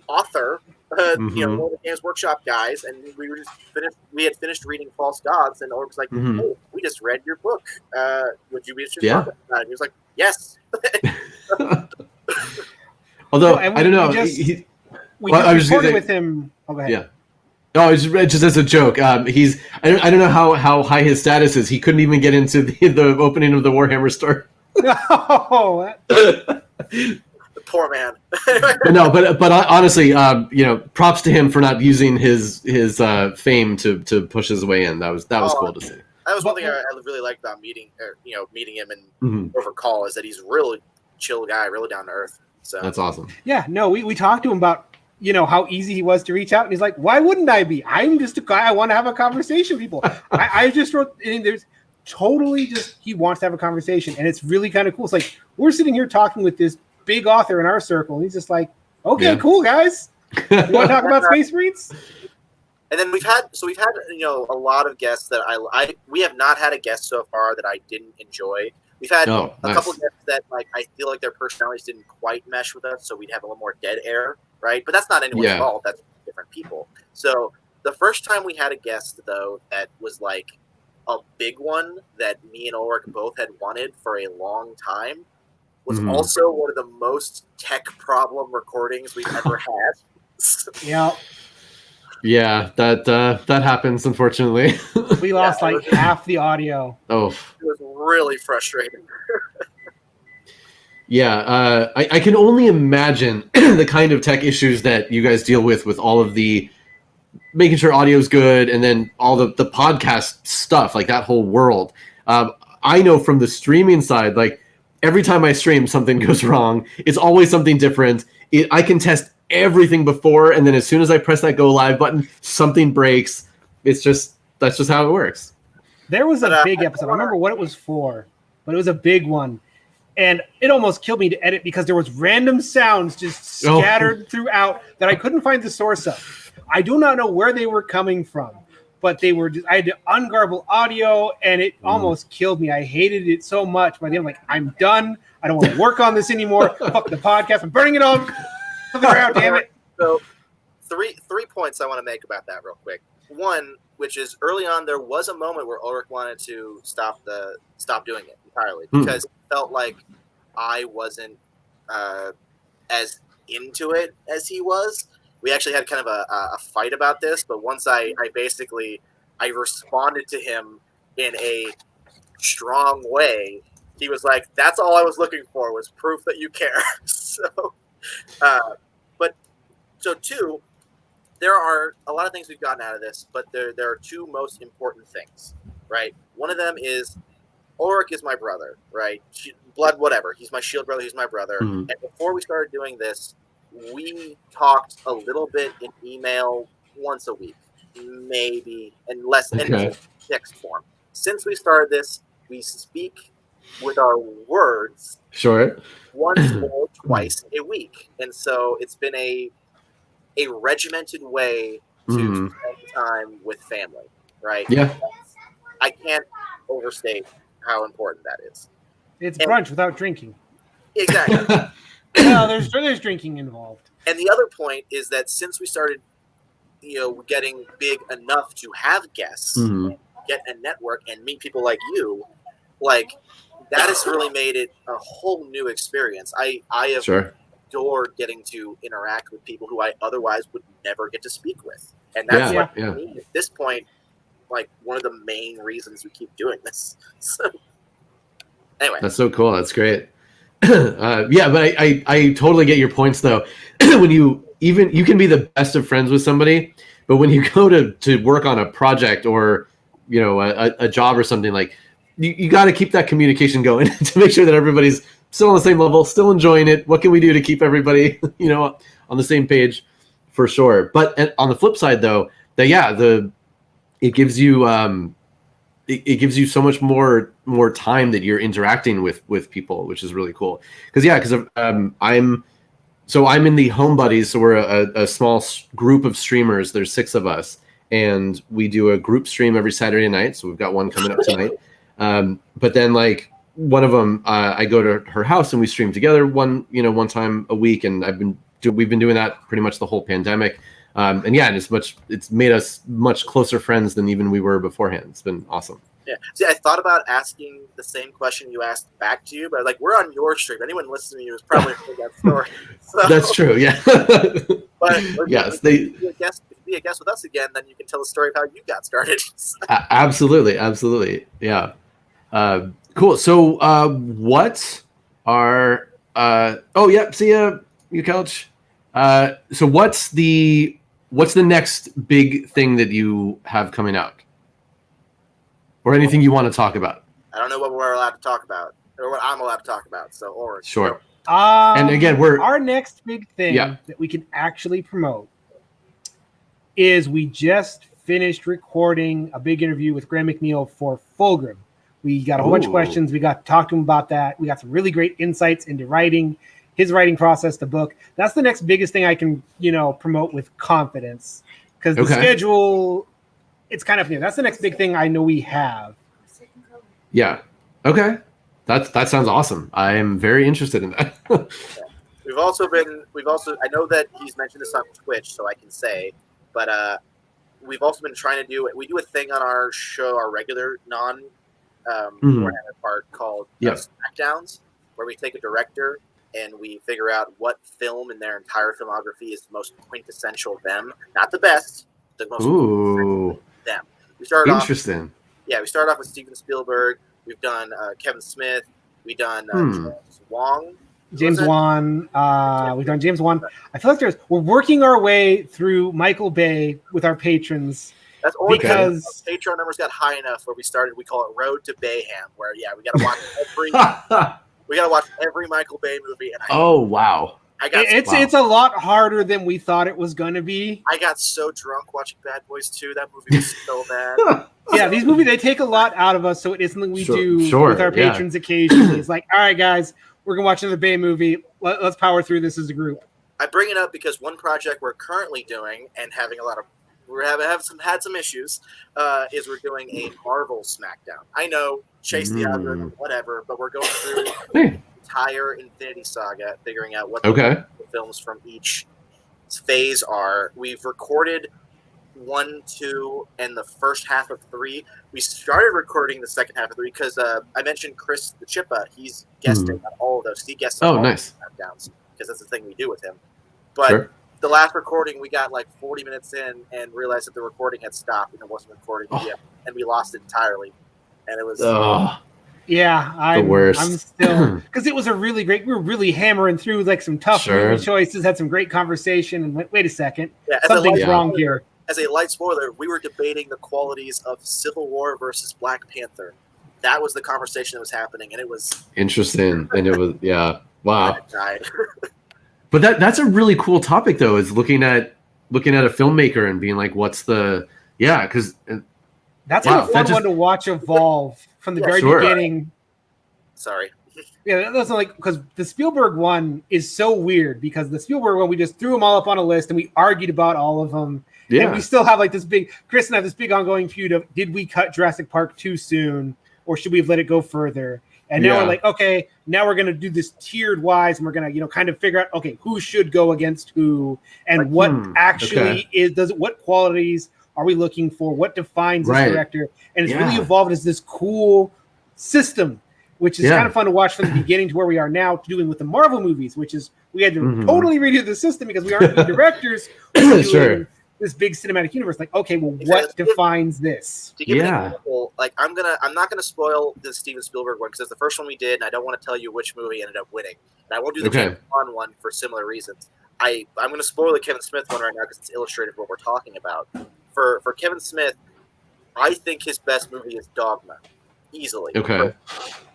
Speaker 3: author, one of the Games Workshop guys, and we had finished reading False Gods, and Ulrich was like, hey, we just read your book. Would you be interested in talking about it? And he was like, yes.
Speaker 1: Although, I don't know.
Speaker 2: We just recorded with him. Oh, go ahead.
Speaker 1: Yeah. No, it's just as a joke. I don't know how high his status is. He couldn't even get into the opening of the Warhammer store.
Speaker 2: No.
Speaker 3: Poor man.
Speaker 1: No, but honestly, props to him for not using his fame to push his way in. That was cool to see.
Speaker 3: That was one thing I really liked about meeting him and over call, is that he's a really chill guy, really down to earth. So
Speaker 1: that's awesome.
Speaker 2: Yeah, no, we talked to him about how easy he was to reach out, and he's like, why wouldn't I be? I'm just a guy. I want to have a conversation with people. I just wrote, and there's totally just, he wants to have a conversation, and it's really kind of cool. It's like, we're sitting here talking with this big author in our circle, and he's just like, okay, cool, guys. You want to talk about Space Marines?
Speaker 3: And then we've had a lot of guests that we have not had a guest so far that I didn't enjoy. We've had a couple of guests that like I feel like their personalities didn't quite mesh with us, so we'd have a little more dead air, right? But that's not anyone's fault. That's different people. So the first time we had a guest, though, that was like a big one that me and Ulrich both had wanted for a long time, was also one of the most tech problem recordings we've ever had.
Speaker 2: Yeah.
Speaker 1: Yeah, that happens, unfortunately.
Speaker 2: We lost like half the audio.
Speaker 1: Oh.
Speaker 3: It was really frustrating.
Speaker 1: Yeah, I can only imagine the kind of tech issues that you guys deal with all of the making sure audio's good, and then all the podcast stuff, like that whole world. I know from the streaming side, like every time I stream, something goes wrong. It's always something different. I can test everything before, and then as soon as I press that go live button, something breaks. That's just how it works.
Speaker 2: There was a big episode. I remember what it was for, but it was a big one, and it almost killed me to edit because there was random sounds just scattered throughout that I couldn't find the source of. I do not know where they were coming from, but they were. I had to ungarble audio, and it almost killed me. I hated it so much. By the end, I'm like, I'm done. I don't want to work on this anymore. Fuck the podcast. I'm burning it on the ground. Damn it.
Speaker 3: So, three points I want to make about that real quick. One, which is early on, there was a moment where Ulrich wanted to stop doing it entirely because it felt like I wasn't as into it as he was. We actually had kind of a fight about this, but once I responded to him in a strong way, he was like, "That's all I was looking for, was proof that you care." So, but so two, there are a lot of things we've gotten out of this, but there are two most important things, right? One of them is Ulric is my brother, right? Blood, whatever. He's my shield brother. He's my brother.
Speaker 1: Mhm.
Speaker 3: And before we started doing this, we talked a little bit in email once a week, maybe, and less in text form. Since we started this, we speak with our words
Speaker 1: Sure.
Speaker 3: once or twice a week, and so it's been a regimented way to spend time with family, right?
Speaker 1: Yeah.
Speaker 3: I can't overstate how important that is.
Speaker 2: It's brunch without drinking.
Speaker 3: Exactly.
Speaker 2: No, there's drinking involved.
Speaker 3: And the other point is that since we started, getting big enough to have guests, get a network, and meet people like you, like that has really made it a whole new experience. I have adored getting to interact with people who I otherwise would never get to speak with, and that's at this point, like one of the main reasons we keep doing this. So, anyway,
Speaker 1: that's so cool. That's great. Yeah, but I totally get your points though. When you can be the best of friends with somebody, but when you go to work on a project or a job or something, like you got to keep that communication going to make sure that everybody's still on the same level, still enjoying it. What can we do to keep everybody on the same page? For sure. But on the flip side though, it gives you it gives you so much more time that you're interacting with people, which is really cool. Because I'm in the Home Buddies, so we're a small group of streamers. There's 6 of us, and we do a group stream every Saturday night. So we've got one coming up tonight. But then like one of them, I go to her house and we stream together one time a week, and we've been doing that pretty much the whole pandemic. And it's made us much closer friends than even we were beforehand. It's been awesome.
Speaker 3: Yeah. See, I thought about asking the same question you asked back to you, but like we're on your stream. Anyone listening to you has probably heard that story. So,
Speaker 1: that's true. Yeah.
Speaker 3: But
Speaker 1: yes,
Speaker 3: if you be a guest with us again, then you can tell the story of how you got started.
Speaker 1: Absolutely. Yeah. Cool. So, what are? See you, Couch. So what's the next big thing that you have coming out, or anything you want to talk about?
Speaker 3: I don't know what we're allowed to talk about, or what I'm allowed to talk about. So, or
Speaker 1: sure. And again,
Speaker 2: our next big thing that we can actually promote is we just finished recording a big interview with Graham McNeil for Fulgrim. We got a whole bunch of questions. We got to talk to him about that. We got some really great insights into writing, his writing process, the book. That's the next biggest thing I can, promote with confidence, because the schedule, it's kind of new. That's the next big thing I know we have.
Speaker 1: Yeah. Okay. That sounds awesome. I am very interested in that.
Speaker 3: We've also, I know that he's mentioned this on Twitch, so I can say, but we've also been trying to do a thing on our show, our regular Warhammer part called Smackdowns, where we take a director and we figure out what film in their entire filmography is the most quintessential them, not the best, the most quintessential them. We started
Speaker 1: interesting.
Speaker 3: We started off with Steven Spielberg. We've done Kevin Smith. We've done James Wan.
Speaker 2: We've done James Wan. I feel like we're working our way through Michael Bay with our patrons.
Speaker 3: That's only because our Patreon numbers got high enough where we call it Road to Bayham, where we got to watch every Michael Bay movie. And
Speaker 1: wow!
Speaker 2: It's a lot harder than we thought it was going to be.
Speaker 3: I got so drunk watching Bad Boys 2. That movie was so bad.
Speaker 2: These movies, they take a lot out of us, so it is something we do with our patrons occasionally. It's like, all right, guys, we're going to watch another Bay movie. Let's power through this as a group.
Speaker 3: I bring it up because one project we're currently doing and having had some issues is we're doing a Marvel Smackdown. I know, chase the algorithm, whatever, but we're going through the entire Infinity Saga, figuring out what the films from each phase are. We've recorded 1, 2, and the first half of 3. We started recording the second half of 3 because I mentioned Chris the Chippa. He's guesting on all of those. He guests on all
Speaker 1: nice.
Speaker 3: the Smackdowns because that's the thing we do with him. But the last recording, we got like 40 minutes in and realized that the recording had stopped and it wasn't recording yet, and we lost it entirely. And it was
Speaker 2: Yeah, I'm
Speaker 1: worst.
Speaker 2: still, because it was a really great. We were really hammering through like some tough
Speaker 1: Sure.
Speaker 2: movie choices, had some great conversation, and went, wait a second,
Speaker 3: Yeah,
Speaker 2: something's wrong here.
Speaker 3: As a light spoiler, we were debating the qualities of Civil War versus Black Panther. That was the conversation that was happening, and it was
Speaker 1: interesting. And it was wow.
Speaker 3: Died.
Speaker 1: But that's a really cool topic, though, is looking at a filmmaker and being like, what's the because
Speaker 2: that's a fun one to watch evolve from the very beginning.
Speaker 3: Sorry.
Speaker 2: Yeah, that's like, because the Spielberg one is so weird, because the Spielberg one, we just threw them all up on a list and we argued about all of them. Yeah. And we still have like this big, Chris and I have this big ongoing feud of, did we cut Jurassic Park too soon, or should we have let it go further? And now we're like, okay, now we're going to do this tiered wise, and we're going to, kind of figure out, okay, who should go against who, and like, what actually what qualities are we looking for? What defines this director? And it's really evolved as this cool system, which is kind of fun to watch from the beginning to where we are now, doing with the Marvel movies, which is, we had to totally redo the system because we aren't the directors. Doing this big cinematic universe. Like, okay, well, what defines this?
Speaker 3: To give an example, like I'm not gonna spoil the Steven Spielberg one because it's the first one we did, and I don't want to tell you which movie ended up winning. And I won't do the James Bond one for similar reasons. I'm gonna spoil the Kevin Smith one right now because it's illustrative of what we're talking about. For Kevin Smith, I think his best movie is Dogma, easily.
Speaker 1: Okay.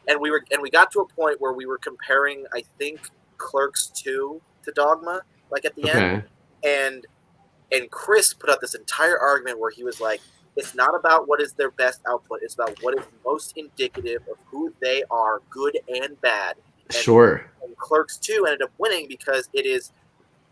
Speaker 3: And we got to a point where we were comparing, I think, Clerks 2 to Dogma, like at the end, and Chris put out this entire argument where he was like, it's not about what is their best output, it's about what is most indicative of who they are, good and bad. And Clerks 2 ended up winning because it is,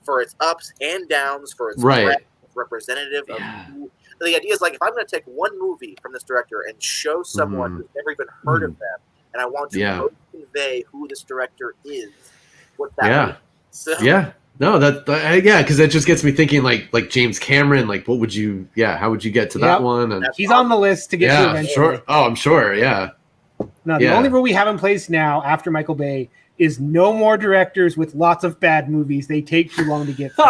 Speaker 3: for its ups and downs, for its breadth, representative of who. The idea is like, if I'm going to take one movie from this director and show someone who's never even heard of them, and I want to convey who this director is, what that means. So,
Speaker 1: no, because that just gets me thinking like James Cameron, like what would you, how would you get to that one? And
Speaker 2: he's on the list to get to eventually.
Speaker 1: Sure. Oh, I'm sure. Yeah.
Speaker 2: No, the only rule we have in place now after Michael Bay is no more directors with lots of bad movies. They take too long to get through.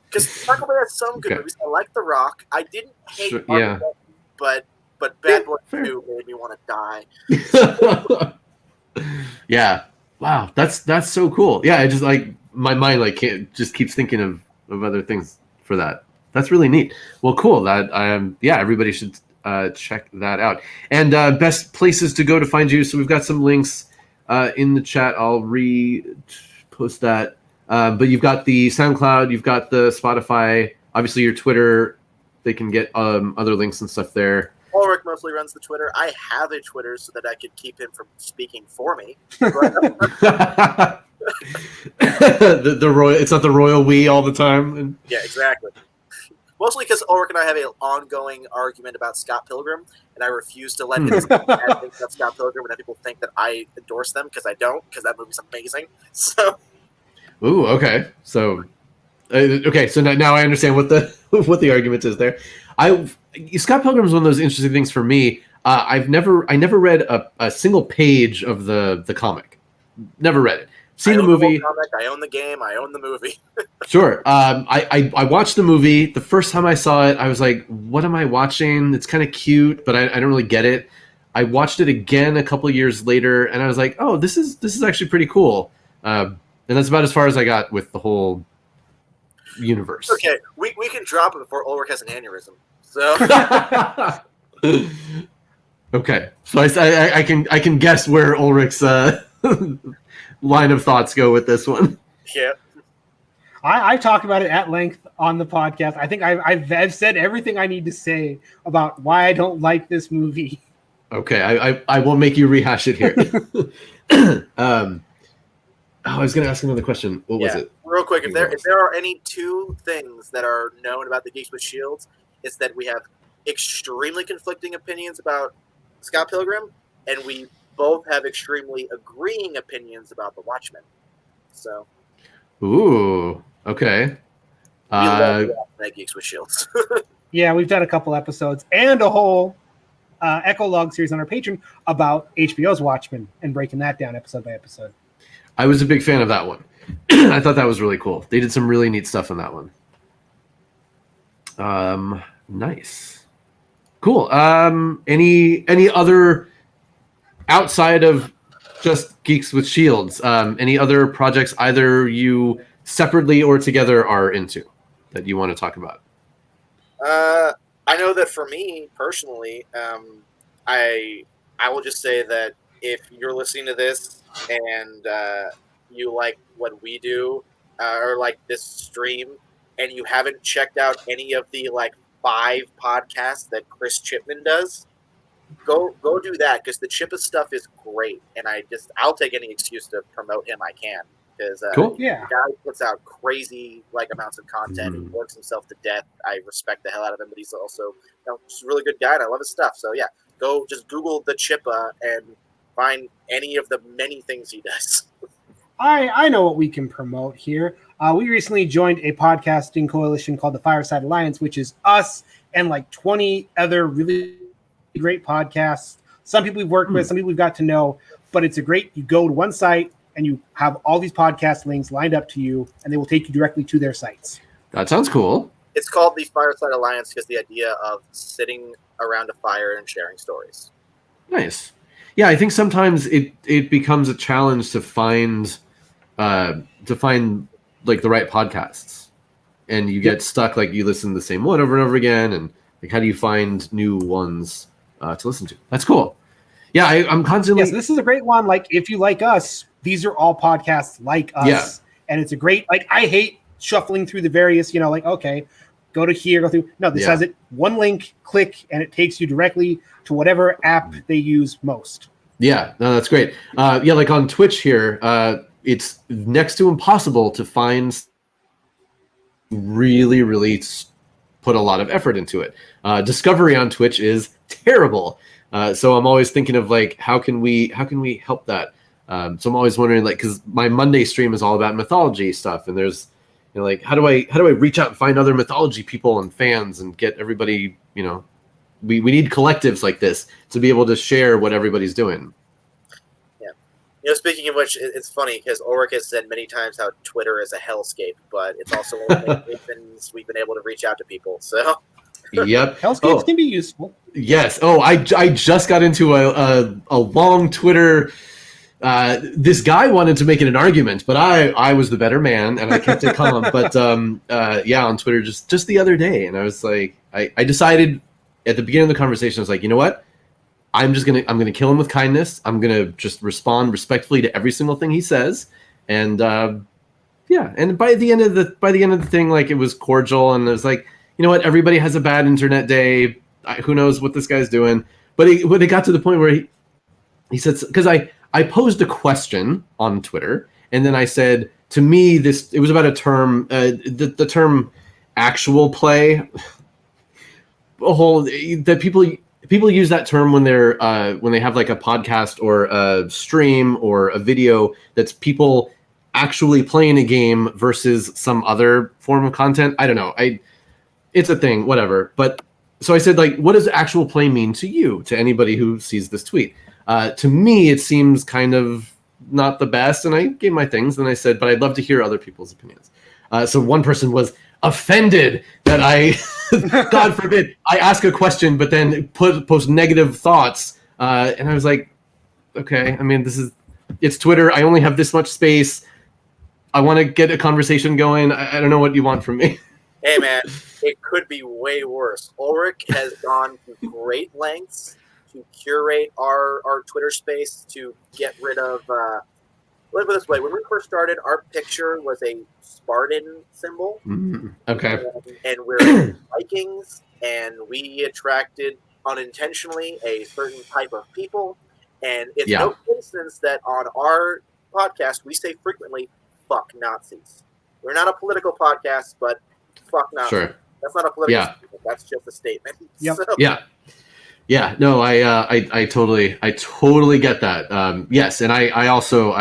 Speaker 3: Because Michael Bay has some good movies. I like The Rock. I didn't hate Armageddon, but Bad Boys 2 made me want to die.
Speaker 1: Yeah. Wow. That's so cool. Yeah. I just like, my mind just keeps thinking of other things for that. That's really neat. Well, cool. That everybody should check that out. And best places to go to find you. So we've got some links in the chat. I'll post that. But you've got the SoundCloud, you've got the Spotify, obviously your Twitter. They can get other links and stuff there.
Speaker 3: Ulric mostly runs the Twitter. I have a Twitter so that I could keep him from speaking for me.
Speaker 1: the royal, it's not the royal we all the time.
Speaker 3: Yeah, exactly. Mostly because Ulric and I have an ongoing argument about Scott Pilgrim, and I refuse to let him say bad things about Scott Pilgrim, and have people think that I endorse them because I don't, because that movie's amazing. So.
Speaker 1: Ooh, okay. So, so now I understand what the what the argument is there. Scott Pilgrim is one of those interesting things for me. I never read a single page of the comic. Never read it. Seen the movie.
Speaker 3: I own the game. I own the movie.
Speaker 1: Sure. I watched the movie. The first time I saw it, I was like, "What am I watching?" It's kind of cute, but I don't really get it. I watched it again a couple of years later, and I was like, "Oh, this is actually pretty cool." And that's about as far as I got with the whole universe.
Speaker 3: Okay, we can drop it before Ulrich has an aneurysm. So.
Speaker 1: Okay, so I can guess where Ulrich's line of thoughts go with this one.
Speaker 3: Yeah.
Speaker 2: I've talked about it at length on the podcast. I think I've said everything I need to say about why I don't like this movie.
Speaker 1: Okay, I won't make you rehash it here. I was going to ask another question. What was it?
Speaker 3: Real quick, if there are any two things that are known about the Geeks with Shields, it's that we have extremely conflicting opinions about Scott Pilgrim, and we both have extremely agreeing opinions about The Watchmen. So.
Speaker 1: Ooh, okay.
Speaker 3: We love that Geeks with Shields.
Speaker 2: Yeah, we've done a couple episodes and a whole Echo Log series on our Patreon about HBO's Watchmen and breaking that down episode by episode.
Speaker 1: I was a big fan of that one. I thought that was really cool. They did some really neat stuff in that one. Nice. Cool. Any other outside of just Geeks with Shields, any other projects either you separately or together are into that you want to talk about?
Speaker 3: I know that for me personally, I will just say that if you're listening to this and you like what we do or like this stream, and you haven't checked out any of the like 5 podcasts that Chris Chipman does, go do that, because the Chippa stuff is great, and I'll take any excuse to promote him I can, because
Speaker 1: Cool.
Speaker 2: Yeah.
Speaker 3: the guy puts out crazy like amounts of content. He works himself to death. I respect the hell out of him, but he's also just a really good guy, and I love his stuff. So yeah, go just Google the Chippa and find any of the many things he does.
Speaker 2: I know what we can promote here. We recently joined a podcasting coalition called the Fireside Alliance, which is us and like 20 other really great podcasts. Some people we've worked with, some people we've got to know, but it's you go to one site and you have all these podcast links lined up to you, and they will take you directly to their sites.
Speaker 1: That sounds cool.
Speaker 3: It's called the Fireside Alliance because the idea of sitting around a fire and sharing stories.
Speaker 1: Nice. Yeah, I think sometimes it becomes a challenge to find like the right podcasts, and you get stuck, like you listen to the same one over and over again, and like how do you find new ones to listen to? That's cool. Yeah, I'm constantly.
Speaker 2: Yes, this is a great one. Like, if you like us, these are all podcasts like us.
Speaker 1: Yeah.
Speaker 2: And it's a great, like, I hate shuffling through the various, like, okay, go to here, go through. No, this has it. One link, click, and it takes you directly to whatever app they use most.
Speaker 1: Yeah, no, that's great. Yeah, like on Twitch here, it's next to impossible to find really put a lot of effort into it. Discovery on Twitch is terrible. So I'm always thinking of like, how can we help that? So I'm always wondering, like, because my Monday stream is all about mythology stuff, and there's, like, how do I reach out and find other mythology people and fans and get everybody, we need collectives like this to be able to share what everybody's doing.
Speaker 3: Yeah. Speaking of which, it's funny because Ulric has said many times how Twitter is a hellscape, but it's also one of the reasons we've been able to reach out to people. So.
Speaker 1: Yep.
Speaker 2: Hellscapes can be useful.
Speaker 1: Yes. Oh, I just got into a long Twitter. This guy wanted to make it an argument, but I was the better man, and I kept it calm. But yeah, on Twitter just the other day, and I was like, I decided at the beginning of the conversation, I was like, you know what? I'm gonna kill him with kindness. I'm gonna just respond respectfully to every single thing he says, and yeah. And by the end of the thing, like, it was cordial, and it was like, you know what? Everybody has a bad internet day. Who knows what this guy's doing? But it got to the point where he said, because I posed a question on Twitter, and then I said, to me, it was about a term, the term actual play. That people use that term when they have like a podcast or a stream or a video that's people actually playing a game versus some other form of content. I don't know. It's a thing, whatever. But so I said, like, what does actual play mean to you, to anybody who sees this tweet? To me, it seems kind of not the best. And I gave my things, and I said, but I'd love to hear other people's opinions. So one person was offended that I, God forbid, I ask a question, but then post negative thoughts. And I was like, okay, I mean, it's Twitter. I only have this much space. I want to get a conversation going. I don't know what you want from me.
Speaker 3: Hey, man, it could be way worse. Ulric has gone to great lengths to curate our Twitter space to get rid of. Let's put it this way: when we first started, our picture was a Spartan symbol.
Speaker 1: Okay.
Speaker 3: And we're Vikings, and we attracted unintentionally a certain type of people. And it's no coincidence that on our podcast we say frequently, "Fuck Nazis." We're not a political podcast, but fuck Nazis.
Speaker 1: Sure.
Speaker 3: That's not a political statement. That's just a statement.
Speaker 2: Yep.
Speaker 3: So.
Speaker 1: Yeah. No, I totally get that. Yes, and I also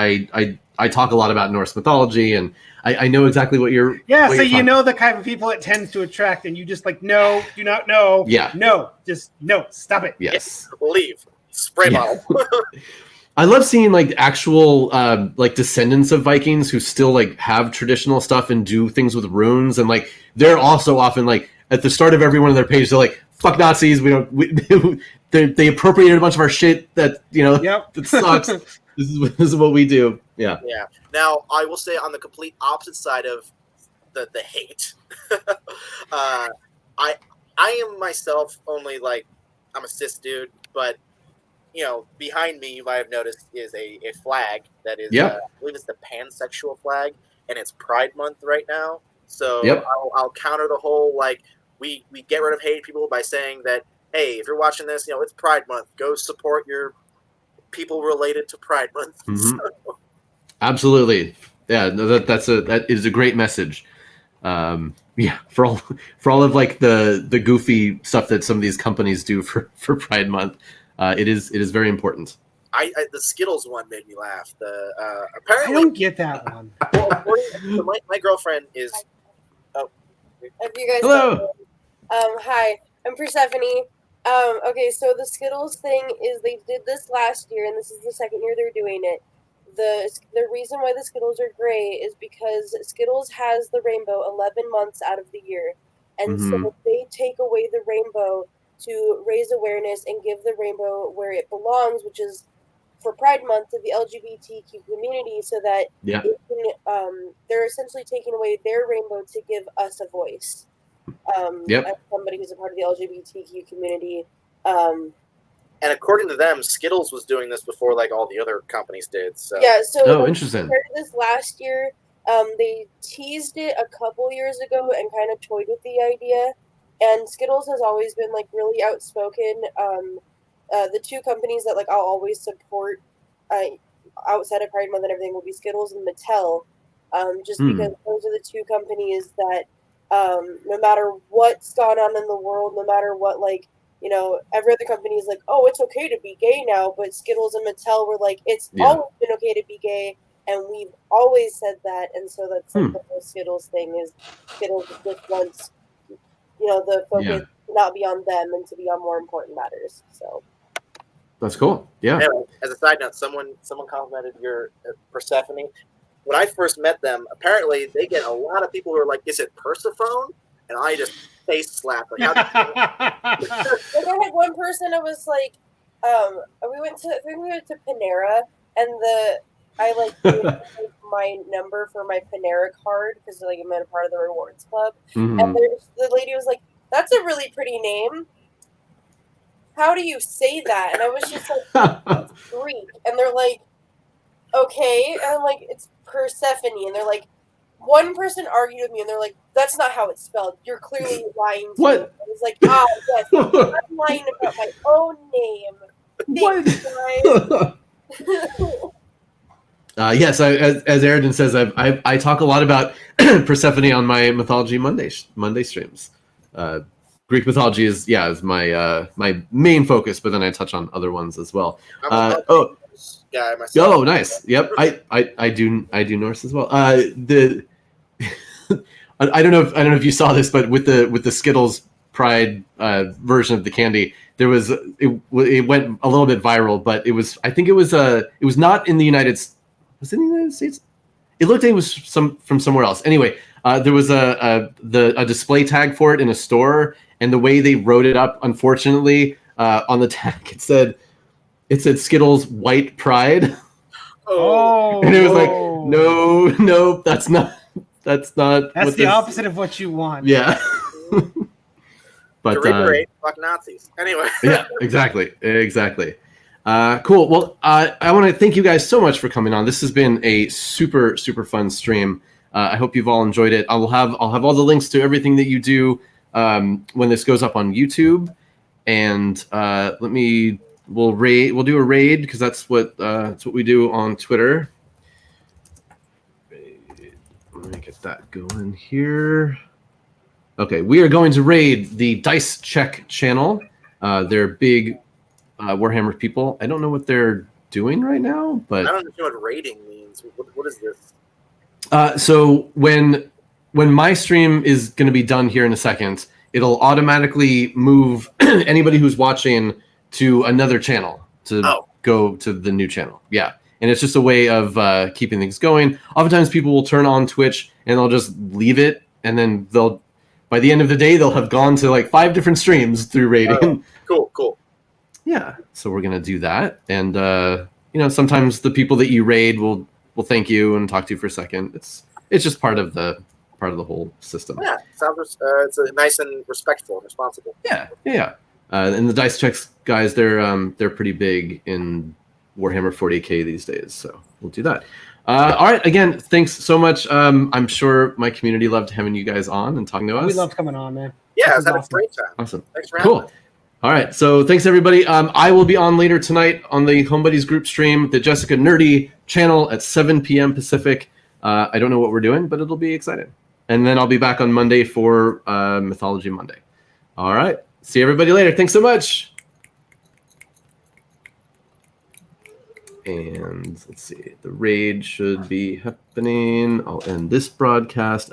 Speaker 1: talk a lot about Norse mythology, and I know exactly what you're.
Speaker 2: Yeah, so you know the kind of people it tends to attract, and you just like, no, do not know.
Speaker 1: Yeah.
Speaker 2: No, just no, stop it.
Speaker 1: Yes.
Speaker 3: Leave. Spray bottle.
Speaker 1: I love seeing like actual like descendants of Vikings who still like have traditional stuff and do things with runes, and like they're also often like at the start of every one of their pages they're like, fuck Nazis. We don't. They appropriated a bunch of our shit that
Speaker 2: Yep.
Speaker 1: that sucks. This is what we do. Yeah.
Speaker 3: Yeah. Now, I will say on the complete opposite side of the hate, I am myself only like I'm a cis dude, but behind me you might have noticed is a flag that is
Speaker 1: Yep.
Speaker 3: I believe it's the pansexual flag, and it's Pride Month right now. So
Speaker 1: Yep.
Speaker 3: I'll counter the whole like we get rid of hate people by saying that, hey, if you're watching this, it's Pride Month. Go support your people related to Pride Month.
Speaker 1: Mm-hmm. Absolutely. Yeah, no, that is a great message. Yeah, for all of like the goofy stuff that some of these companies do for Pride Month, it is very important.
Speaker 3: The Skittles one made me laugh.
Speaker 2: I
Speaker 3: Apparently,
Speaker 2: don't get that one.
Speaker 3: well, so my girlfriend is. Oh,
Speaker 4: If you guys
Speaker 1: Hello.
Speaker 4: don't know. Hi, I'm Persephone. Okay, so the Skittles thing is they did this last year, and this is the second year they're doing it. The reason why the Skittles are gray is because Skittles has the rainbow 11 months out of the year, and so they take away the rainbow to raise awareness and give the rainbow where it belongs, which is for Pride Month to the LGBTQ community, so that it can, they're essentially taking away their rainbow to give us a voice. As somebody who's a part of the LGBTQ community.
Speaker 3: And according to them, Skittles was doing this before like all the other companies did. So
Speaker 4: yeah, so
Speaker 1: interesting.
Speaker 4: They started this last year. They teased it a couple years ago and kind of toyed with the idea. And Skittles has always been like really outspoken. The two companies that like I'll always support outside of Pride Month and everything will be Skittles and Mattel. Just because those are the two companies that no matter what's gone on in the world, no matter what every other company is like, oh, it's okay to be gay now, but Skittles and Mattel were like, it's always been okay to be gay, and we've always said that, and so that's like the whole Skittles thing is Skittles just wants the focus to not be on them and to be on more important matters. So
Speaker 1: that's cool. Yeah.
Speaker 3: Anyway, as a side note, someone complimented your Persephone. When I first met them, apparently they get a lot of people who are like, "Is it Persephone?" And I just face slapped. Like,
Speaker 4: I had one person. I was like, we went to Panera, and I gave my number for my Panera card because like I'm a part of the rewards club, and the lady was like, "That's a really pretty name. How do you say that?" And I was just like, "It's Greek," and they're like, "Okay," and I'm like, "It's Persephone," and they're like, one person argued with me, and they're like, "That's not how it's spelled. You're clearly lying to me." I was like, yes, I'm lying about my own name. Thanks, guys.
Speaker 1: Yes, as Aridin says, I talk a lot about Persephone on my Mythology Monday streams. Greek mythology is my my main focus, but then I touch on other ones as well.
Speaker 3: Guy myself.
Speaker 1: Oh, nice. Yep, I do Norse as well. I don't know if you saw this, but with the Skittles Pride version of the candy, there was it went a little bit viral, but it was not in the United States. Was it in the United States? It looked like it was from somewhere else. Anyway, there was a display tag for it in a store, and the way they wrote it up, unfortunately, on the tag it said Skittles White Pride.
Speaker 2: Oh,
Speaker 1: and it was like, no, that's not. That's
Speaker 2: the opposite of what you want.
Speaker 1: Yeah. But
Speaker 3: to reiterate, fuck Nazis. Anyway.
Speaker 1: Yeah, exactly. Cool. Well, I want to thank you guys so much for coming on. This has been a super, super fun stream. I hope you've all enjoyed it. I'll have all the links to everything that you do when this goes up on YouTube. And we'll do a raid because that's what we do on Twitter. Let me get that going here. Okay, we are going to raid the Dice Check channel. They're big Warhammer people. I don't know what they're doing right now, but
Speaker 3: I don't know what raiding means. What is this?
Speaker 1: So when my stream is going to be done here in a second, it'll automatically move anybody who's watching to another channel to go to the new channel. Yeah. And it's just a way of keeping things going. Oftentimes people will turn on Twitch and they'll just leave it, and then they'll by the end of the day, they'll have gone to like 5 different streams through raiding.
Speaker 3: Cool.
Speaker 1: Yeah, so we're gonna do that, and sometimes the people that you raid will thank you and talk to you for a second. It's just part of the whole system.
Speaker 3: Yeah, sounds it's a nice and respectful and responsible.
Speaker 1: Yeah. And the Dice Checks guys, they're pretty big in Warhammer 40k these days, so we'll do that. All right, again, thanks so much. I'm sure my community loved having you guys on and talking to us.
Speaker 2: We loved coming on, man.
Speaker 3: Yeah, I
Speaker 2: This
Speaker 3: was
Speaker 2: was
Speaker 3: having a great time.
Speaker 1: Awesome.
Speaker 3: Thanks for having
Speaker 1: Cool.
Speaker 3: us.
Speaker 1: All right, so thanks everybody. I will be on later tonight on the Home Buddies group stream, the Jessica Nerdy channel at 7 p.m. Pacific. I don't know what we're doing, but it'll be exciting. And then I'll be back on Monday for Mythology Monday. All right, see everybody later. Thanks so much. And let's see, the raid should be happening. I'll end this broadcast